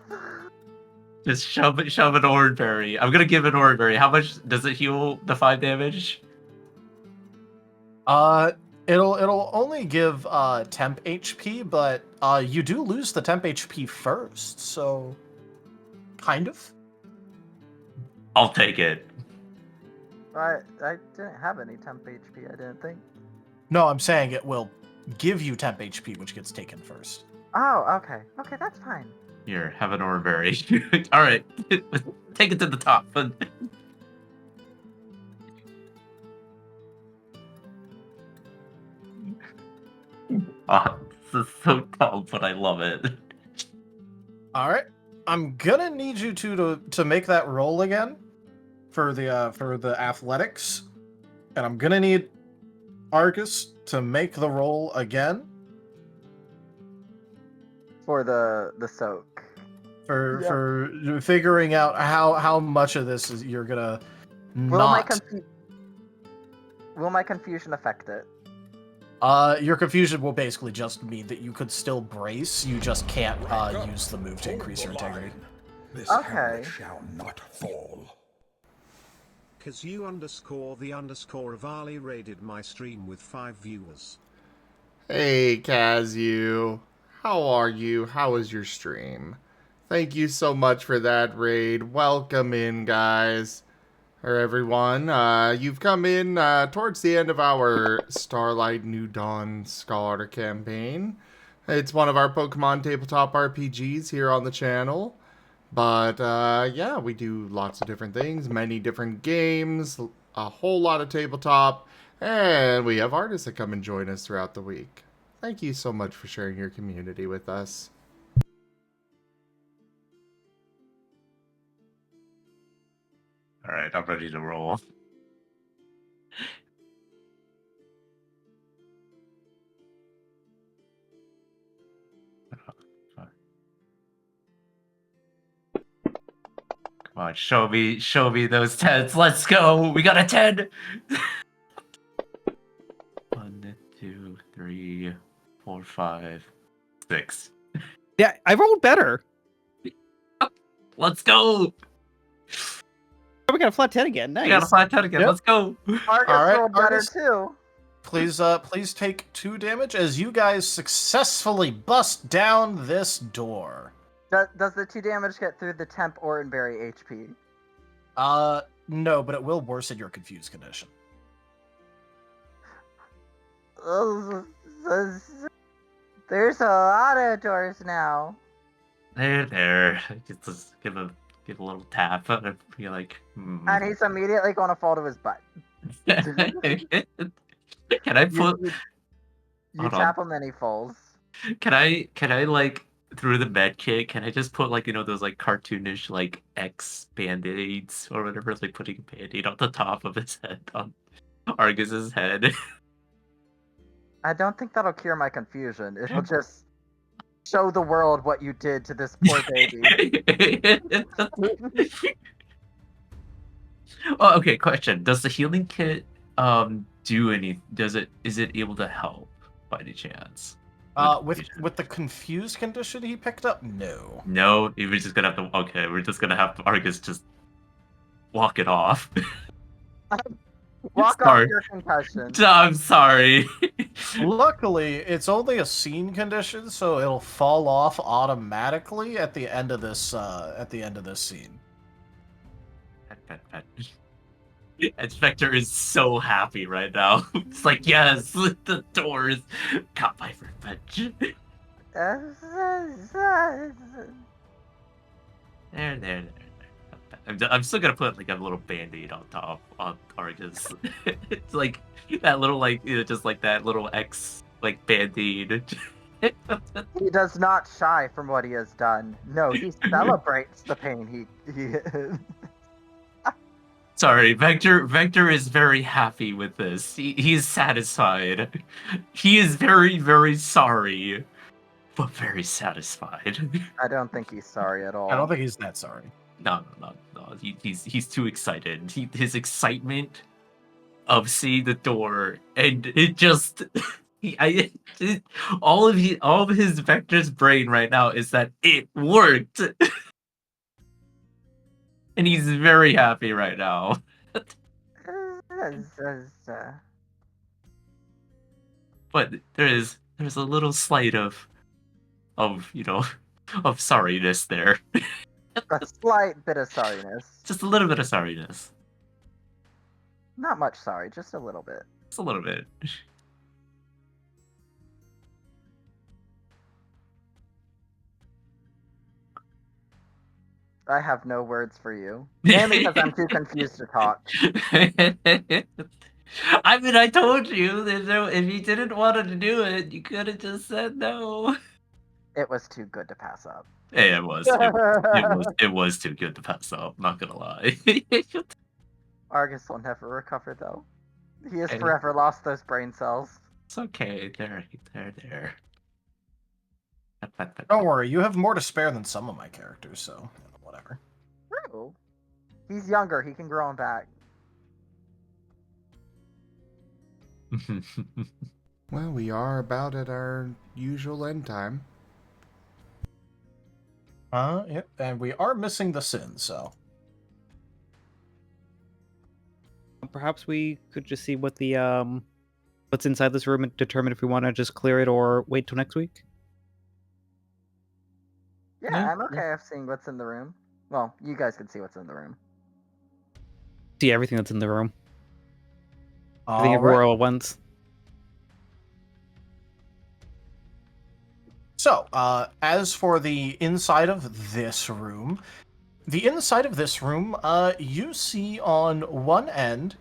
Just shove an oranberry. I'm gonna give an oranberry. How much does it heal the 5 damage? It'll only give temp HP, but you do lose the temp HP first, so kind of. I'll take it. I didn't have any temp HP, I didn't think. No, I'm saying it will give you temp HP, which gets taken first. Oh, okay. Okay, that's fine. Here, have an Aurum berry. All right, take it to the top. Oh, this is so dumb, but I love it. All right, I'm gonna need you to make that roll again for the athletics, and I'm gonna need Argus to make the roll again For the soak. for figuring out how much of this is you're gonna Will not. my confusion affect it? Your confusion will basically just mean that you could still brace. You just can't use the move to increase your integrity. This Okay. hamlet shall not fall. Kazu_the_Avali raided my stream with 5 viewers. Hey, Kazu. How are you? How was your stream? Thank you so much for that raid. Welcome in, guys. Or everyone. You've come in towards the end of our Starlight New Dawn Scholar campaign. It's one of our Pokemon tabletop RPGs here on the channel. But, yeah, we do lots of different things, many different games, a whole lot of tabletop, and we have artists that come and join us throughout the week. Thank you so much for sharing your community with us. All right, I'm ready to roll. Come on, show me those 10s. Let's go. We got a 10. 1, 2, 3, 4, 5, 6. Yeah, I rolled better. Let's go. Oh, we got a flat 10 again. Nice. We got a flat 10 again. Yep. Let's go. Argus Alright, rolled better Argus. too. Please take 2 damage as you guys successfully bust down this door. Does the 2 damage get through the temp Oranberry HP? No, but it will worsen your confused condition. There's a lot of doors now. There. Just give a little tap. And be like, And he's immediately going to fall to his butt. Can I put? You Hold tap him and he falls. Can I like through the med kit? Can I just put like those like cartoonish like X band-aids or whatever, like putting a band-aid on the top of his head on Argus's head? I don't think that'll cure my confusion. It'll just show the world what you did to this poor baby. Oh, okay. Question: does the healing kit do any? Is it able to help by any chance? With the confused condition he picked up, no. No, we're just gonna have to. Okay, we're just gonna have Argus just walk it off. Walk Sorry. off your concussion. I'm sorry. Luckily, it's only a scene condition, so it'll fall off automatically at the end of this scene. Inspector is so happy right now. It's like, yes, the doors got my revenge. There. I'm still gonna put like a little band-aid on top on Argus. It's like that little just like that little X like band-aid. He does not shy from what he has done. No, he celebrates the pain he Sorry, Vector is very happy with this. He is satisfied. He is very, very sorry, but very satisfied. I don't think he's sorry at all. I don't think he's that sorry. No. He's too excited. His excitement of seeing the door, and it just all of his Vector's brain right now is that it worked. And he's very happy right now. but there's a little slight of of sorriness there. A slight bit of sorriness. Just a little bit of sorriness. Not much sorry, just a little bit. Just a little bit. I have no words for you. Mainly because I'm too confused to talk. I mean, I told you that if you didn't want to do it, you could have just said no. It was too good to pass up. Hey, it was. It was too good to pass up. Not gonna lie. Argus will never recover, though. He has Hey. forever lost those brain cells. It's okay. They're there. Don't worry, you have more to spare than some of my characters, so whatever. True. He's younger. He can grow them back. Well, we are about at our usual end time. Yep, and we are missing the sin, so. Perhaps we could just see what the what's inside this room and determine if we want to just clear it or wait till next week. Yeah, Yeah, I'm okay with seeing what's in the room. Well, you guys can see what's in the room. See everything that's in the room. Everything All everywhere right. all at once. So, as for the inside of this room, you see on one end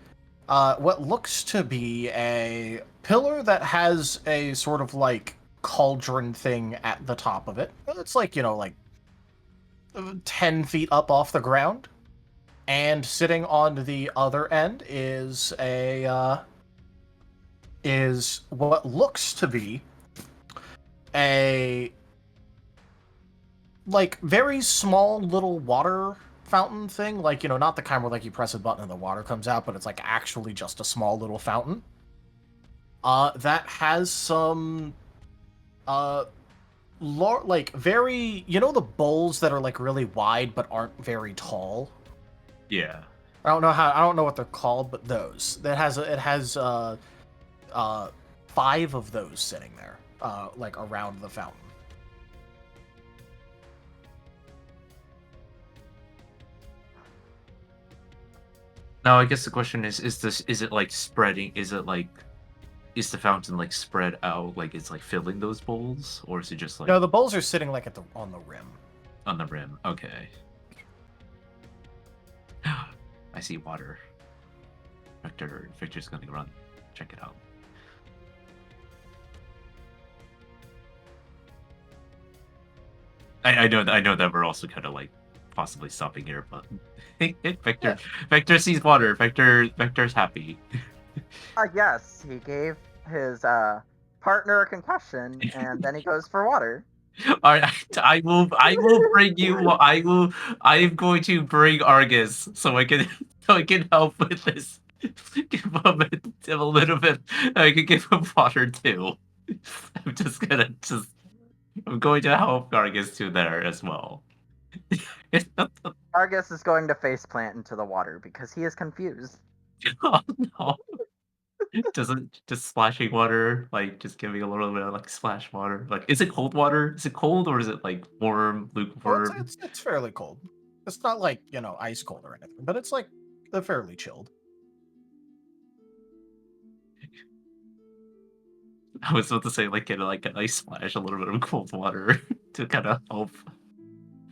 what looks to be a pillar that has a sort of like cauldron thing at the top of it. It's like, 10 feet up off the ground. And sitting on the other end is is what looks to be a like very small little water fountain thing, like, not the kind where like you press a button and the water comes out, but it's like actually just a small little fountain that has some like very, the bowls that are like really wide but aren't very tall. Yeah. I don't know what they're called, but those. It has 5 of those sitting there, like around the fountain. Now, I guess the question is it like spreading? Is the fountain like spread out, like it's like filling those bowls, or is it just like No, the bowls are sitting like on the rim. on the rim? Okay. I see water. Victor's gonna run. Check it out. I know that we're also kind of like possibly stopping here, but Victor sees water. Victor's happy. Yes, he gave his partner a concussion, and then he goes for water. All right, I will bring you. I'm going to bring Argus so I can help with this. Give him a little bit. I can give him water too. I'm going to help Argus too there as well. Argus is going to faceplant into the water because he is confused. Oh no. Doesn't just splashing water, like just giving a little bit of like splash water. Like, is it cold water? Is it cold or is it like warm, Well, lukewarm? it's fairly cold. It's not like, ice cold or anything, but it's like fairly chilled. I was about to say like get like an ice splash, a little bit of cold water to kind of help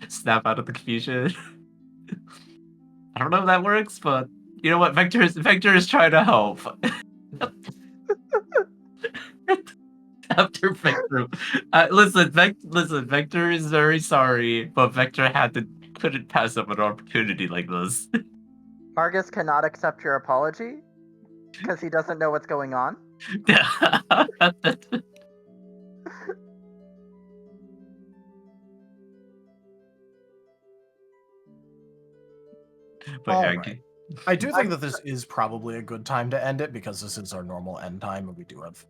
snap out of the confusion. I don't know if that works, but you know what? Vector is trying to help. After Vector, listen, Vector is very sorry, but Vector couldn't pass up an opportunity like this. Argus cannot accept your apology because he doesn't know what's going on. But All yeah, right. I do think that this is probably a good time to end it because this is our normal end time and we do have,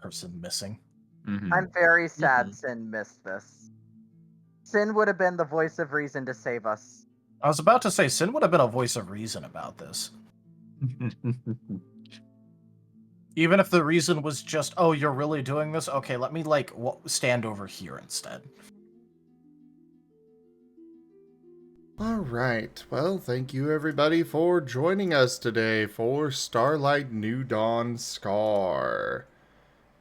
person missing. mhm. I'm very sad Sin missed this. Sin would have been the voice of reason to save us. I was about to say, Sin would have been a voice of reason about this. Even if the reason was just, oh, you're really doing this? Okay, let me, like, stand over here instead. Alright, well, thank you everybody for joining us today for Starlight New Dawn Scar.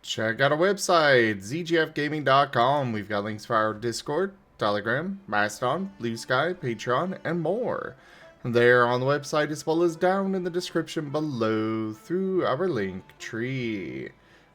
Check out our website, zgfgaming.com. We've got links for our Discord, Telegram, Mastodon, Blue Sky, Patreon, and more. There on the website as well as down in the description below through our link tree.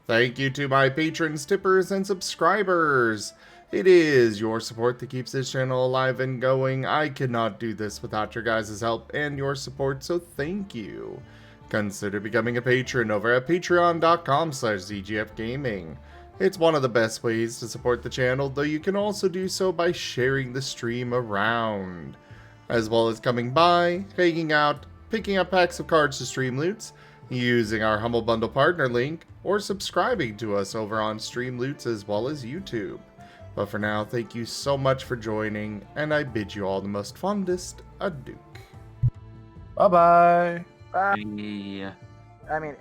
Thank you to my patrons, tippers, and subscribers. It is your support that keeps this channel alive and going. I cannot do this without your guys' help and your support, so thank you. Consider becoming a patron over at patreon.com/zgfgaming. It's one of the best ways to support the channel, though you can also do so by sharing the stream around, as well as coming by, hanging out, picking up packs of cards to stream loots, using our Humble Bundle partner link, or subscribing to us over on Stream Loots as well as YouTube. But for now, thank you so much for joining, and I bid you all the most fondest adieu. Bye-bye. I Yeah. mean,